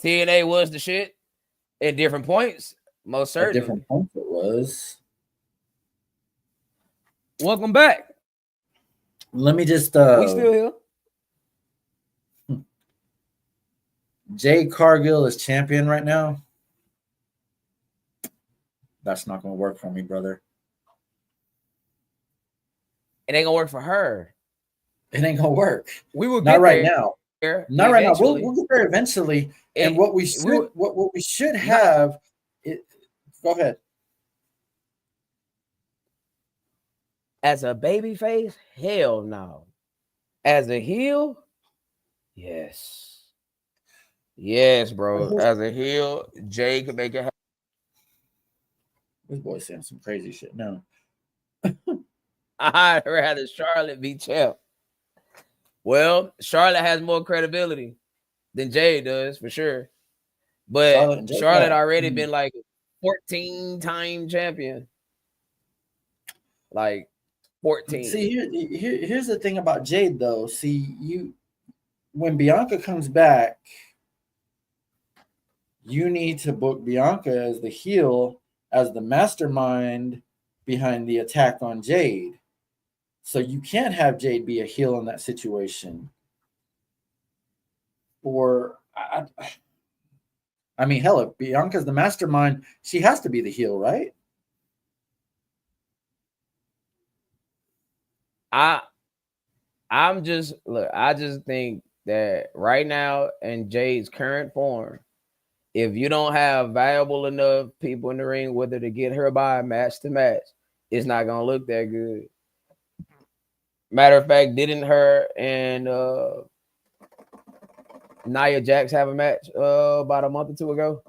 S1: TNA was the shit at different points. Most certainly.
S2: At different points it was.
S1: Welcome back.
S2: Let me just
S1: we still here.
S2: Jade Cargill is champion right now. That's not going to work for me, brother.
S1: It ain't going to work for her.
S2: It ain't going to work.
S1: We will
S2: not
S1: get
S2: right
S1: there
S2: now. Not right now. We'll get there eventually. And what we should have. Go ahead.
S1: As a baby face, hell no. As a heel, yes. Yes, bro. As a heel, Jay can make it happen.
S2: This boy's saying some crazy shit now.
S1: I'd rather Charlotte be champ. Well, Charlotte has more credibility than Jay does, for sure. But Charlotte already been like 14-time champion. Like 14.
S2: See, here's the thing about Jade, though. See, when Bianca comes back, you need to book Bianca as the heel, as the mastermind behind the attack on Jade. So you can't have Jade be a heel in that situation. Or, I mean, hell, if Bianca's the mastermind, she has to be the heel, right?
S1: I just think that right now in Jade's current form, if you don't have valuable enough people in the ring, whether to get her by match to match, it's not gonna look that good. Matter of fact, didn't her and Nia Jax have a match about a month or two ago?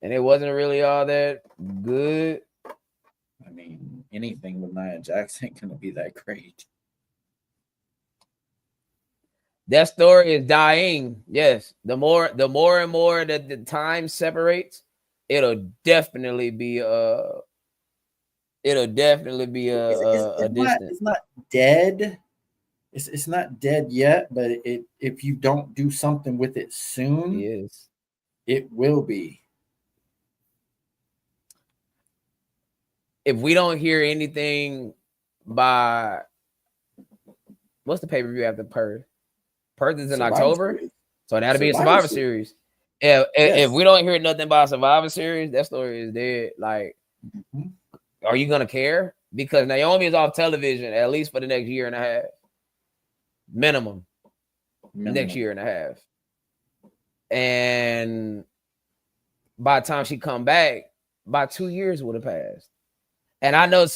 S1: And it wasn't really all that good.
S2: I mean, anything with Nia Jax ain't gonna be that great.
S1: That story is dying. Yes, the more and more that the time separates, it'll definitely be a
S2: It's not
S1: distant.
S2: it's not dead. It's not dead yet, but if you don't do something with it soon,
S1: Yes.
S2: it will be.
S1: If we don't hear anything by what's the pay-per-view after Perth? Perth is in
S2: Survivor
S1: October,
S2: Series.
S1: so that'll be a
S2: Survivor
S1: Survivor
S2: Series.
S1: Series. If
S2: Yes.
S1: we don't hear nothing about Survivor Series, that story is dead. Like,
S2: Mhm.
S1: are you gonna care? Because Naomi is off television at least for the next year and a half, minimum. Next
S2: Minimum.
S1: year and a half, and by the time she come back, about 2 years would have passed. And I know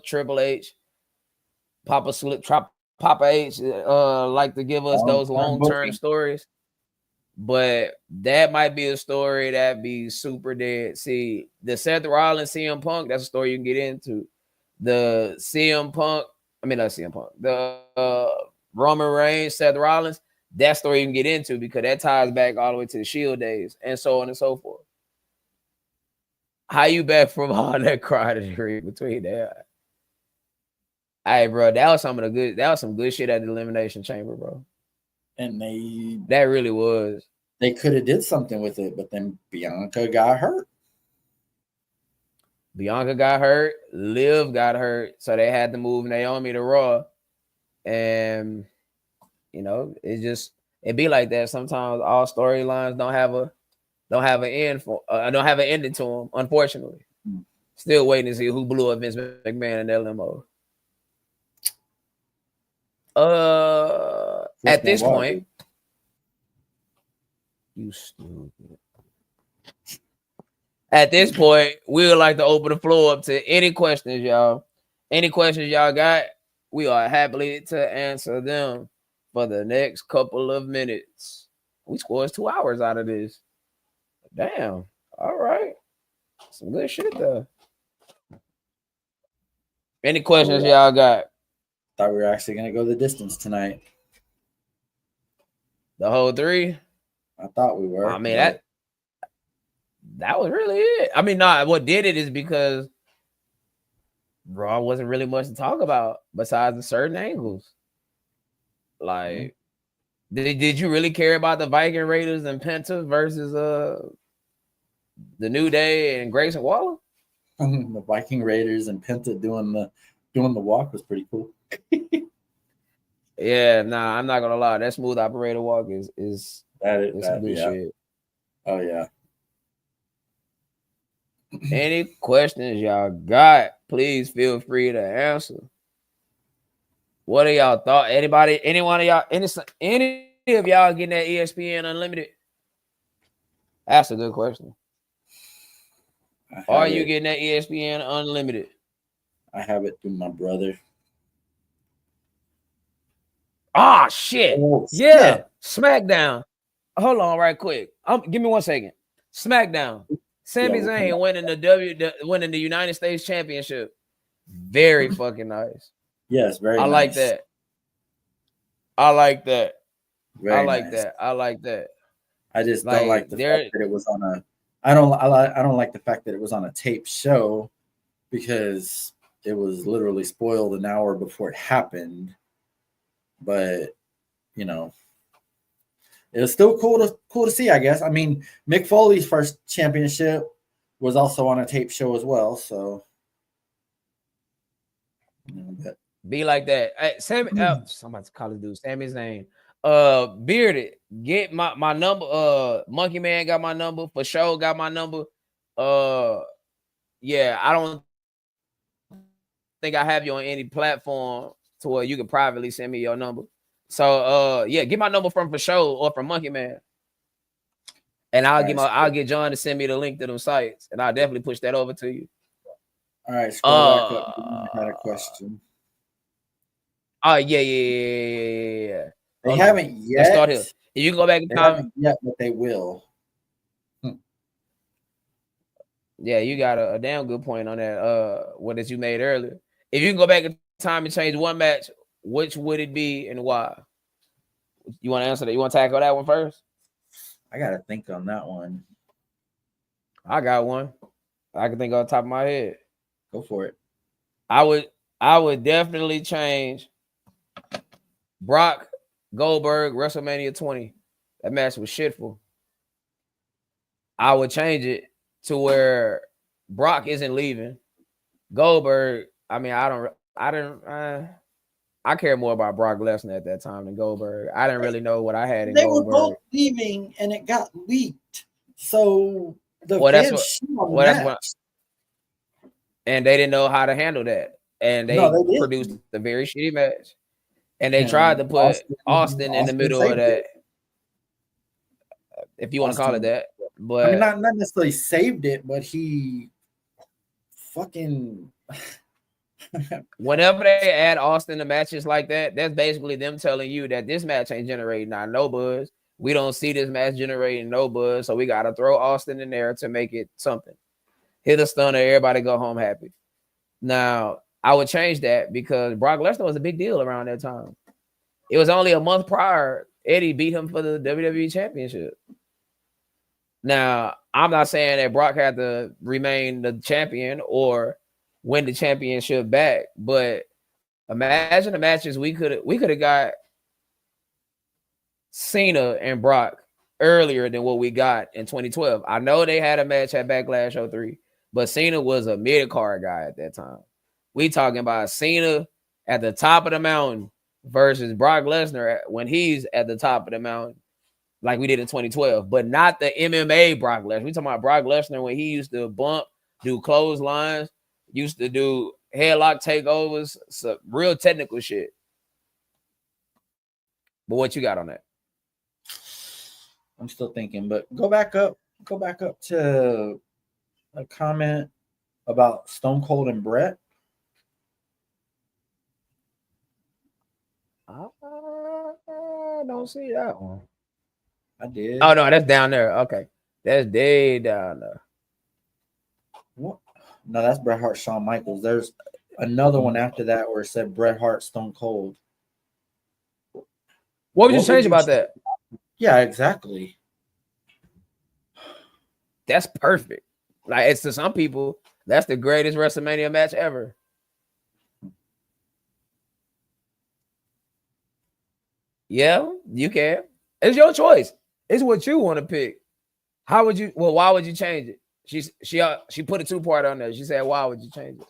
S1: Triple H, Papa H, like to give us those
S2: Long-term
S1: long-term
S2: booking.
S1: stories. But that might be a story that be super dead. See, the Seth Rollins CM Punk, that's a story you can get into. The CM Punk, I mean not CM Punk, the Roman Reigns, Seth Rollins, that story you can get into because that ties back all the way to the Shield days and so on and so forth. How you back from all that camaraderie between that? Hey, bro, that was some good shit at the Elimination Chamber, bro.
S2: And
S1: That really was.
S2: they could have did something with it, but then Bianca got hurt.
S1: Bianca got hurt, Liv got hurt, so they had to move Naomi to Raw. And it be like that. Sometimes all storylines don't have an ending to them, unfortunately. Still waiting to see who blew up Vince McMahon in that limo. At this point, you stupid. At this point, we would like to open the floor up to any questions, y'all. Any questions y'all got, we are happily to answer them for the next couple of minutes. We scored 2 hours out of this. Damn. All right. Some good shit though. Any questions y'all got?
S2: Thought we were actually gonna go the distance tonight.
S1: The whole 3?
S2: I thought we were.
S1: I mean, that was really it. I mean, what did it is because Raw wasn't really much to talk about besides the certain angles. Like, did you really care about the Viking Raiders and Penta versus the New Day and Grayson Waller?
S2: The Viking Raiders and Penta doing the walk was pretty cool.
S1: Yeah, nah, I'm not gonna lie. That smooth operator walk is good shit.
S2: Oh yeah.
S1: Any questions y'all got, please feel free to answer. What are y'all thought? Any of y'all getting that ESPN Unlimited? That's a good question. Are you getting that ESPN Unlimited?
S2: I have it through my brother.
S1: Ah, shit. Oh, yeah. Shit. SmackDown. Hold on right quick. Give me 1 second. SmackDown. Sami Zayn winning the United States Championship. Very fucking nice.
S2: Yes, very nice.
S1: Like that. I like that.
S2: Very
S1: I like
S2: nice.
S1: that. I like that.
S2: I just don't like the fact that it was on a. I don't like the fact that it was on a tape show because it was literally spoiled an hour before it happened. But it was still cool to see, I guess. I mean, Mick Foley's first championship was also on a tape show as well. So
S1: be like that. Hey, somebody's calling dude Sami Zayn. Bearded, get my number. Monkey Man got my number. For sure got my number. Yeah, I don't think I have you on any platform to where you can privately send me your number. So yeah, get my number from For Sure or from Monkey Man. And I'll get John to send me the link to them sites, and I'll definitely push that over to you.
S2: All right, scroll back up. I had a question.
S1: Oh yeah.
S2: They
S1: Hold on.
S2: haven't
S1: Let's start
S2: yet.
S1: here. If you can go back in
S2: They
S1: time,
S2: haven't yet, but they will.
S1: yeah, you got a damn good point on that. What that you made earlier. If you can go back in time and change one match, which would it be and why? You want to answer that? You want to tackle that one first?
S2: I gotta think on that one.
S1: I got one. I can think on top of my head.
S2: Go for it.
S1: I would definitely change Brock Goldberg WrestleMania 20. That match was shitful. I would change it to where Brock isn't leaving. Goldberg, I mean, I care more about Brock Lesnar at that time than Goldberg. I didn't really know what I had in
S2: They were both
S1: Goldberg.
S2: leaving, and it got leaked. So the
S1: Well, that's
S2: fans
S1: what.
S2: shit on the
S1: Well, that's
S2: match.
S1: what. And they didn't know how to handle that, and
S2: No,
S1: they
S2: they
S1: produced
S2: didn't.
S1: a very shitty match. And they tried
S2: And
S1: to put Austin in the middle of
S2: saved
S1: that,
S2: it.
S1: if you want to call it that.
S2: I mean,
S1: But
S2: not necessarily saved it, but he fucking.
S1: whenever they add Austin to matches like that, that's basically them telling you that this match ain't generating no buzz. We don't see this match generating no buzz, so we got to throw Austin in there to make it something. Hit a stunner, everybody go home happy. Now, I would change that because Brock Lesnar was a big deal around that time. It was only a month prior Eddie beat him for the WWE Championship. Now, I'm not saying that Brock had to remain the champion or win the championship back, but imagine the matches we could have got Cena and Brock earlier than what we got in 2012. I know they had a match at Backlash 03, but Cena was a mid-card guy at that time. We talking about Cena at the top of the mountain versus Brock Lesnar when he's at the top of the mountain, like we did in 2012, but not the MMA Brock Lesnar. We talking about Brock Lesnar when he used to bump, do clotheslines, used to do headlock takeovers, some real technical shit. But what you got on that?
S2: I'm still thinking, but go back up to a comment about Stone Cold and Brett.
S1: I don't see that one.
S2: I did.
S1: Oh no, that's down there. Okay, that's day down there.
S2: What? No, that's Bret Hart, Shawn Michaels. There's another one after that where it said Bret Hart, Stone Cold.
S1: What would you change about that?
S2: Yeah, exactly.
S1: That's perfect. Like, it's to some people, that's the greatest WrestleMania match ever. Yeah, you can. It's your choice. It's what you want to pick. How would you? Well, why would you change it? She put a 2-part on there. She said, "Why would you change it?"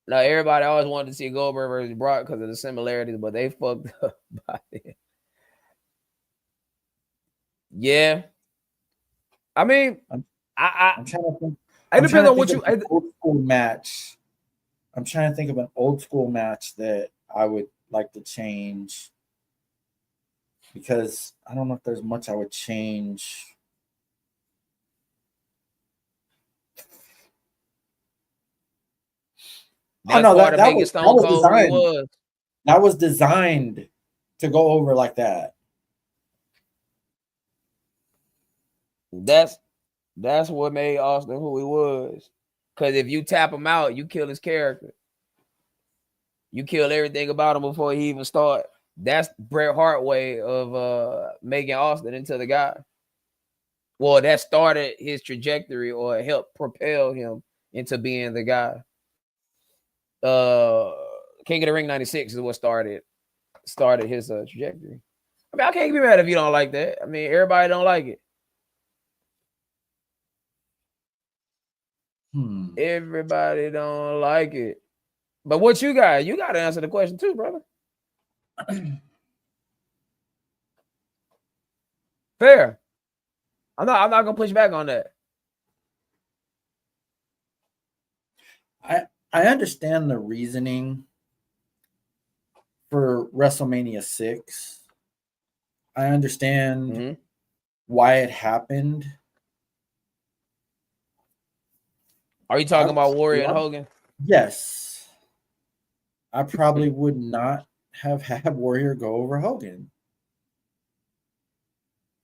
S1: Now everybody always wanted to see Goldberg versus Brock because of the similarities, but they fucked up by it. Yeah, I mean,
S2: I'm trying to think.
S1: It depends on what you.
S2: Old school match. I'm trying to think of an old school match that I would like to change because I don't know if there's much I would change.
S1: That's part of making Stone Cold who he was.
S2: That was designed to go over like that.
S1: That's what made Austin who he was. Because if you tap him out, you kill his character. You kill everything about him before he even start. That's Bret Hart way of making Austin into the guy. Well, that started his trajectory or helped propel him into being the guy. King of the Ring 96 is what started his trajectory. I mean, I can't be mad if you don't like that. I mean, everybody don't like it. Everybody don't like it. But what you got? You got to answer the question too, brother. Fair. I'm not gonna push back on that.
S2: I understand the reasoning for WrestleMania 6. I understand why it happened.
S1: Are you talking about Warrior and Hogan?
S2: Yes. I probably would not have had Warrior go over Hogan.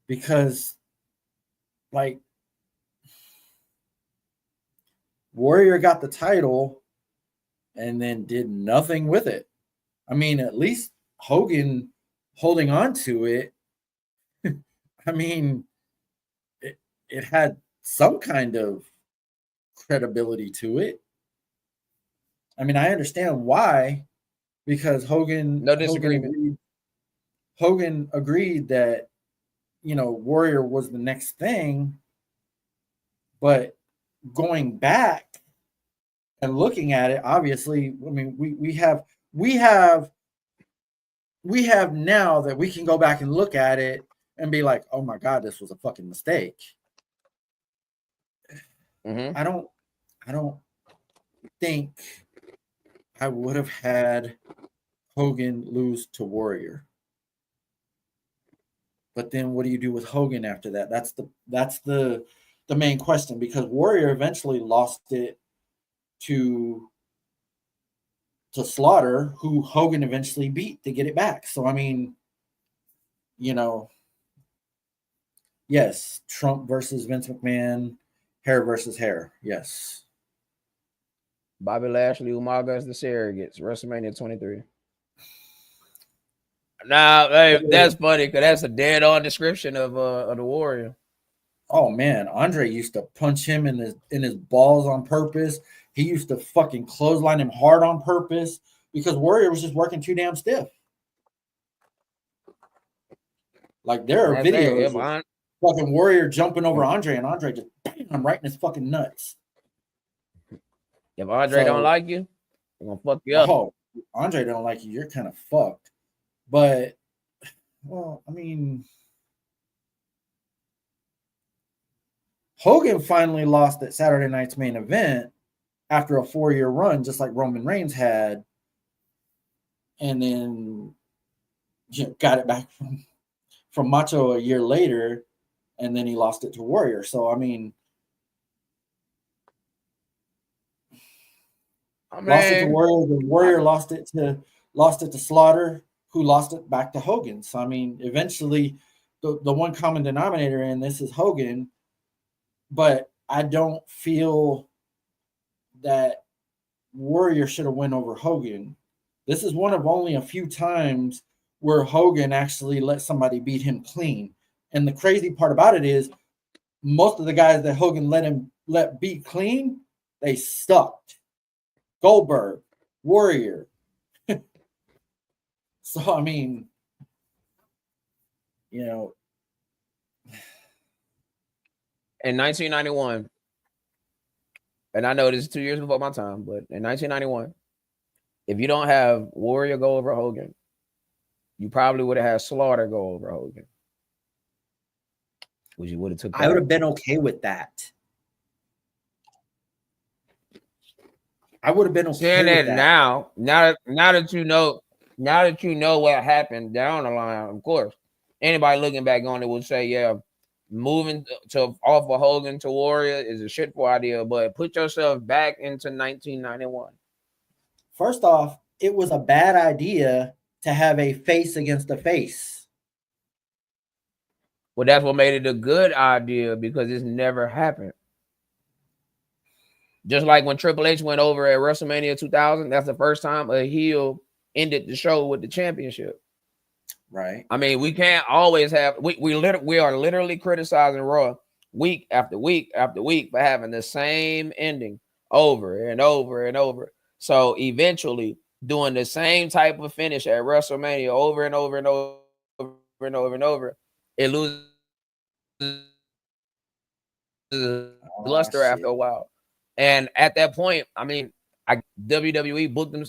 S2: Because, like, Warrior got the title and then did nothing with it. I mean, at least Hogan holding on to it, I mean, it had some kind of credibility to it. I mean, I understand why, because Hogan agreed that, you know, Warrior was the next thing, but going back and looking at it, obviously, I mean, we have now that we can go back and look at it and be like, oh my God, this was a fucking mistake.
S1: Mm-hmm.
S2: I don't think I would have had Hogan lose to Warrior. But then what do you do with Hogan after that? That's the main question, because Warrior eventually lost it to Slaughter, who Hogan eventually beat to get it back. So I mean, you know, yes, Trump versus Vince McMahon, hair versus hair. Yes.
S1: Bobby Lashley, Umaga as the surrogates, WrestleMania 23. Nah, hey, that's funny because that's a dead-on description of the Warrior.
S2: Oh man, Andre used to punch him in his balls on purpose. He used to fucking clothesline him hard on purpose because Warrior was just working too damn stiff. Like there are videos of fucking Warrior jumping over Andre and Andre just bam, right in his fucking nuts.
S1: If Andre don't like you, I'm gonna fuck you up.
S2: Oh, Andre don't like you, you're kind of fucked. But, well, I mean, Hogan finally lost at Saturday Night's Main Event after a 4-year run, just like Roman Reigns had, and then got it back from Macho a year later, and then he lost it to Warrior. So, I mean, lost it to Warrior. The Warrior lost it to Slaughter, who lost it back to Hogan. So I mean, eventually, the one common denominator in this is Hogan, but I don't feel that Warrior should have went over Hogan. This is one of only a few times where Hogan actually let somebody beat him clean. And the crazy part about it is, most of the guys that Hogan let beat clean, they sucked. Goldberg, Warrior. So, I mean, you know.
S1: In 1991, and I know this is 2 years before my time, but in 1991, if you don't have Warrior go over Hogan, you probably would have had Slaughter go over Hogan. Which you would have took.
S2: I would have been okay with that. I would have been okay
S1: saying
S2: with
S1: that. Now that you know what happened down the line, of course, anybody looking back on it will say, yeah, moving to off of Hogan to Warrior is a shitful idea, but put yourself back into 1991.
S2: First off, it was a bad idea to have a face against a face.
S1: Well, that's what made it a good idea, because it's never happened. Just like when Triple H went over at WrestleMania 2000, that's the first time a heel ended the show with the championship.
S2: Right.
S1: I mean, we can't always have we are literally criticizing Raw week after week after week for having the same ending over and over and over. So eventually, doing the same type of finish at WrestleMania over and over and over and over and over, it loses luster after a while. And at that point, I mean, WWE booked them.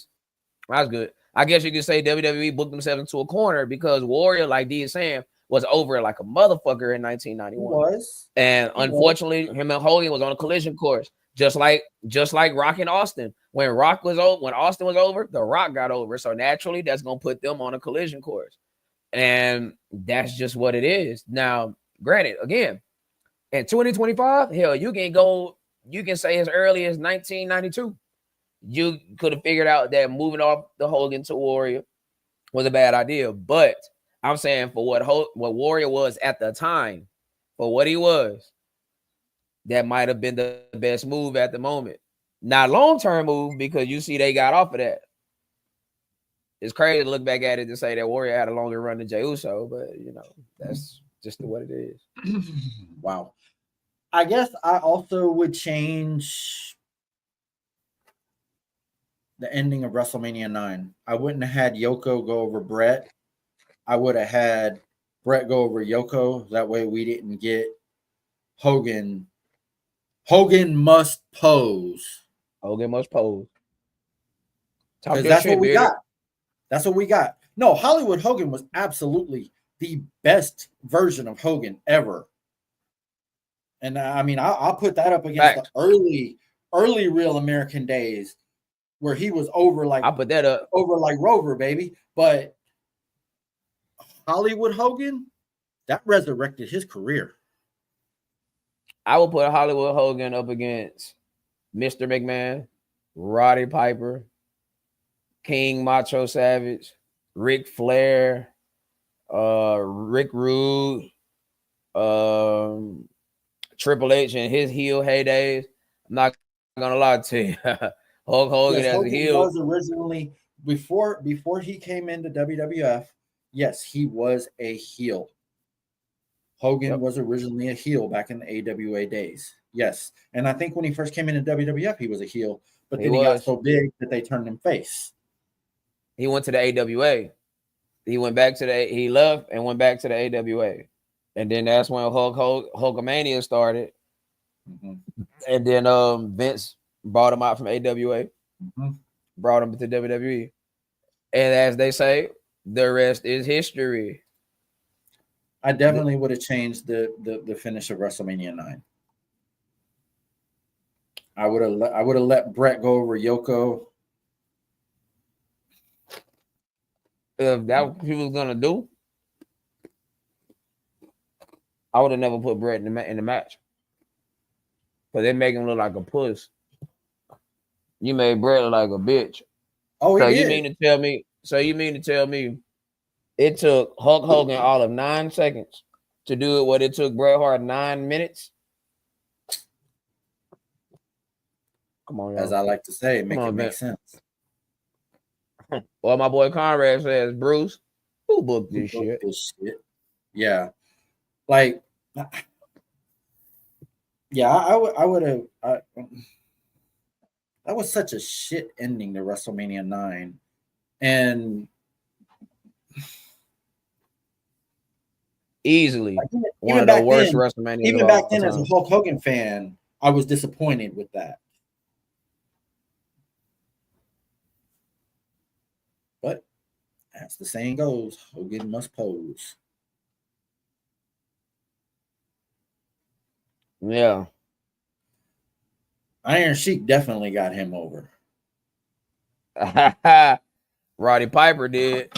S1: That's good. I guess you could say WWE booked themselves into a corner, because Warrior, like D is saying, was over like a motherfucker in 1991. Unfortunately, him and Hogan was on a collision course, just like Rock and Austin. When Austin was over, The Rock got over. So naturally, that's gonna put them on a collision course, and that's just what it is. Now, granted, again, in 2025, hell, you can say as early as 1992. you could have figured out that moving off the Hogan to Warrior was a bad idea. But I'm saying for what Warrior was at the time, for what he was, that might have been the best move at the moment. Not long-term move, because you see they got off of that. It's crazy to look back at it to say that Warrior had a longer run than Jey Uso, but that's just what it is.
S2: Wow. I guess I also would change the ending of WrestleMania 9. I wouldn't have had Yoko go over Brett. I would have had Brett go over Yoko. That way we didn't get Hogan. Hogan must pose.
S1: Hogan must pose.
S2: Because that's what we got. That's what we got. No, Hollywood Hogan was absolutely the best version of Hogan ever. And I mean, I'll put that up against the early Real American days where he was over like
S1: I'll put that up
S2: over like Rover, baby. But Hollywood Hogan, that resurrected his career.
S1: I will put Hollywood Hogan up against Mr. McMahon, Roddy Piper, King Macho Savage, Ric Flair, Rick Rude, Triple H in his heel heydays. I'm not gonna lie to you. Hulk Hogan as a heel
S2: was originally before he came into WWF. Yes, he was a heel. Hogan was originally a heel back in the AWA days. Yes, and I think when he first came into WWF, he was a heel, but then he got so big that they turned him face.
S1: He went to the AWA. He went back to he left and went back to the AWA. And then that's when Hulkamania started. Mm-hmm. And then Vince brought him out from AWA, brought him to WWE. And as they say, the rest is history.
S2: I definitely would have changed the finish of WrestleMania 9. I would have let Brett go over Yoko.
S1: If that was what he was gonna do, I would have never put Brett in the match. But they make him look like a puss. You made Brett look like a bitch.
S2: Oh,
S1: so you mean to tell me? So you mean to tell me it took Hulk Hogan all of 9 seconds to do it? What it took Bret Hart 9 minutes? Come on, y'all.
S2: As I like to say, make sense.
S1: Well, my boy Conrad says, Bruce, who booked this shit?
S2: Yeah, like, yeah, I would have. That was such a shit ending to WrestleMania 9, and
S1: easily one of the worst WrestleMania.
S2: Even back then, as a Hulk Hogan fan, I was disappointed with that. But as the saying goes, Hogan must pose.
S1: Yeah.
S2: Iron Sheik definitely got him over.
S1: Roddy Piper did.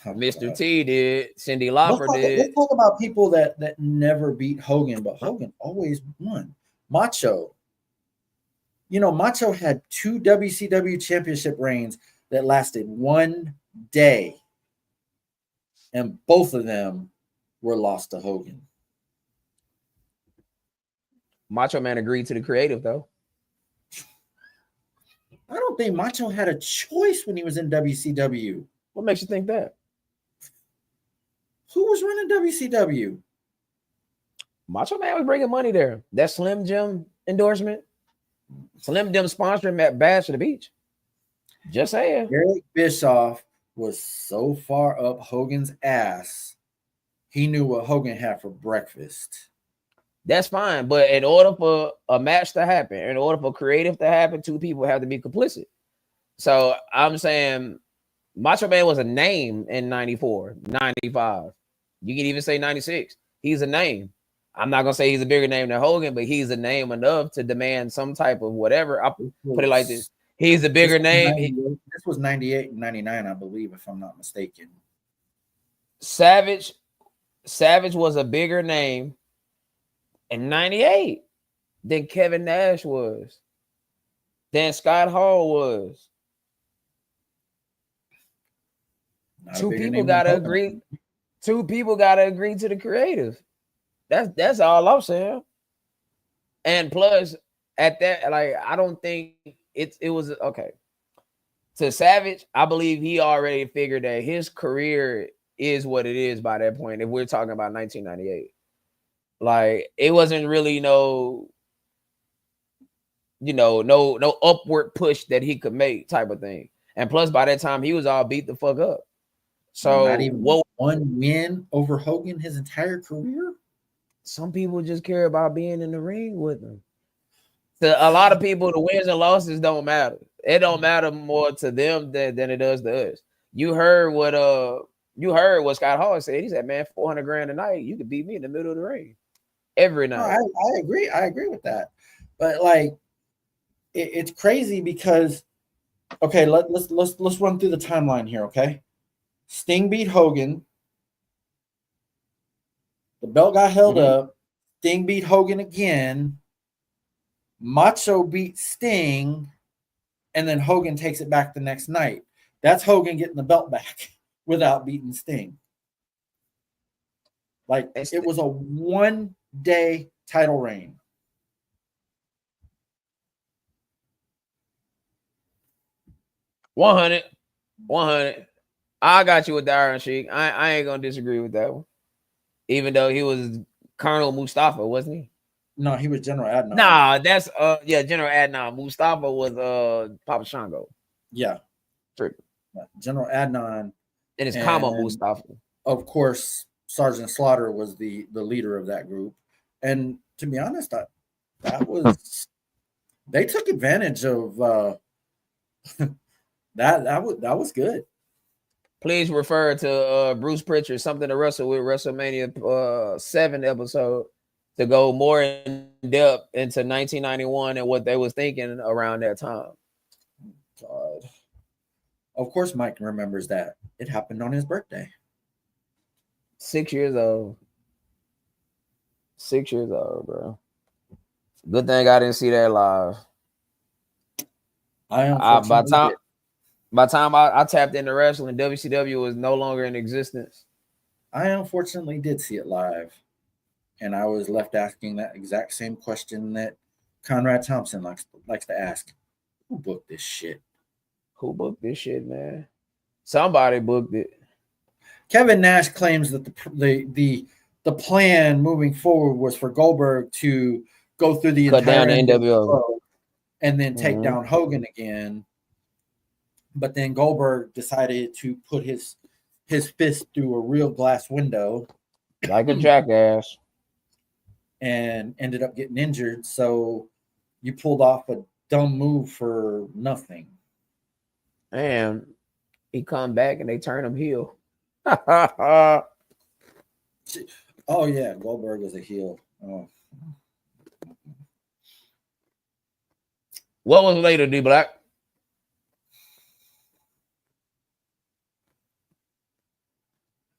S1: Mr. T did. Cindy Lauper did.
S2: Let's talk about people that never beat Hogan, but Hogan always won. Macho. Macho had 2 WCW championship reigns that lasted 1 day. And both of them were lost to Hogan.
S1: Macho Man agreed to the creative, though.
S2: I don't think Macho had a choice when he was in WCW.
S1: What makes you think that?
S2: Who was running WCW?
S1: Macho Man was bringing money there. That Slim Jim endorsement. Slim Jim sponsoring that Bash to the Beach. Just saying.
S2: Eric Bischoff was so far up Hogan's ass, he knew what Hogan had for breakfast.
S1: That's fine. But in order for a match to happen, in order for creative to happen, 2 people have to be complicit. So I'm saying Macho Man was a name in 94, 95. You can even say 96. He's a name. I'm not going to say he's a bigger name than Hogan, but he's a name enough to demand some type of whatever. I'll put it like this. He's a bigger name.
S2: This was 98 and 99, I believe, if I'm not mistaken.
S1: Savage was a bigger name in 98 than Kevin Nash was. than Scott Hall was.
S2: Not a
S1: Two
S2: bigger
S1: people
S2: name than
S1: gotta
S2: Hogan.
S1: agree. Two people gotta agree to the creative. That's all I'm saying. And plus, at that, like, I don't think it was okay. To Savage, I believe he already figured that his career is what it is by that point. If we're talking about 1998, like it wasn't really no, no upward push that he could make type of thing. And plus, by that time, he was all beat the fuck up.
S2: Not
S1: So
S2: even
S1: what?
S2: one win over Hogan his entire career.
S1: Some people just care about being in the ring with him. To a lot of people, the wins and losses don't matter. It don't matter more to them than it does to us. You heard what Scott Hall said. He said, "Man, 400 grand a night, you could beat me in the middle of the ring every
S2: No,
S1: night."
S2: I agree. I agree with that. But like, it's crazy because okay, let's run through the timeline here. Okay, Sting beat Hogan. The belt got held
S1: Mhm.
S2: up. Sting beat Hogan again. Macho beat Sting, and then Hogan takes it back the next night. That's Hogan getting the belt back without beating Sting. Like
S1: It's
S2: it was a 1 day title reign.
S1: 100, 100. I got you with the Iron Sheik. I ain't gonna disagree with that one. Even though he was Colonel Mustafa, wasn't he?
S2: No, he was General Adnan.
S1: Nah, that's yeah, General Adnan. Mustafa was Papa Shango.
S2: Yeah,
S1: Tripping.
S2: General Adnan,
S1: And it's Kama
S2: and
S1: Mustafa.
S2: of course Sergeant Slaughter was the leader of that group. And to be honest, that was they took advantage of that was good.
S1: Please refer to Bruce Pritchard, Something to Wrestle with WrestleMania 7 episode to go more in depth into 1991 and what they was thinking around that time.
S2: God. Of course, Mike remembers that it happened on his birthday.
S1: 6 years old. 6 years old, bro. Good thing I didn't see that live.
S2: I
S1: By
S2: unfortunately
S1: time
S2: did.
S1: by time I tapped into wrestling, WCW was no longer in existence.
S2: I unfortunately did see it live, and I was left asking that exact same question that Conrad Thompson likes to ask: Who booked this shit?
S1: Who booked this shit, man? Somebody booked it.
S2: Kevin Nash claims that the plan moving forward was for Goldberg to go through the
S1: Cut
S2: entire
S1: down the NWO.
S2: NWO and then take
S1: Mhm.
S2: down Hogan again. But then Goldberg decided to put his fist through a real glass window
S1: Like a jackass.
S2: and ended up getting injured. So you pulled off a dumb move for nothing.
S1: And he come back and they turn him heel. What
S2: Oh yeah, Goldberg was a heel. Oh.
S1: was later, D Black?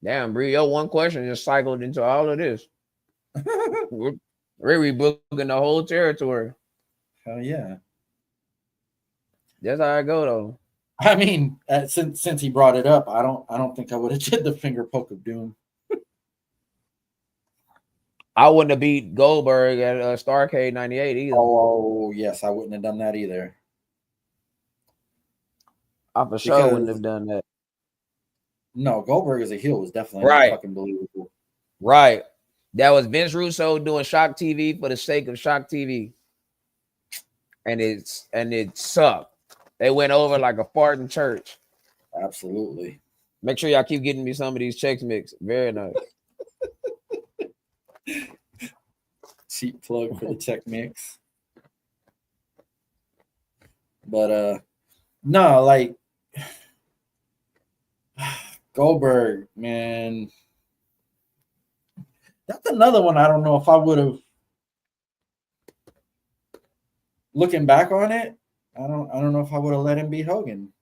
S1: Damn, Bree, your one question just cycled into all of this. We're rebooking the whole territory.
S2: Hell yeah.
S1: That's how I go though.
S2: I mean, since he brought it up, I don't think I would have did the finger poke of doom.
S1: I wouldn't have beat Goldberg at Starrcade '98 either.
S2: Oh yes, I wouldn't have done that either.
S1: I for sure wouldn't have done that.
S2: No, Goldberg as a heel was definitely not
S1: Right.
S2: fucking believable.
S1: Right. That was Vince Russo doing Shock TV for the sake of Shock TV. And it sucked. They went over like a fart in church.
S2: Absolutely.
S1: Make sure y'all keep getting me some of these checks mixed. Very nice.
S2: Cheap plug for the check mix. But no, like Goldberg, man. That's another one I don't know if I would have looking back on it. I don't know if I would have let him beat Hogan.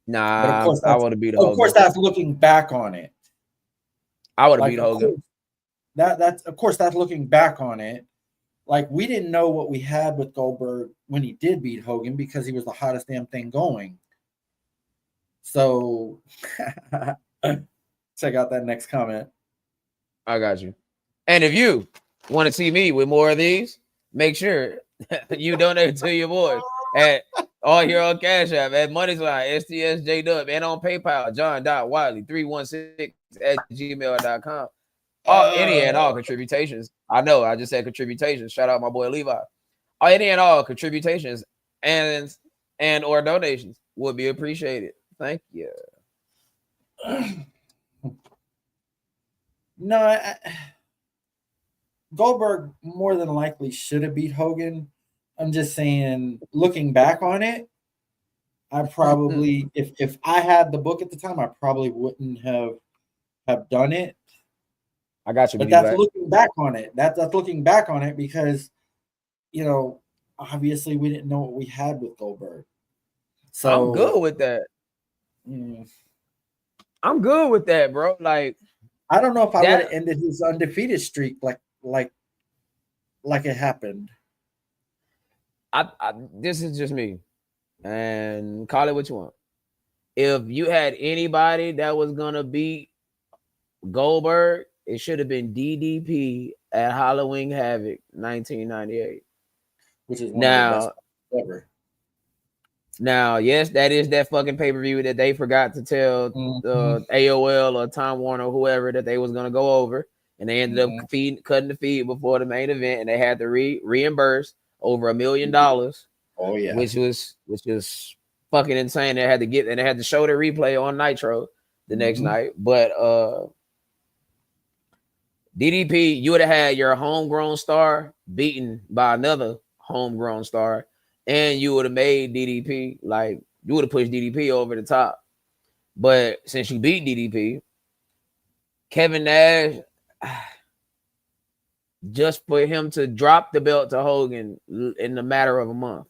S1: Nah,
S2: But of course
S1: I would have beat
S2: of
S1: Hogan.
S2: course that's looking back on it.
S1: I would have
S2: Like
S1: beat
S2: of
S1: Hogan.
S2: course, that's of course that's looking back on it. like we didn't know what we had with Goldberg when he did beat Hogan because he was the hottest damn thing going. So check out that next comment.
S1: I got you. And if you want to see me with more of these, make sure you donate to your boys at all here on Cash App, at MoneySline, STSJW, and on PayPal, john.wiley316@gmail.com. Any and all contributions. I know I just said contributions. Shout out my boy Levi. Any and all contributions and or donations would be appreciated. Thank you.
S2: No, Goldberg more than likely should have beat Hogan. I'm just saying, looking back on it, I probably, if I had the book at the time, I probably wouldn't have done it.
S1: I got you.
S2: But that's looking back on it. That's looking back on it because, obviously we didn't know what we had with Goldberg. So
S1: I'm good with that. I'm good with that, bro. Like,
S2: I don't know if I would have ended his undefeated streak like it happened.
S1: This is just me, and call it what you want. If you had anybody that was gonna beat Goldberg, it should have been DDP at Halloween Havoc 1998,
S2: which is one of the best ever.
S1: Now, yes, that is that fucking pay-per-view that they forgot to tell AOL or Time Warner or whoever that they was gonna go over, and they ended up cutting the feed before the main event, and they had to reimburse over $1 million.
S2: Oh yeah,
S1: which was fucking insane. They had to show the replay on Nitro the next night. But DDP, you would have had your homegrown star beaten by another homegrown star, and you would have made DDP, like, you would have pushed DDP over the top. But since you beat DDP, Kevin Nash, just for him to drop the belt to Hogan in the matter of a month,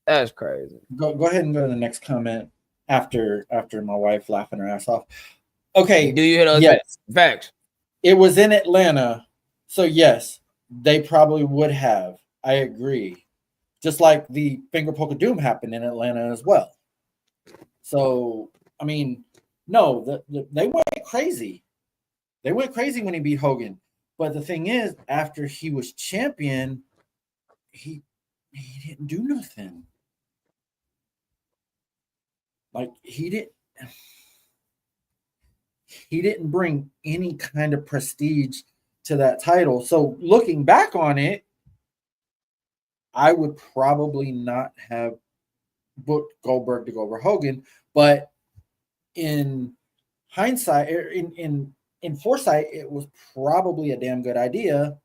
S1: that's crazy.
S2: Go ahead and go to the next comment after my wife laughing her ass off. Okay.
S1: Do you hear those? Yes. Facts.
S2: It was in Atlanta. So yes, they probably would have. I agree. Just like the finger poke of doom happened in Atlanta as well. So, I mean, no, they went crazy. They went crazy when he beat Hogan. But the thing is, after he was champion, he didn't do nothing. Like he didn't bring any kind of prestige to that title. So looking back on it, I would probably not have booked Goldberg to go over Hogan. But in hindsight, in foresight, it was probably a damn good idea.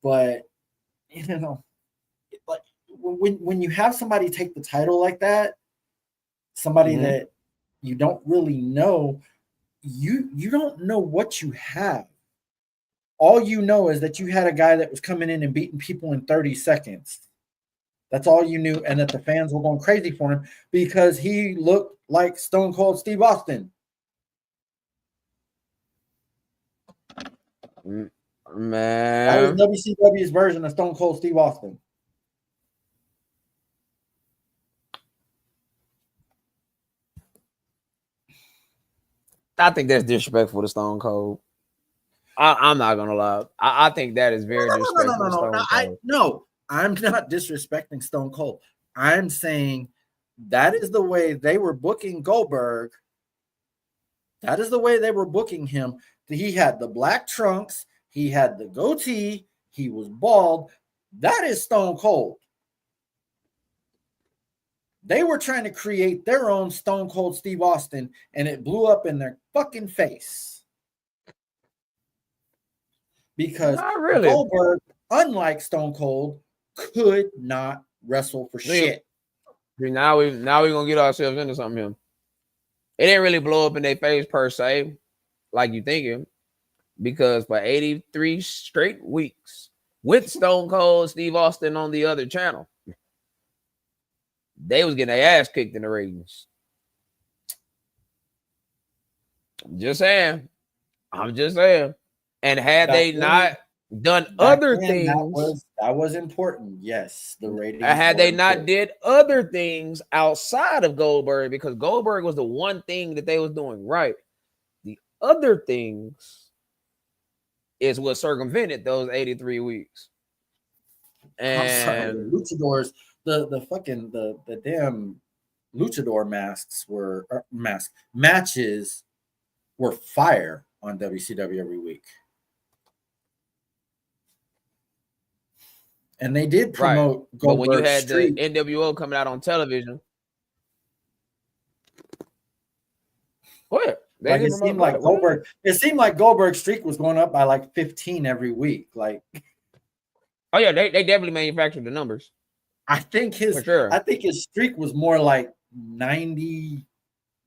S2: But like when you have somebody take the title like that, somebody that you don't really know, you don't know what you have. All you know is that you had a guy that was coming in and beating people in 30 seconds. That's all you knew, and that the fans were going crazy for him because he looked like Stone Cold Steve Austin.
S1: Man,
S2: that was WCW's version of Stone Cold Steve Austin.
S1: I think that's disrespectful to Stone Cold. I'm not gonna lie. I think that is very disrespectful to Stone Cold.
S2: No, I'm not disrespecting Stone Cold. I'm saying that is the way they were booking Goldberg. That is the way they were booking him. He had the black trunks. He had the goatee. He was bald. That is Stone Cold. They were trying to create their own Stone Cold Steve Austin, and it blew up in their fucking face. Because Goldberg, unlike Stone Cold, could not wrestle for shit.
S1: Now we're gonna get ourselves into something here. It didn't really blow up in their face per se, like you thinking, because for 83 straight weeks with Stone Cold Steve Austin on the other channel, they was getting their ass kicked in the ratings. I'm just saying. And had they not done
S2: Back
S1: other
S2: then,
S1: things,
S2: that was important. Yes, the ratings
S1: had
S2: were
S1: they not
S2: important.
S1: did other things outside of Goldberg, because Goldberg was the one thing that they was doing right. The other things is what circumvented those 83 weeks.
S2: I'm sorry,
S1: And
S2: luchadors, the damn luchador matches were fire on WCW every week. And they did
S1: right.
S2: promote
S1: But when you
S2: Goldberg's
S1: had the
S2: streak.
S1: NWO coming out on television, what? They
S2: Like
S1: didn't promote what?
S2: it seemed like Goldberg's streak was going up by like 15 every week. Like,
S1: Oh yeah, they definitely manufactured the numbers
S2: I think
S1: for sure.
S2: his streak was more like 90.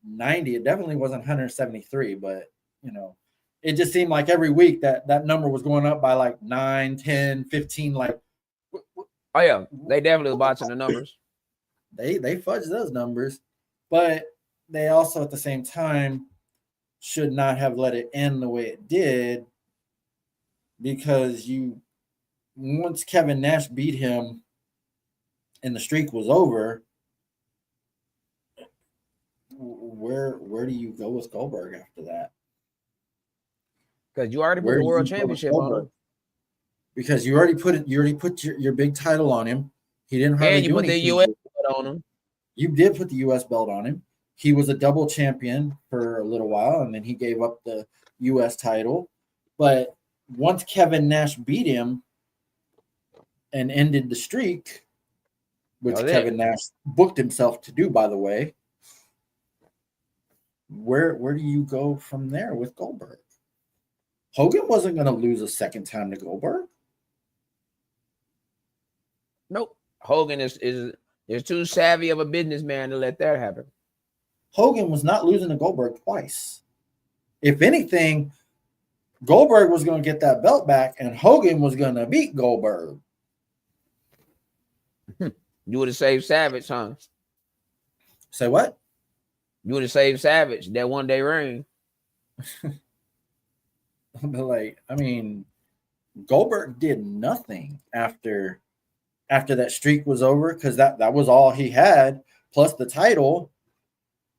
S2: It definitely wasn't 173, but you know, it just seemed like every week that number was going up by like 9, 10, 15. Like,
S1: Oh yeah, they definitely was watching the numbers.
S2: they fudged those numbers, but they also at the same time should not have let it end the way it did, because once Kevin Nash beat him and the streak was over, where do you go with Goldberg after that?
S1: Because you already put
S2: Where
S1: the
S2: do
S1: world
S2: you go with
S1: championship on
S2: Goldberg?
S1: him.
S2: Because you already put your big title on him. He didn't hardly
S1: And you
S2: do
S1: put the
S2: anything.
S1: US on him.
S2: You did put the US belt on him. He was a double champion for a little while, and then he gave up the US title. But once Kevin Nash beat him and ended the streak, which Kevin Nash booked himself to do, by the way, where do you go from there with Goldberg? Hogan wasn't going to lose a second time to Goldberg.
S1: Nope. Hogan is too savvy of a businessman to let that happen.
S2: Hogan was not losing to Goldberg twice. If anything, Goldberg was going to get that belt back, and Hogan was going to beat Goldberg.
S1: You would have saved Savage, huh?
S2: Say what?
S1: You would have saved Savage that one day reign.
S2: But like, I mean, Goldberg did nothing after that streak was over, because that was all he had, plus the title.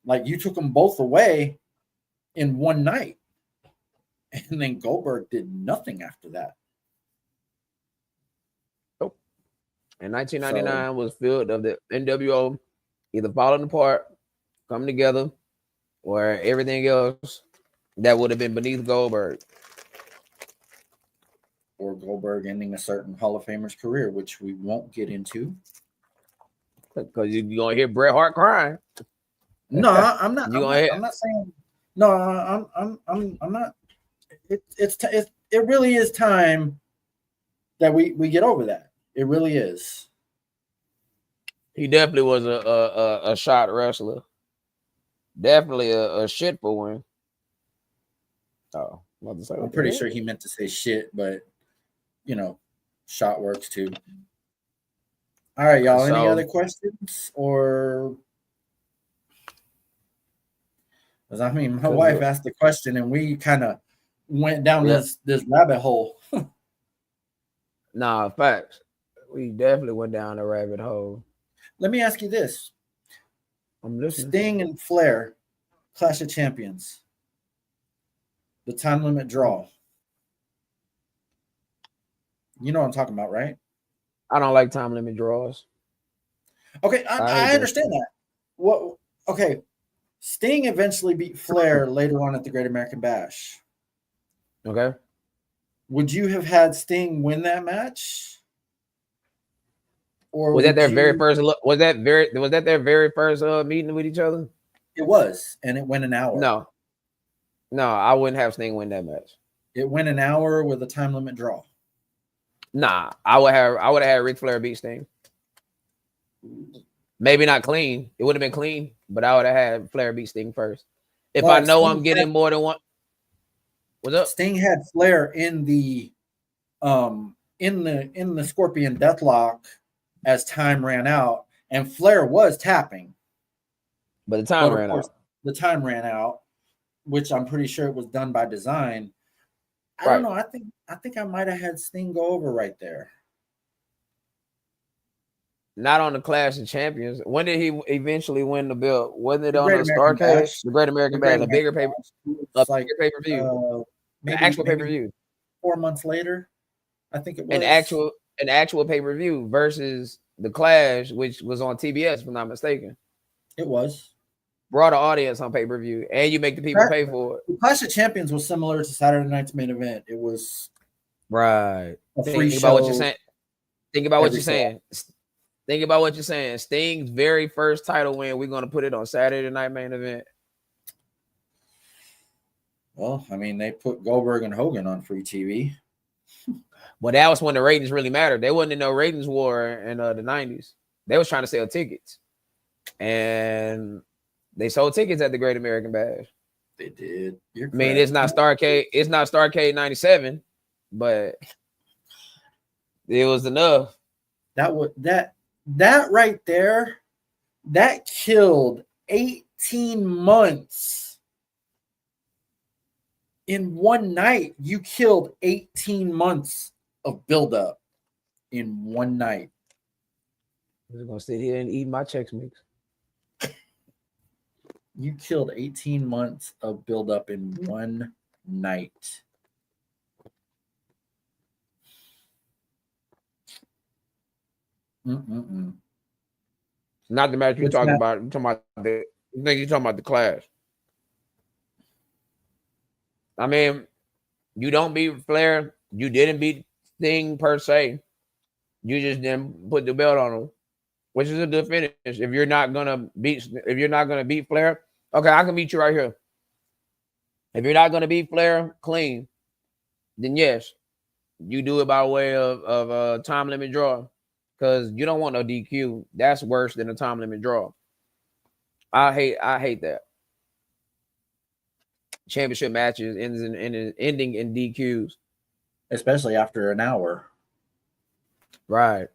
S2: Like, you took them both away in one night, and then Goldberg did nothing after that.
S1: Oh. And 1999 was filled of the NWO either falling apart, coming together, or everything else that would have been beneath Goldberg.
S2: Or Goldberg ending a certain Hall of Famer's career, which we won't get into.
S1: Because you're going to hear Bret Hart crying.
S2: No, I'm not. I'm not saying. No, I'm not. It really is time that we get over that. It really is.
S1: He definitely was a shot wrestler. Definitely a shit for one. Oh,
S2: I'm pretty sure he meant to say shit, but you know, shot works too. All right, y'all. Any other questions? Or, because I mean, my wife asked the question, and we kind of went down this rabbit hole.
S1: Nah, facts. We definitely went down a rabbit hole.
S2: Let me ask you this:
S1: I'm listening.
S2: Sting and Flair, Clash of Champions, the time limit draw. You know what I'm talking about, right?
S1: I don't like time limit draws.
S2: Okay, I understand that. What? Okay, Sting eventually beat Flair later on at the Great American Bash.
S1: Okay.
S2: Would you have had Sting win that match?
S1: Or was that their very first? Was that their very first meeting with each other?
S2: It was, and it went an hour.
S1: No, I wouldn't have Sting win that match.
S2: It went an hour with a time limit draw.
S1: Nah, I would have had Ric Flair beat Sting. Maybe not clean. It would have been clean, but I would have had Flair beat Sting first. If I know I'm getting more than one. What's up?
S2: Sting had Flair in the Scorpion Deathlock as time ran out, and Flair was tapping.
S1: But the time ran out.
S2: The time ran out, which I'm pretty sure it was done by design. I don't know. I think I might have had Sting go over right there.
S1: Not on the Clash of Champions. When did he eventually win the belt? Wasn't it
S2: The
S1: on
S2: Great
S1: the
S2: American
S1: Starcade?
S2: Bash.
S1: The Great
S2: The
S1: American
S2: Great
S1: Bash, a
S2: American
S1: bigger paper,
S2: Bash.
S1: a
S2: It's like
S1: bigger pay per view,
S2: maybe
S1: pay per view,
S2: 4 months later. I think it
S1: an
S2: was.
S1: actual pay per view versus the Clash, which was on TBS, if I'm not mistaken.
S2: It was.
S1: Brought an audience on pay per view, and you make the people pay for it.
S2: The Clash of Champions was similar to Saturday Night's main event. It was
S1: right.
S2: a free
S1: Think
S2: show.
S1: About what you're saying. Think about what
S2: every
S1: you're saying. Think about what you're saying. Sting's very first title win. We're gonna put it on Saturday Night main event.
S2: Well, I mean, they put Goldberg and Hogan on free TV.
S1: Well, that was when the ratings really mattered. They wasn't in no ratings war in the 90s. They was trying to sell tickets, and they sold tickets at the Great American Bash.
S2: They did.
S1: I mean, it's not Starcade. It's not Starcade '97, but it was enough.
S2: That right there, that killed 18 months in one night. You killed 18 months of buildup in one night.
S1: I'm just gonna sit here and eat my Chex Mix.
S2: You killed 18 months of buildup in one night. Mm-mm-mm.
S1: Not the match you're talking about. You're talking about the Clash. I mean, you don't beat Flair. You didn't beat Sting per se. You just didn't put the belt on him, which is a good finish. If you're not gonna beat Flair, okay, I can beat you right here. If you're not gonna beat Flair clean, then yes, you do it by way of a time limit draw, because you don't want no DQ. That's worse than a time limit draw. I hate that. Championship matches ending in DQs,
S2: especially after an hour.
S1: Right.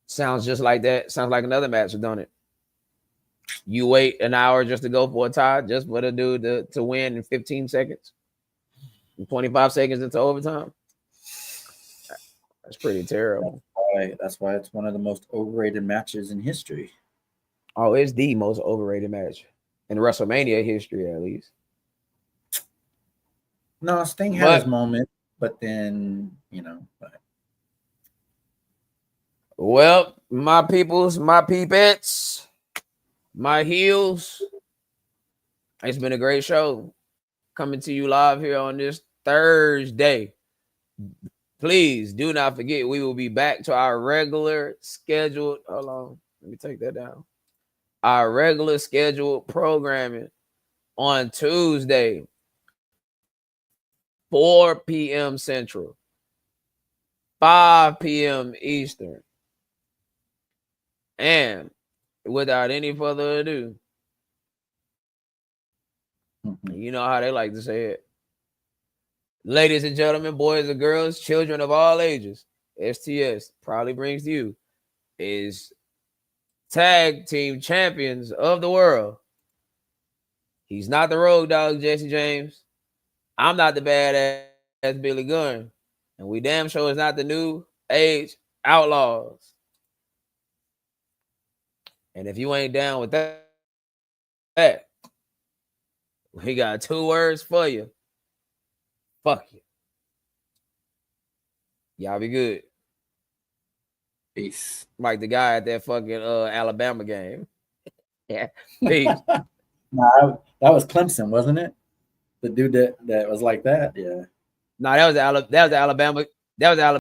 S1: Sounds just like that. Sounds like another match done it. You wait an hour just to go for a tie, just for the dude to win in 15 seconds, 25 seconds into overtime. That's pretty terrible.
S2: That's why it's one of the most overrated matches in history.
S1: Oh, it's the most overrated match in WrestleMania history, at least.
S2: No, Sting had his moment, but then, But...
S1: Well, my peoples, my peepettes, my heels, it's been a great show coming to you live here on this Thursday. Please do not forget, we will be back to our regular scheduled. Hold on, let me take that down. Our regular scheduled programming on Tuesday, 4 p.m. Central, 5 p.m. Eastern. And without any further ado, you know how they like to say it. Ladies and gentlemen, boys and girls, children of all ages, STS proudly brings to you is tag team champions of the world. He's not the Road Dogg, Jesse James. I'm not the badass Billy Gunn. And we damn sure is not the New Age Outlaws. And if you ain't down with that, we got 2 words for you. Fuck you. Y'all be good.
S2: Peace.
S1: Like the guy at that fucking Alabama game. Yeah. Peace.
S2: Nah, that was Clemson, wasn't it? The dude that was like that. Yeah.
S1: No, that was Alabama. That was Alabama